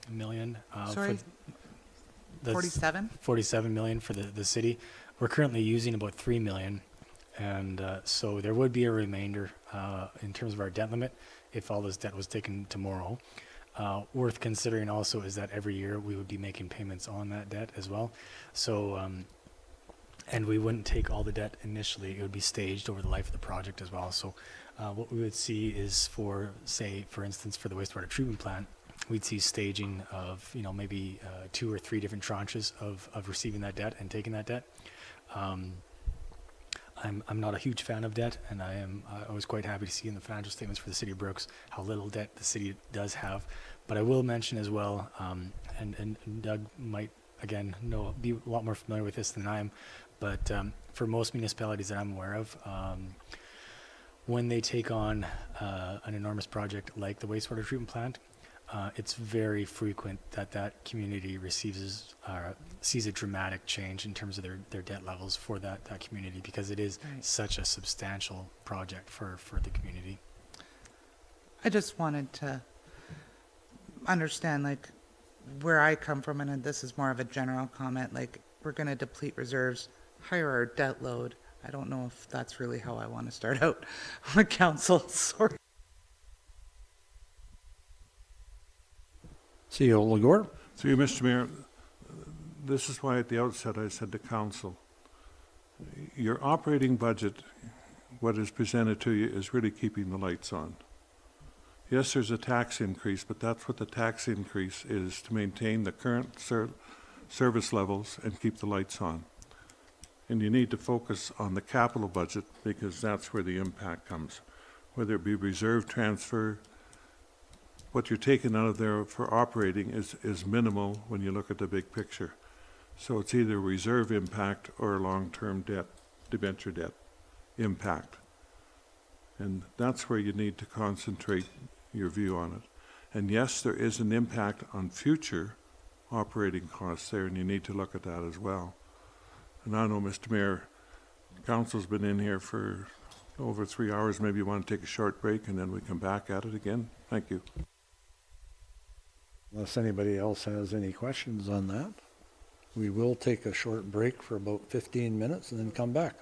million. Sorry, 47? 47 million for the city. We're currently using about 3 million. And so there would be a remainder in terms of our debt limit if all this debt was taken tomorrow. Worth considering also is that every year we would be making payments on that debt as well. So, and we wouldn't take all the debt initially. It would be staged over the life of the project as well. So what we would see is for, say, for instance, for the wastewater treatment plant, we'd see staging of, maybe 2 or 3 different tranches of receiving that debt and taking that debt. I'm not a huge fan of debt, and I was quite happy to see in the financial statements for the City of Brooks how little debt the city does have. But I will mention as well, and Doug might, again, be a lot more familiar with this than I am, but for most municipalities that I'm aware of, when they take on an enormous project like the wastewater treatment plant, it's very frequent that community sees a dramatic change in terms of their debt levels for that community, because it is such a substantial project for the community. I just wanted to understand, like, where I come from, and this is more of a general comment, like, we're going to deplete reserves, higher our debt load. I don't know if that's really how I want to start out with council. Sorry. CEO Lagore. Through you, Mr. Mayor, this is why at the outset I said to council, your operating budget, what is presented to you, is really keeping the lights on. Yes, there's a tax increase, but that's what the tax increase is, to maintain the current service levels and keep the lights on. And you need to focus on the capital budget, because that's where the impact comes. Whether it be reserve transfer, what you're taking out of there for operating is minimal when you look at the big picture. So it's either reserve impact or long-term debt, debenture debt impact. And that's where you need to concentrate your view on it. And yes, there is an impact on future operating costs there, and you need to look at that as well. And I know, Mr. Mayor, council's been in here for over 3 hours. Maybe you want to take a short break and then we come back at it again. Thank you. Unless anybody else has any questions on that. We will take a short break for about 15 minutes and then come back.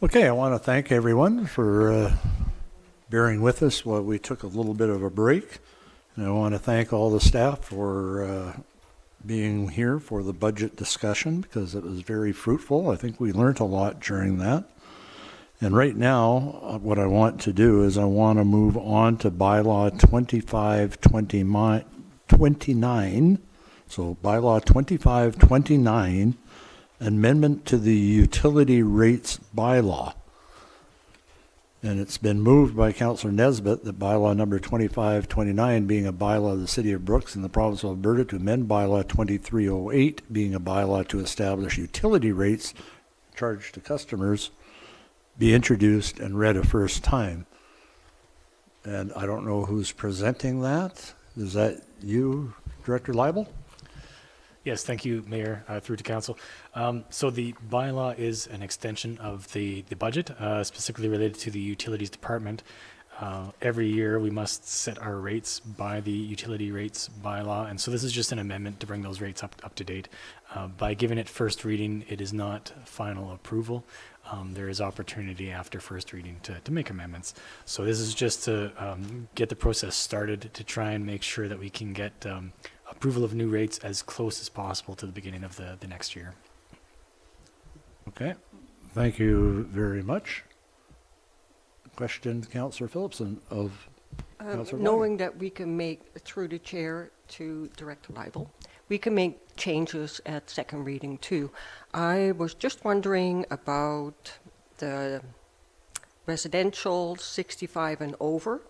Okay, I want to thank everyone for bearing with us while we took a little bit of a break. And I want to thank all the staff for being here for the budget discussion because it was very fruitful. I think we learned a lot during that. And right now, what I want to do is I want to move on to bylaw 2529. So bylaw 2529, amendment to the utility rates bylaw. And it's been moved by Councillor Nesbitt that bylaw number 2529 being a bylaw of the City of Brooks in the province of Alberta to amend bylaw 2308 being a bylaw to establish utility rates charged to customers be introduced and read a first time. And I don't know who's presenting that. Is that you, Director Leibel? Yes, thank you, Mayor, through to Council. So the bylaw is an extension of the budget, specifically related to the Utilities Department. Every year, we must set our rates by the utility rates bylaw, and so this is just an amendment to bring those rates up to date. By giving it first reading, it is not final approval. There is opportunity after first reading to make amendments. So this is just to get the process started to try and make sure that we can get approval of new rates as close as possible to the beginning of the next year. Okay, thank you very much. Question, Councillor Phillipson of Councillor Knowing that we can make, through the chair to Director Leibel, we can make changes at second reading too. I was just wondering about the residential 65 and over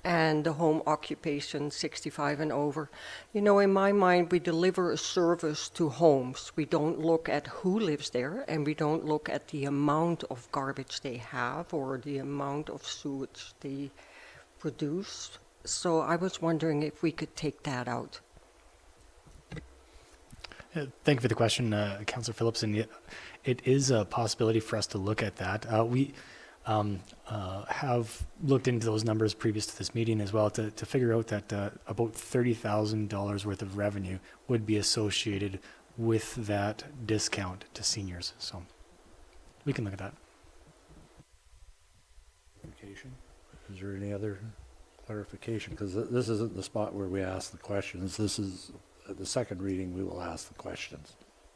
and the home occupation 65 and over. You know, in my mind, we deliver a service to homes. We don't look at who lives there, and we don't look at the amount of garbage they have or the amount of sewage they produce. So I was wondering if we could take that out. Thank you for the question, Councillor Phillipson. It is a possibility for us to look at that. We have looked into those numbers previous to this meeting as well to figure out that about $30,000 worth of revenue would be associated with that discount to seniors. So we can look at that. Is there any other clarification? Because this isn't the spot where we ask the questions. This is at the second reading we will ask the questions,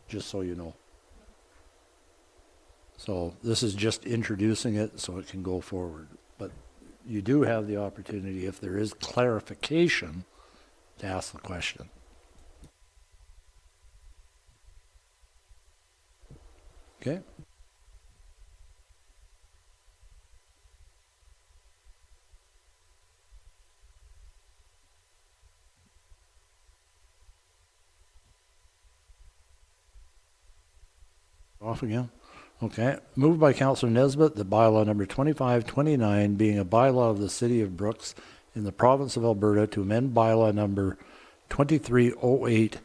just so you know. So this is just introducing it so it can go forward. But you do have the opportunity, if there is clarification, to ask the question. Okay? Off again? Okay. Moved by Councillor Nesbitt that bylaw number 2529 being a bylaw of the City of Brooks in the province of Alberta to amend bylaw number 2308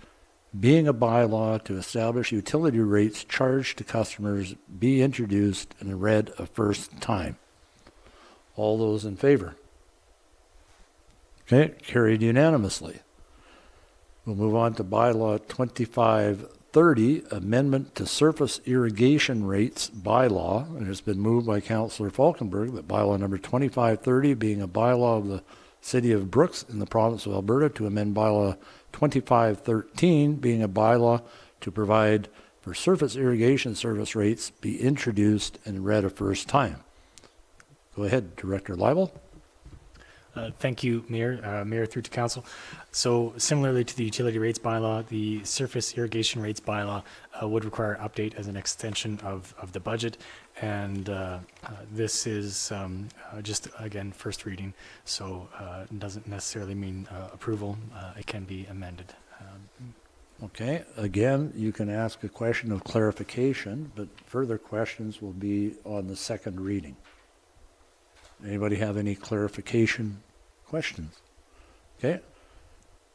being a bylaw to establish utility rates charged to customers be introduced and read a first time. All those in favor? Okay, carried unanimously. We'll move on to bylaw 2530, amendment to surface irrigation rates bylaw, and it's been moved by Councillor Falkenberg that bylaw number 2530 being a bylaw of the City of Brooks in the province of Alberta to amend bylaw 2513 being a bylaw to provide for surface irrigation service rates be introduced and read a first time. Go ahead, Director Leibel. Thank you, Mayor. Mayor, through to Council. So similarly to the utility rates bylaw, the surface irrigation rates bylaw would require update as an extension of the budget. And this is just, again, first reading. So it doesn't necessarily mean approval. It can be amended. Okay, again, you can ask a question of clarification, but further questions will be on the second reading. Anybody have any clarification questions? Okay.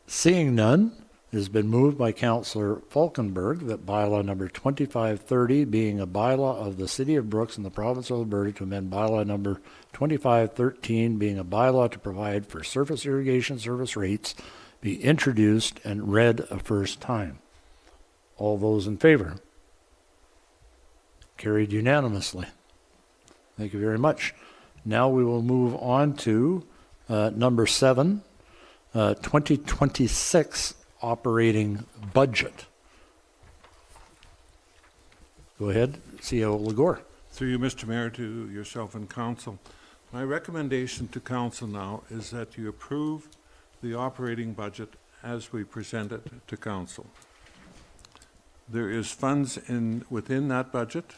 Seeing none, it has been moved by Councillor Falkenberg that bylaw number 2530 being a bylaw of the City of Brooks in the province of Alberta to amend bylaw number 2513 being a bylaw to provide for surface irrigation service rates be introduced and read a first time. All those in favor? Carried unanimously. Thank you very much. Now we will move on to number 7, 2026 operating budget. Go ahead, CEO Legore. Through you, Mr. Mayor, to yourself and council. My recommendation to council now is that you approve the operating budget as we present it to council. There is funds within that budget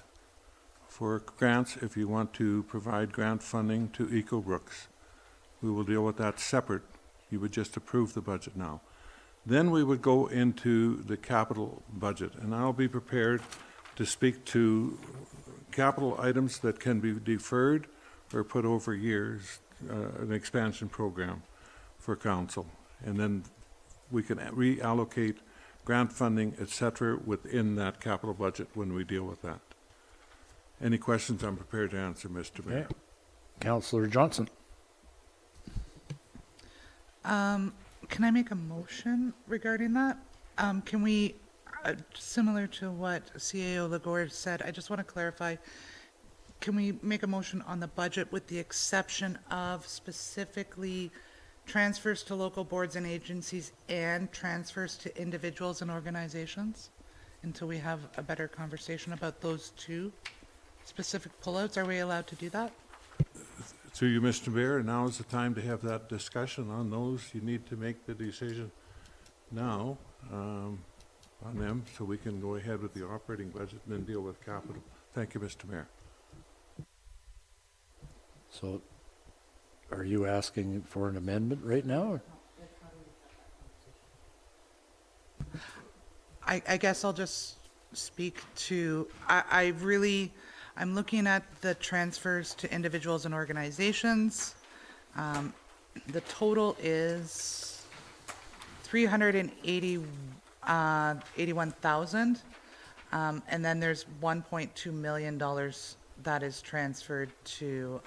for grants if you want to provide grant funding to EcoBrooks. We will deal with that separate. You would just approve the budget now. Then we would go into the capital budget, and I'll be prepared to speak to capital items that can be deferred or put over years, an expansion program for council. And then we can reallocate grant funding, et cetera, within that capital budget when we deal with that. Any questions I'm prepared to answer, Mr. Mayor. Okay. Councillor Johnson. Can I make a motion regarding that? Can we, similar to what CAO Legore said, I just want to clarify, can we make a motion on the budget with the exception of specifically transfers to local boards and agencies and transfers to individuals and organizations until we have a better conversation about those two specific pullouts? Are we allowed to do that? Through you, Mr. Mayor, now is the time to have that discussion on those. You need to make the decision now on them so we can go ahead with the operating budget and then deal with capital. Thank you, Mr. Mayor. So are you asking for an amendment right now? I guess I'll just speak to, I'm looking at the transfers to individuals and organizations. The total is $381,000. And then there's $1.2 million that is transferred to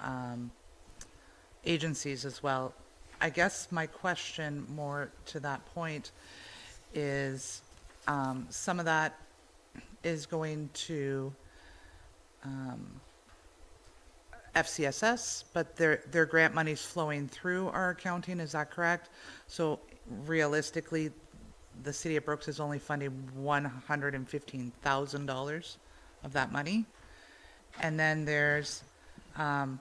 agencies as well. I guess my question more to that point is some of that is going to FCSS, but their grant money's flowing through our accounting, is that correct? So realistically, the city of Brooks is only funding $115,000 of that money. And then there's the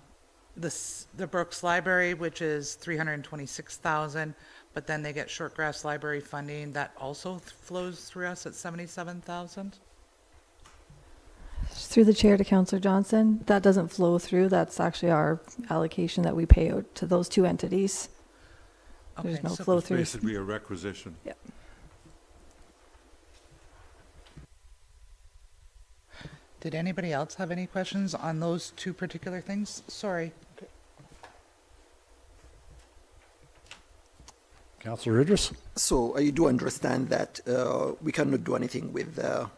Brooks Library, which is $326,000, but then they get Shortgrass Library funding that also flows through us at $77,000. Through the chair to Councillor Johnson, that doesn't flow through. That's actually our allocation that we pay out to those two entities. There's Okay, no so- flow It's through. basically a requisition. Yep. Did anybody else have any questions on those two particular things? Sorry. Councillor Idris? So I do understand that we cannot do anything with the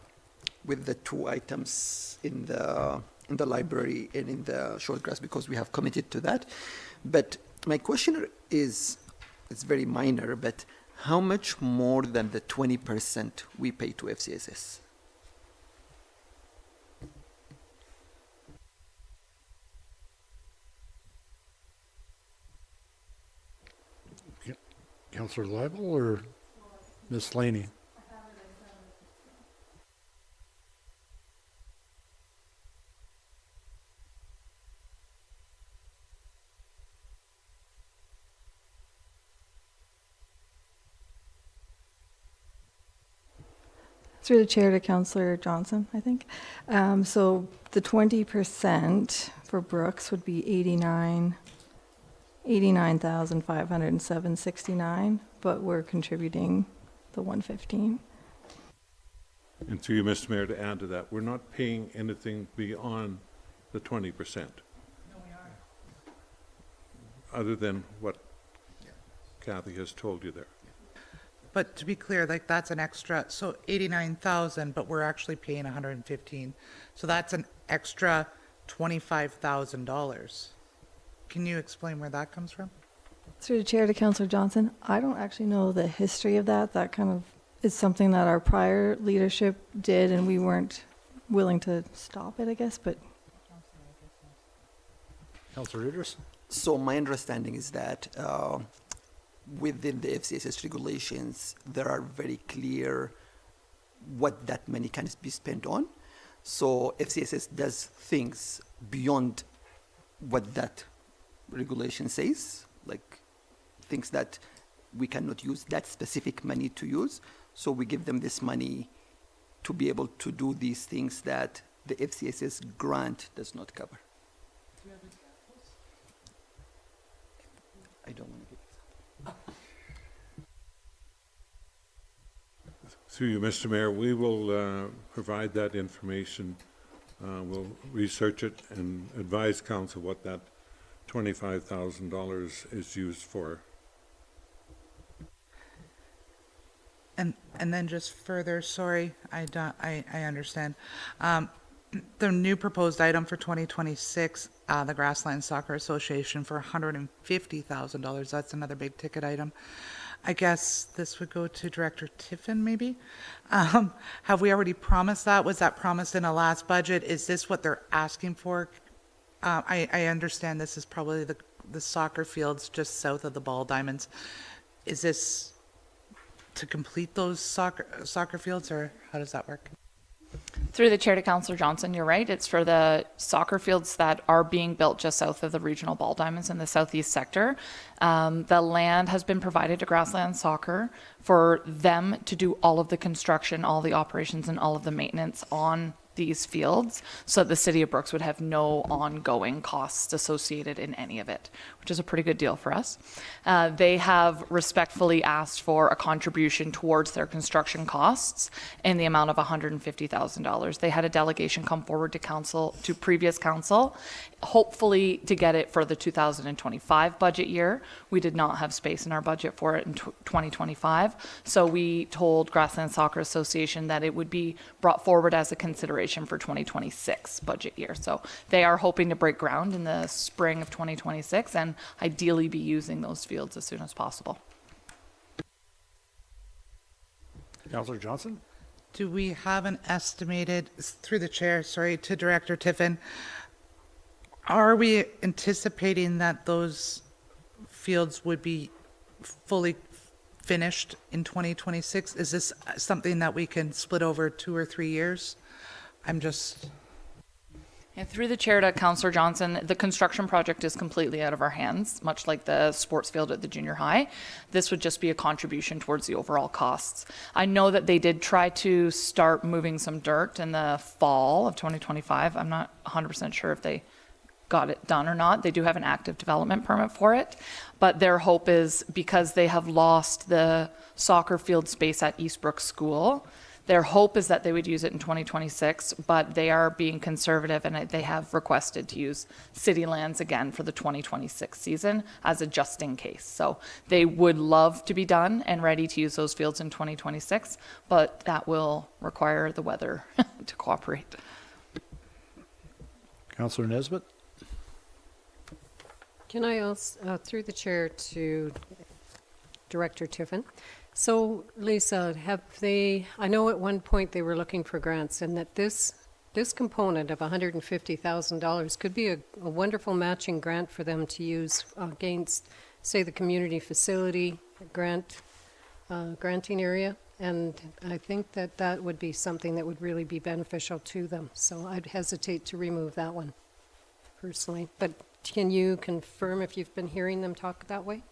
two items in the library and in the Shortgrass because we have committed to that. But my question is, it's very minor, but how much more than the 20% we pay to FCSS? Councillor Leibel or Ms. Laney? Through the chair to Councillor Johnson, I think. So the 20% for Brooks would be 89,507.69, but we're contributing the 115. And through you, Mr. Mayor, to add to that, we're not paying anything beyond the 20%. No, we are. Other than what Kathy has told you there. But to be clear, like that's an extra, so 89,000, but we're actually paying 115. So that's an extra $25,000. Can you explain where that comes from? Through the chair to Councillor Johnson, I don't actually know the history of that. That kind of is something that our prior leadership did, and we weren't willing to stop it, I guess, but Councillor Idris? So my understanding is that within the FCSS regulations, there are very clear what that money can be spent on. So FCSS does things beyond what that regulation says, like things that we cannot use that specific money to use. So we give them this money to be able to do these things that the FCSS grant does not cover. I don't want to give Through you, Mr. Mayor, we will provide that information. We'll research it and advise council what that $25,000 is used for. And then just further, sorry, I understand. The new proposed item for 2026, the Grassland Soccer Association for $150,000. That's another big ticket item. I guess this would go to Director Tiffin, maybe? Have we already promised that? Was that promised in a last budget? Is this what they're asking for? I understand this is probably the soccer fields just south of the Ball Diamonds. Is this to complete those soccer fields, or how does that work? Through the chair to Councillor Johnson, you're right. It's for the soccer fields that are being built just south of the regional Ball Diamonds in the southeast sector. The land has been provided to Grassland Soccer for them to do all of the construction, all the operations, and all of the maintenance on these fields, so the city of Brooks would have no ongoing costs associated in any of it, which is a pretty good deal for us. They have respectfully asked for a contribution towards their construction costs in the amount of $150,000. They had a delegation come forward to council, to previous council, hopefully to get it for the 2025 budget year. We did not have space in our budget for it in 2025, so we told Grassland Soccer Association that it would be brought forward as a consideration for 2026 budget year. So they are hoping to break ground in the spring of 2026 and ideally be using those fields as soon as possible. Councillor Johnson? Do we have an estimated, through the chair, sorry, to Director Tiffin, are we anticipating that those fields would be fully finished in 2026? Is this something that we can split over 2 or 3 years? I'm just... And through the chair to Councillor Johnson, the construction project is completely out of our hands, much like the sports field at the junior high. This would just be a contribution towards the overall costs. I know that they did try to start moving some dirt in the fall of 2025. I'm not 100% sure if they got it done or not. They do have an active development permit for it, but their hope is, because they have lost the soccer field space at Eastbrook School, their hope is that they would use it in 2026, but they are being conservative and they have requested to use city lands again for the 2026 season as a just in case. So they would love to be done and ready to use those fields in 2026, but that will require the weather to cooperate. Councillor Nesbitt? Can I also, through the chair to Director Tiffin? So, Lisa, I know at one point they were looking for grants, and that this component of $150,000 could be a wonderful matching grant for them to use against, say, the community facility granting area. And I think that would be something that would really be beneficial to them. So I'd hesitate to remove that one, personally. But can you confirm if you've been hearing them talk that way?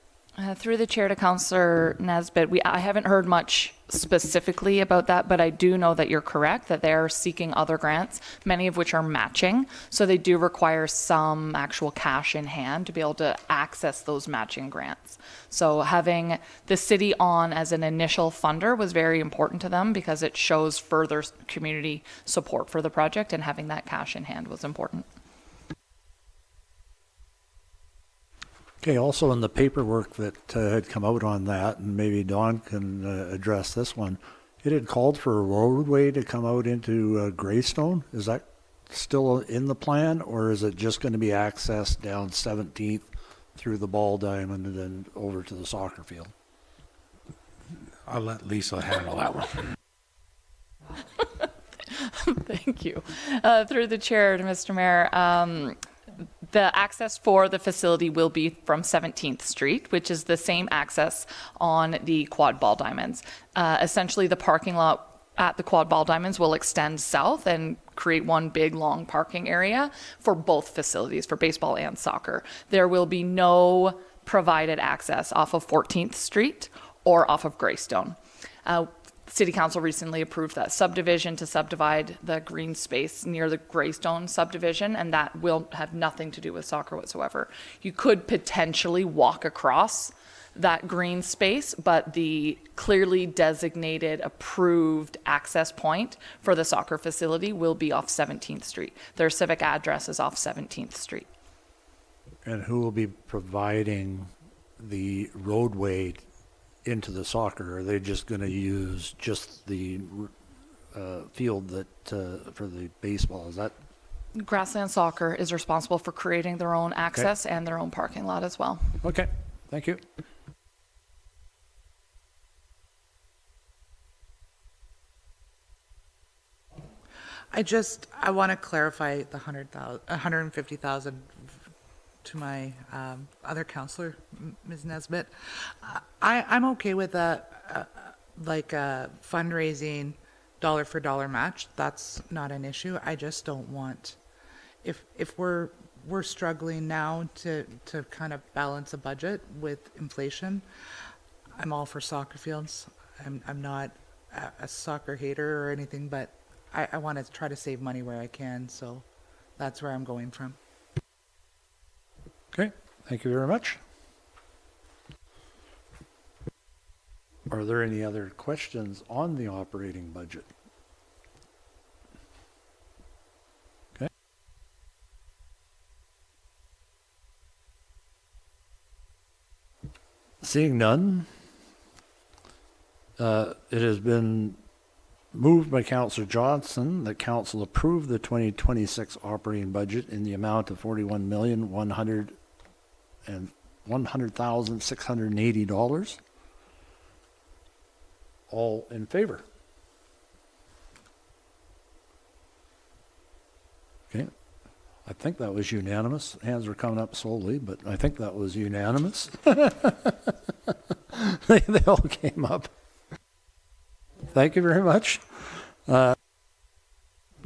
Through the chair to Councillor Nesbitt, I haven't heard much specifically about that, but I do know that you're correct, that they're seeking other grants, many of which are matching. So they do require some actual cash in hand to be able to access those matching grants. So having the city on as an initial funder was very important to them because it shows further community support for the project, and having that cash in hand was important. Okay, also in the paperwork that had come out on that, and maybe Dawn can address this one, it had called for a roadway to come out into Greystone. Is that still in the plan, or is it just going to be accessed down 17th through the Ball Diamond and then over to the soccer field? I'll let Lisa handle that one. Thank you. Through the chair to Mr. Mayor, The access for the facility will be from 17th Street, which is the same access on the Quad Ball Diamonds. Essentially, the parking lot at the Quad Ball Diamonds will extend south and create one big long parking area for both facilities, for baseball and soccer. There will be no provided access off of 14th Street or off of Greystone. City Council recently approved that subdivision to subdivide the green space near the Greystone subdivision, and that will have nothing to do with soccer whatsoever. You could potentially walk across that green space, but the clearly designated approved access point for the soccer facility will be off 17th Street. Their civic address is off 17th Street. And who will be providing the roadway into the soccer? Are they just going to use just the field that for the baseball? Is that Grassland Soccer is responsible for creating their own access and their own parking lot as well. okay? Thank you. I want to clarify the 150,000 to my other counselor, Ms. Nesbitt. I'm okay with like a fundraising dollar for dollar match. That's not an issue. I just don't want, if we're struggling now to kind of balance a budget with inflation, I'm all for soccer fields. I'm not a soccer hater or anything, but I want to try to save money where I can, so that's where I'm going from. Okay, thank you very much. Are there any other questions on the operating budget? Okay. Seeing none, it has been moved by Councillor Johnson that council approve the 2026 operating budget in the amount of $41,100,680. All in favor? Okay. I think that was unanimous. Hands were coming up slowly, but I think that was unanimous. They all came up. Thank you very much. Now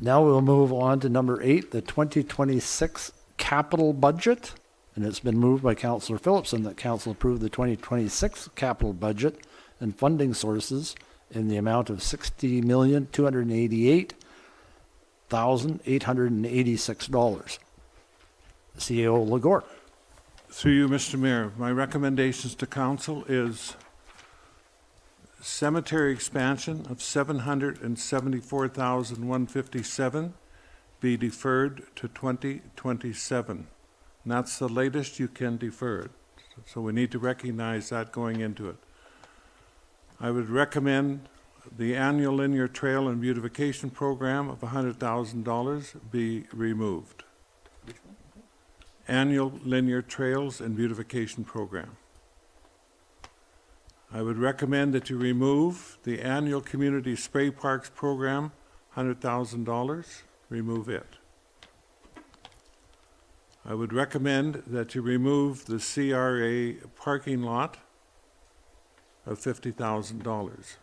we'll move on to number 8, the 2026 capital budget. And it's been moved by Councillor Phillipson that council approve the 2026 capital budget and funding sources in the amount of $60,288,886. CEO Legore. Through you, Mr. Mayor, my recommendations to council is cemetery expansion of $774,157 be deferred to 2027. And that's the latest you can defer it. So we need to recognize that going into it. I would recommend the annual linear trail and beautification program of $100,000 be removed. Annual linear trails and beautification program. I would recommend that you remove the annual community spray parks program, $100,000, remove it. I would recommend that you remove the CRA parking lot of $50,000.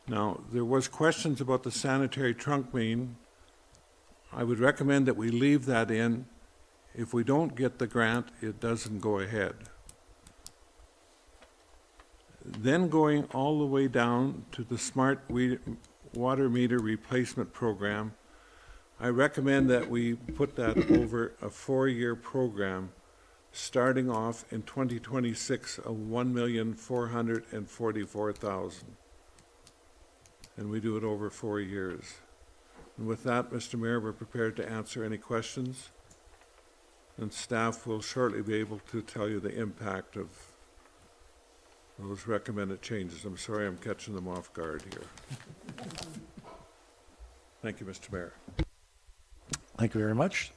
Now, there was questions about the sanitary trunk main. I would recommend that we leave that in. If we don't get the grant, it doesn't go ahead. Then going all the way down to the smart water meter replacement program, I recommend that we put that over a 4-year program, starting off in 2026 of $1,444,000. And we do it over 4 years. And with that, Mr. Mayor, we're prepared to answer any questions. And staff will shortly be able to tell you the impact of those recommended changes. I'm sorry I'm catching them off guard here. Thank you, Mr. Mayor. Thank you very much.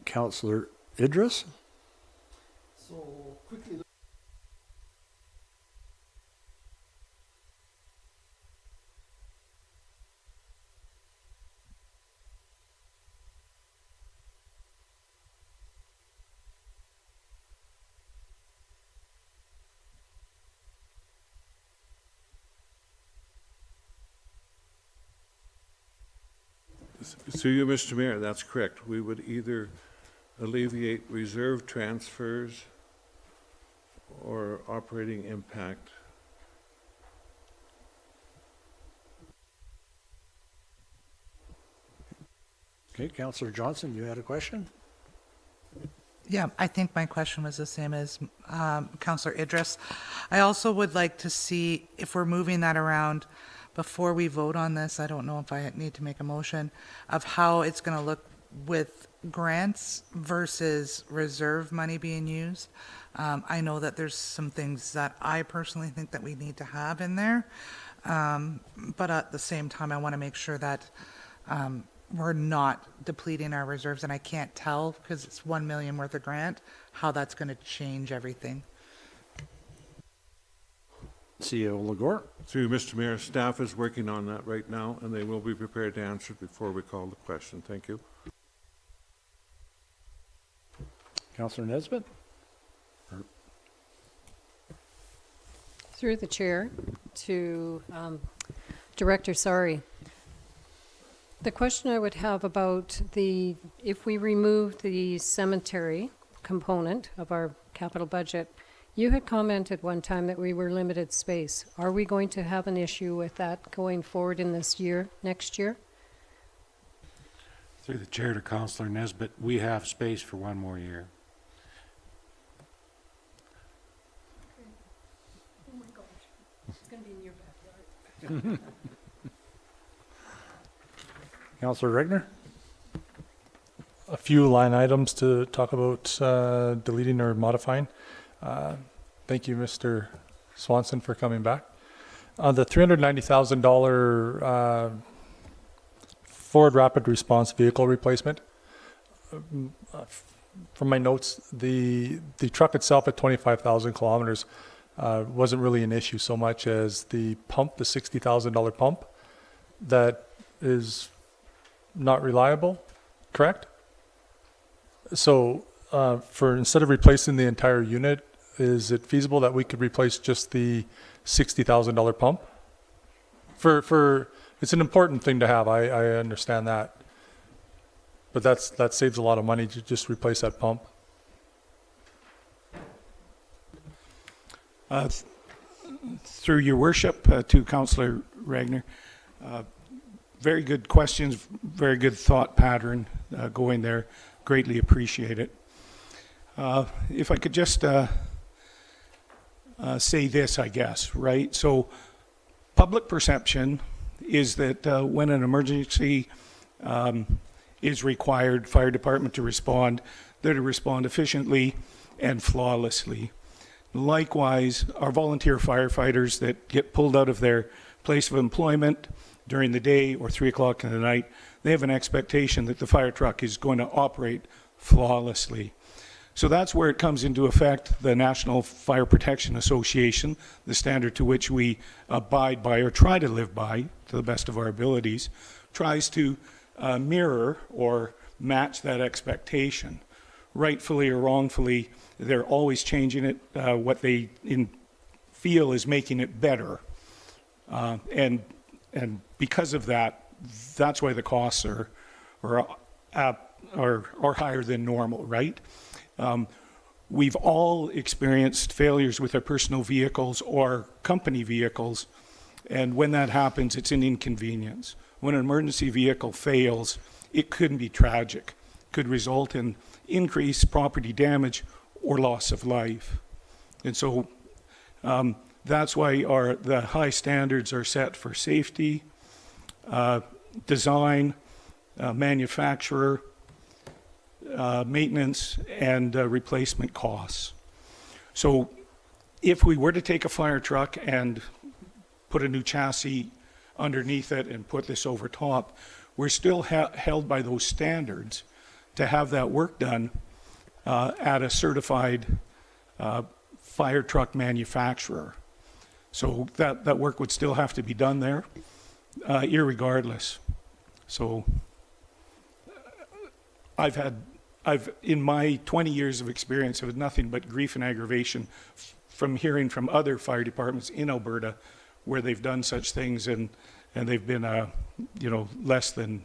Councillor Idris? So quickly. Through you, Mr. Mayor, that's correct. We would either alleviate reserve transfers or operating impact. Okay, Councillor Johnson, you had a question? Yeah, I think my question was the same as Councillor Idris. I also would like to see if we're moving that around before we vote on this. I don't know if I need to make a motion of how it's going to look with grants versus reserve money being used. I know that there's some things that I personally think that we need to have in there. But at the same time, I want to make sure that we're not depleting our reserves, and I can't tell, because it's 1 million worth of grant, how that's going to change everything. CEO Legore? Through you, Mr. Mayor, staff is working on that right now, and they will be prepared to answer before we call the question. Thank you. Councillor Nesbitt? Through the chair to Director Sari. The question I would have about if we remove the cemetery component of our capital budget, you had commented one time that we were limited space. Are we going to have an issue with that going forward in this year, next year? Through the chair to Councillor Nesbitt, we have space for 1 more year. Oh my gosh, it's going to be in your backyard. Councillor Regner? A few line items to talk about deleting or modifying. Thank you, Mr. Swanson, for coming back. The $390,000 Ford Rapid Response Vehicle replacement. From my notes, the truck itself at 25,000 kilometers wasn't really an issue so much as the pump, the $60,000 pump that is not reliable, correct? So instead of replacing the entire unit, is it feasible that we could replace just the $60,000 pump? It's an important thing to have, I understand that. But that saves a lot of money to just replace that pump. Through your worship to Councillor Regner, very good questions, very good thought pattern going there. Greatly appreciate it. If I could just say this, I guess, right? So public perception is that when an emergency is required, fire department to respond, they're to respond efficiently and flawlessly. Likewise, our volunteer firefighters that get pulled out of their place of employment during the day or 3 o'clock in the night, they have an expectation that the fire truck is going to operate flawlessly. So that's where it comes into effect. The National Fire Protection Association, the standard to which we abide by or try to live by to the best of our abilities, tries to mirror or match that expectation. Rightfully or wrongfully, they're always changing it, what they feel is making it better. And because of that, that's why the costs are higher than normal, right? We've all experienced failures with our personal vehicles or company vehicles, and when that happens, it's an inconvenience. When an emergency vehicle fails, it could be tragic, could result in increased property damage or loss of life. And so that's why the high standards are set for safety, design, manufacturer, maintenance, and replacement costs. So if we were to take a fire truck and put a new chassis underneath it and put this over top, we're still held by those standards to have that work done at a certified fire truck manufacturer. So that work would still have to be done there, irregardless. So I've in my 20 years of experience, I've had nothing but grief and aggravation from hearing from other fire departments in Alberta where they've done such things and they've been less than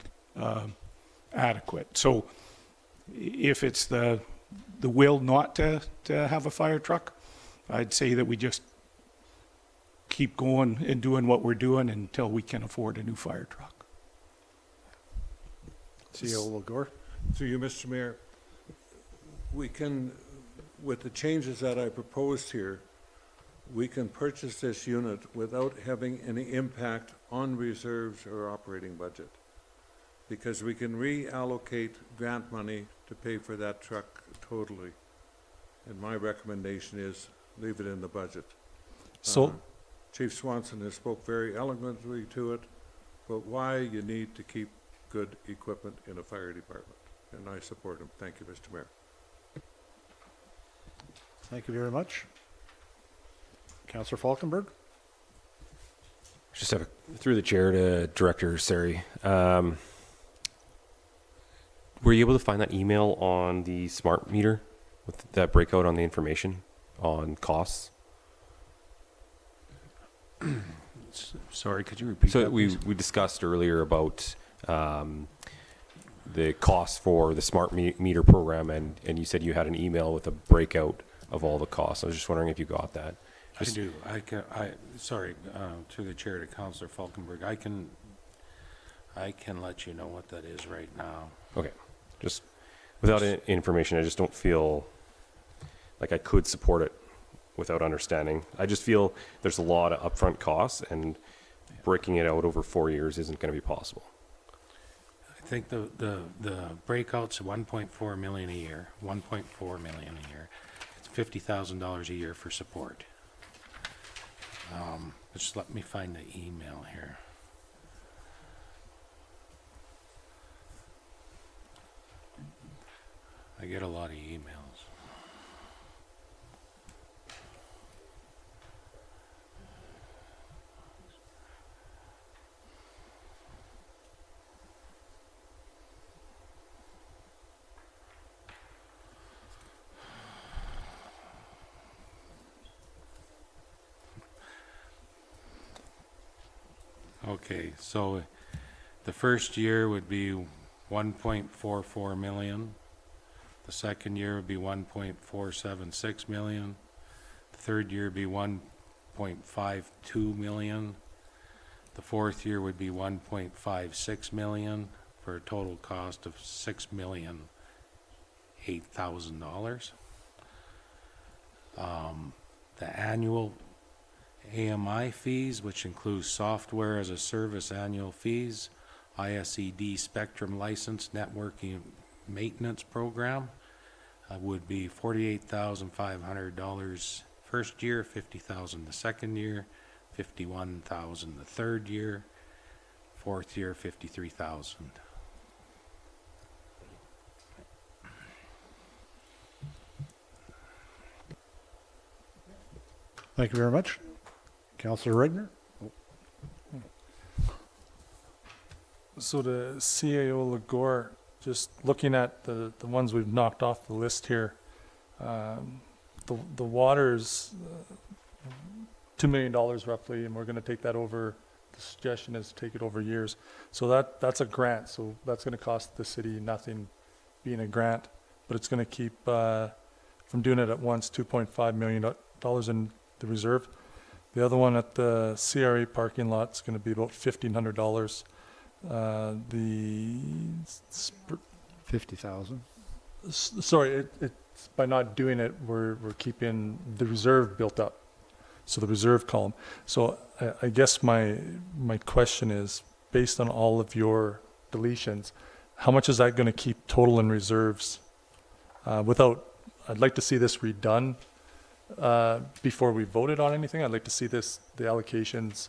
adequate. So if it's the will not to have a fire truck, I'd say that we just keep going and doing what we're doing until we can afford a new fire truck. CEO Legore? Through you, Mr. Mayor, we can, with the changes that I proposed here, we can purchase this unit without having any impact on reserves or operating budget, because we can reallocate grant money to pay for that truck totally. And my recommendation is leave it in the budget. So, Chief Swanson has spoke very eloquently to it, but why you need to keep good equipment in a fire department. And I support him. Thank you, Mr. Mayor. Thank you very much. Councillor Falkenberg? Just have through the chair to Director Sari. Were you able to find that email on the smart meter with that breakout on the information on costs? Sorry, could you repeat So that, we please? discussed earlier about the costs for the smart meter program, and you said you had an email with a breakout of all the costs. I was just wondering if you got that. I do. Sorry, through the chair to Councillor Falkenberg, I can let you know what that is right now. Okay. Just without information, I just don't feel like I could support it without understanding. I just feel there's a lot of upfront costs, and breaking it out over 4 years isn't going to be possible. I think the breakout's 1.4 million a year, 1.4 million a year. It's $50,000 a year for support. Just let me find the email here. I get a lot of emails. Okay, so the first year would be 1.44 million. The second year would be 1.476 million. The third year would be 1.52 million. The fourth year would be 1.56 million for a total cost of $6,008,000. The annual AMI fees, which includes software as a service annual fees, ISED Spectrum license networking maintenance program, would be $48,500 first year, $50,000 the second year, $51,000 the third year, fourth year $53,000. Thank you very much. Councillor Regner? so the CAO Legore, just looking at the ones we've knocked off the list here, the water's $2 million roughly, and we're going to take that over. The suggestion is to take it over years. So that's a grant. So that's going to cost the city nothing being a grant, but it's going to keep, from doing it at once, $2.5 million in the reserve. The other one at the CRA parking lot is going to be about $1,500. Sorry, it's by not doing it, we're keeping the reserve built up. So the reserve column. So I guess my question is, based on all of your deletions, how much is that going to keep total in reserves? I'd like to see this redone before we voted on anything. I'd like to see the allocations,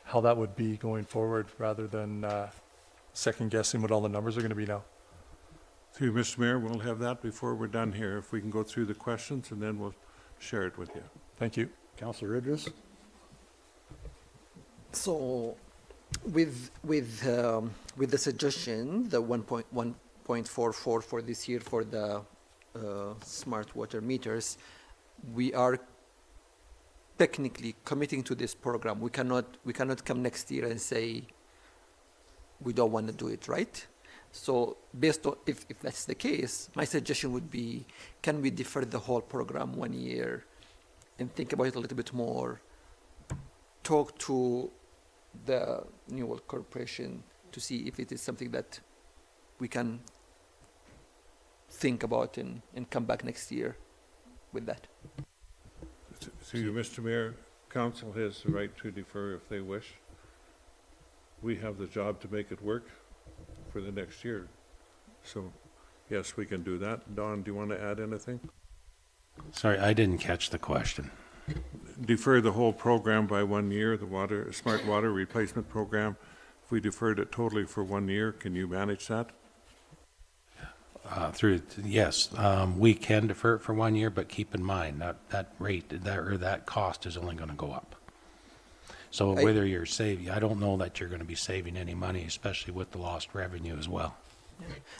how that would be going forward, rather than second guessing what all the numbers are going to be now. Through you, Mr. Mayor, we'll have that before we're done here. If we can go through the questions, and then we'll share it with you. Thank you. Councillor Idris? So, with the suggestion, the 1.44 for this year for the smart water meters, we are technically committing to this program. We cannot come next year and say we don't want to do it, right? So based on, if that's the case, my suggestion would be, can we defer the whole program 1 year and think about it a little bit more? Talk to the Newell Corporation to see if it is something that we can think about and come back next year with that. Through you, Mr. Mayor, council has the right to defer if they wish. We have the job to make it work for the next year. So, yes, we can do that. Don, do you want to add anything? Sorry, I didn't catch the question. Defer the whole program by 1 year, the smart water replacement program. If we deferred it totally for 1 year, can you manage that? Yes, we can defer it for 1 year, but keep in mind that rate, that cost is only going to go up. So whether you're saving, I don't know that you're going to be saving any money, especially with the lost revenue as well.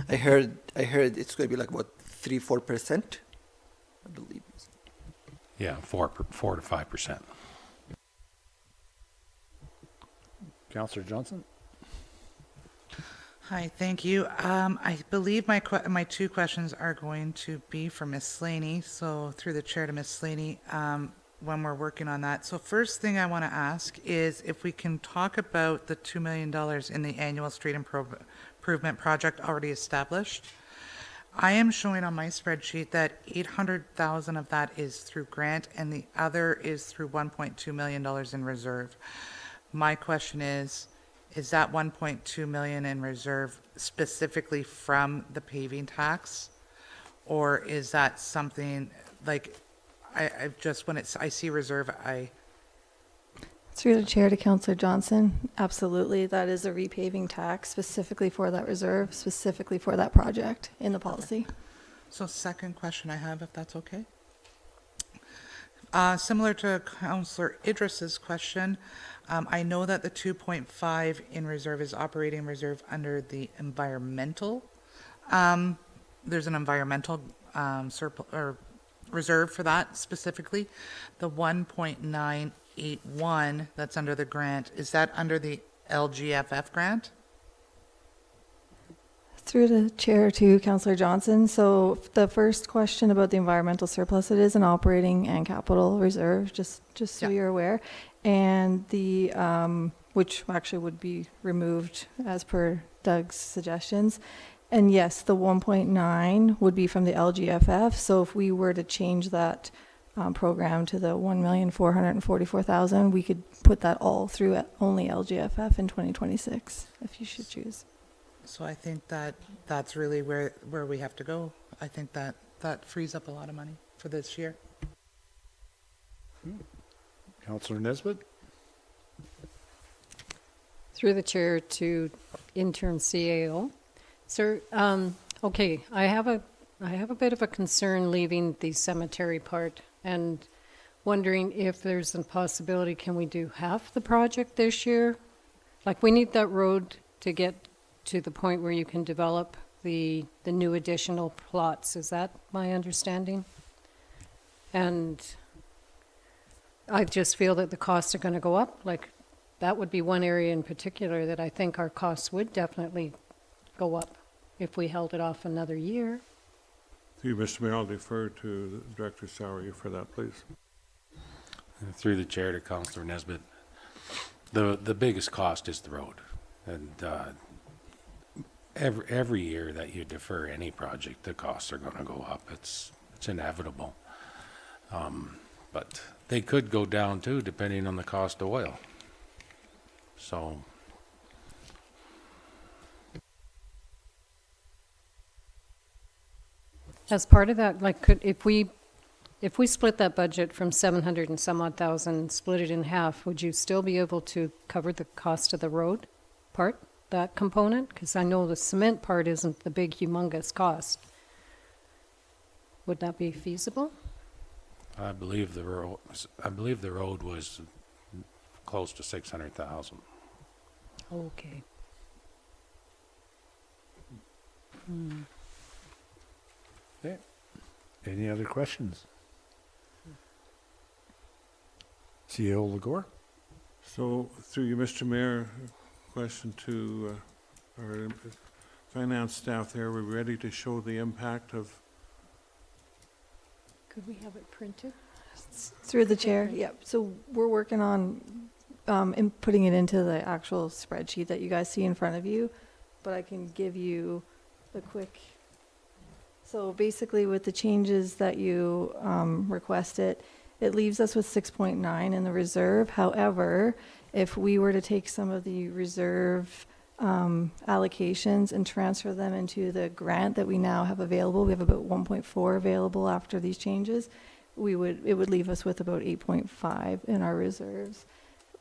I heard it's going to be like what, 3-4%, I believe. Yeah, 4 to 5%. Councillor Johnson? Hi, thank you. I believe my two questions are going to be for Ms. Slaney. So through the chair to Ms. Slaney, when we're working on that. So first thing I want to ask is if we can talk about the $2 million in the annual street improvement project already established. I am showing on my spreadsheet that 800,000 of that is through grant and the other is through $1.2 million in reserve. My question is that 1.2 million in reserve specifically from the paving tax? Or is that something like, I just, when I see reserve, Through the chair to Councillor Johnson, absolutely, that is a repaving tax specifically for that reserve, specifically for that project in the policy. So second question I have, if that's okay. Similar to Councillor Idris's question, I know that the 2.5 in reserve is operating reserve under the environmental. There's an environmental or reserve for that specifically. The 1.981 that's under the grant, is that under the LGFF grant? Through the chair to Councillor Johnson. So the first question about the environmental surplus, it is an operating and capital reserve, just so you're aware. And the, which actually would be removed as per Doug's suggestions. And yes, the 1.9 would be from the LGFF. So if we were to change that program to the 1,444,000, we could put that all through only LGFF in 2026, if you should choose. So I think that that's really where we have to go. I think that frees up a lot of money for this year. Councillor Nesbitt? Through the chair to interim CAO. Sir, okay, I have a bit of a concern leaving the cemetery part and wondering if there's a possibility, can we do half the project this year? Like, we need that road to get to the point where you can develop the new additional plots. Is that my understanding? And I just feel that the costs are going to go up. Like, that would be one area in particular that I think our costs would definitely go up if we held it off another year. Through you, Mr. Mayor, I'll defer to Director Sauer for that, please. Through the chair to Councillor Nesbitt, the biggest cost is the road. And every year that you defer any project, the costs are going to go up. It's inevitable. But they could go down too, depending on the cost of oil. So as part of that, like, if we split that budget from 700 and some odd thousand, split it in half, would you still be able to cover the cost of the road part, that component? Because I know the cement part isn't the big humongous cost. Would that be feasible? I believe the road was close to 600,000. Okay. Okay. Any other questions? CEO Legore? So, through you, Mr. Mayor, question to our finance staff there, we're ready to show the impact of, Could we have it printed? Through the chair, yep. So we're working on putting it into the actual spreadsheet that you guys see in front of you, but I can give you a quick. So basically, with the changes that you requested, it leaves us with 6.9 in the reserve. However, if we were to take some of the reserve allocations and transfer them into the grant that we now have available, we have about 1.4 available after these changes. It would leave us with about 8.5 in our reserves.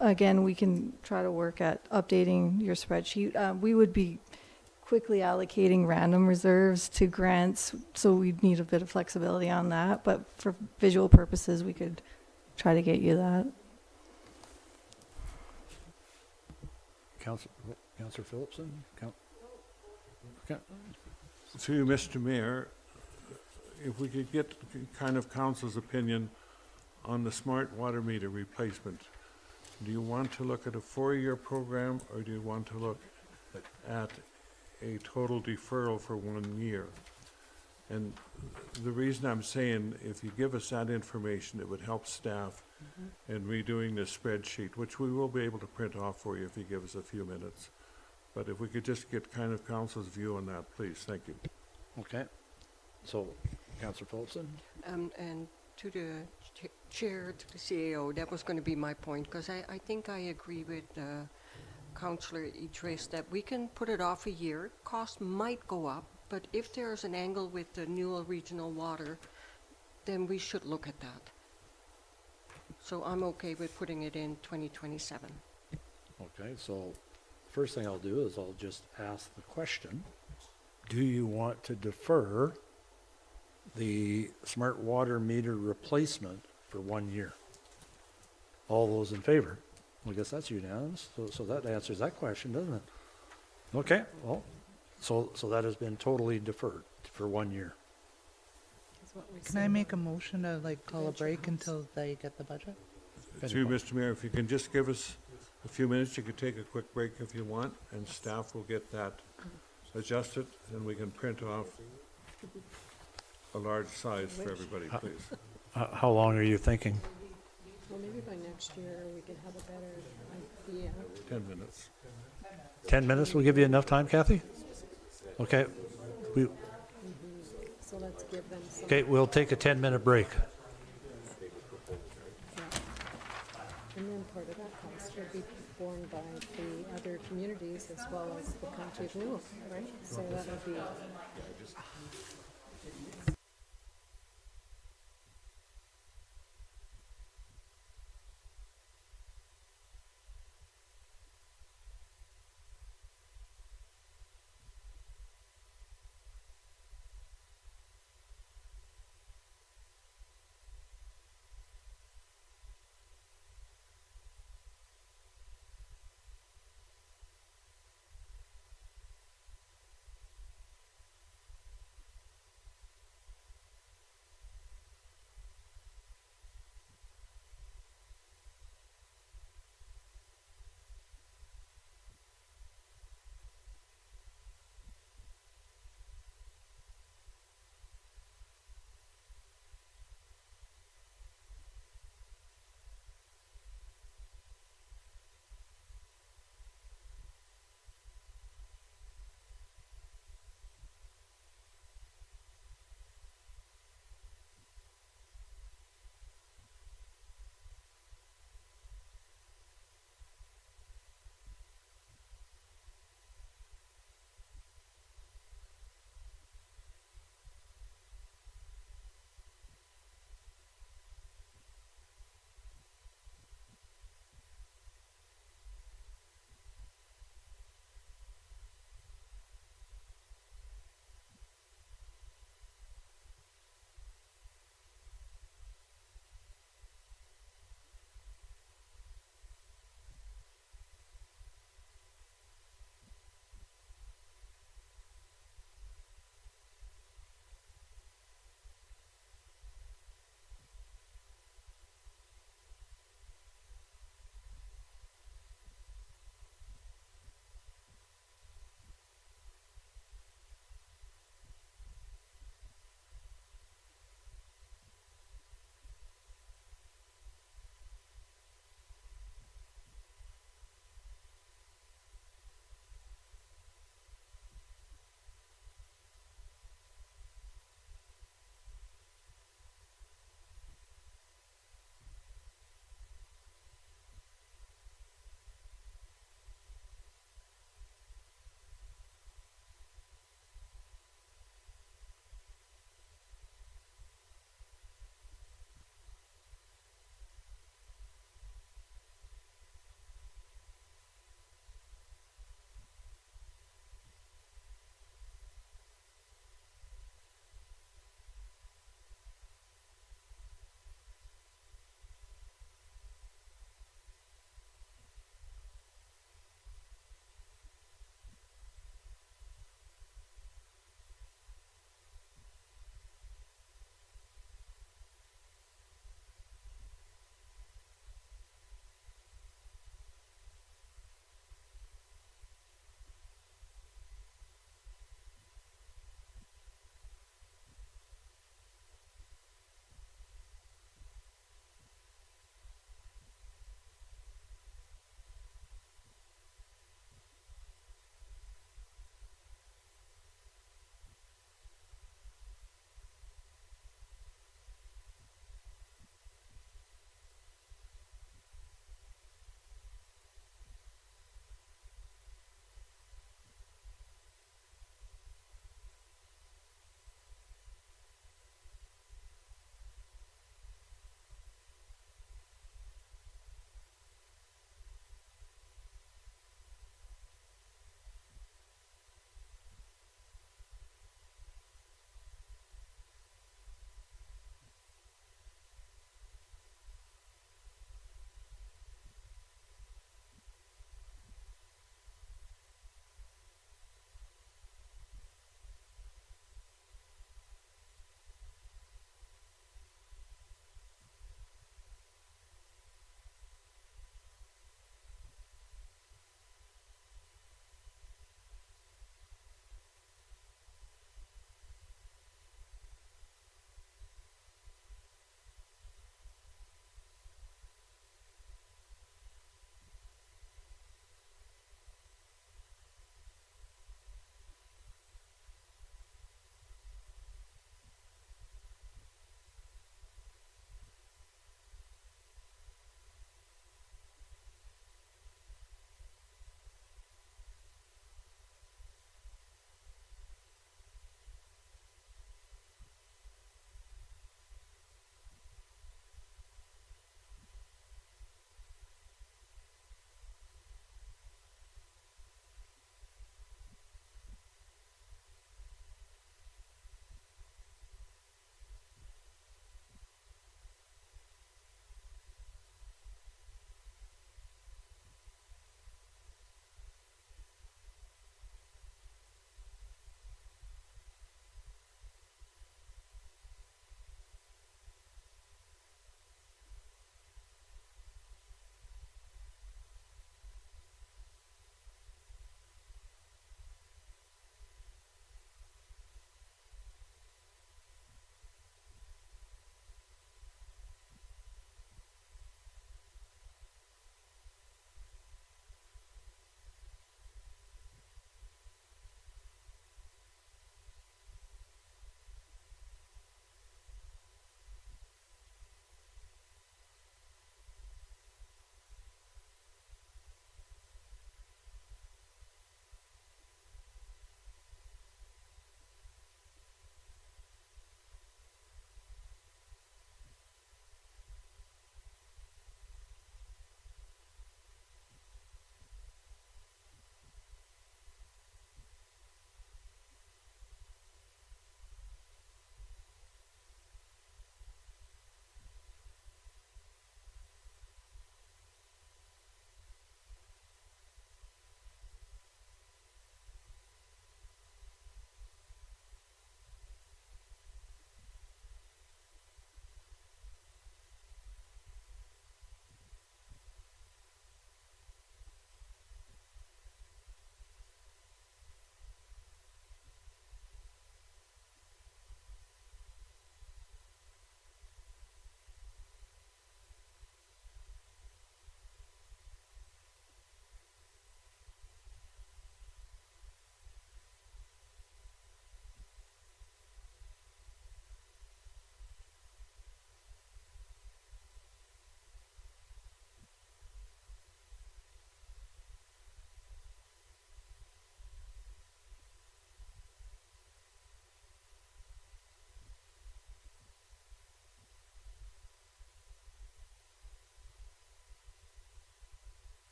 Again, we can try to work at updating your spreadsheet. We would be quickly allocating random reserves to grants, so we'd need a bit of flexibility on that. But for visual purposes, we could try to get you that. Councillor Phillipson? through you, Mr. Mayor, if we could get kind of council's opinion on the smart water meter replacement. Do you want to look at a 4-year program, or do you want to look at a total deferral for 1 year? And the reason I'm saying, if you give us that information, it would help staff in redoing the spreadsheet, which we will be able to print off for you if you give us a few minutes. But if we could just get kind of council's view on that, please. Thank you. Okay. So, Councillor Phillipson? And to the chair, to the CAO, that was going to be my point, because I think I agree with Councillor Idris that we can put it off a year. Cost might go up, but if there's an angle with the Newell Regional Water, then we should look at that. So I'm okay with putting it in 2027. Okay, so first thing I'll do is I'll just ask the question. Do you want to defer the smart water meter replacement for 1 year? All those in favor? Well, I guess that's unanimous. So that answers that question, doesn't it? Okay, well, so that has been totally deferred for 1 year. Can I make a motion to call a break until they get the budget? Through you, Mr. Mayor, if you can just give us a few minutes, you could take a quick break if you want, and staff will get that adjusted, and we can print off a large size for everybody, please. How long are you thinking? Well, maybe by next year we can have a better idea. 10 minutes. 10 minutes will give you enough time, Kathy? Okay. So let's give them some. Okay, we'll take a 10-minute break. And then part of that cost will be borne by the other communities as well as the county of Newell, right? So that would be.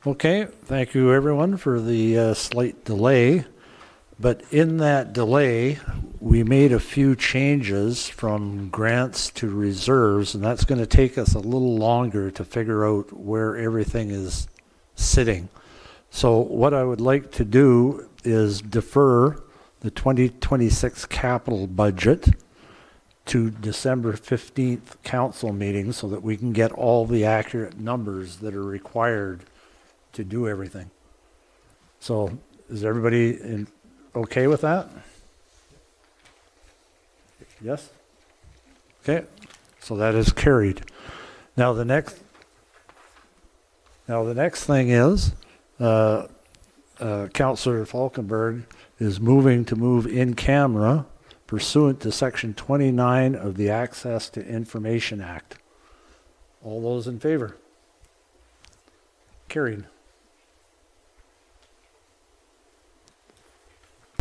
Okay, thank you everyone for the slight delay. But in that delay, we made a few changes from grants to reserves, and that's going to take us a little longer to figure out where everything is sitting. So what I would like to do is defer the 2026 capital budget to December 15th council meeting so that we can get all the accurate numbers that are required to do everything. So is everybody okay with that? Yes? Okay, so that is carried. Now the next thing is, Councillor Falkenberg is moving to move in camera pursuant to Section 29 of the Access to Information Act. All those in favor? Carried.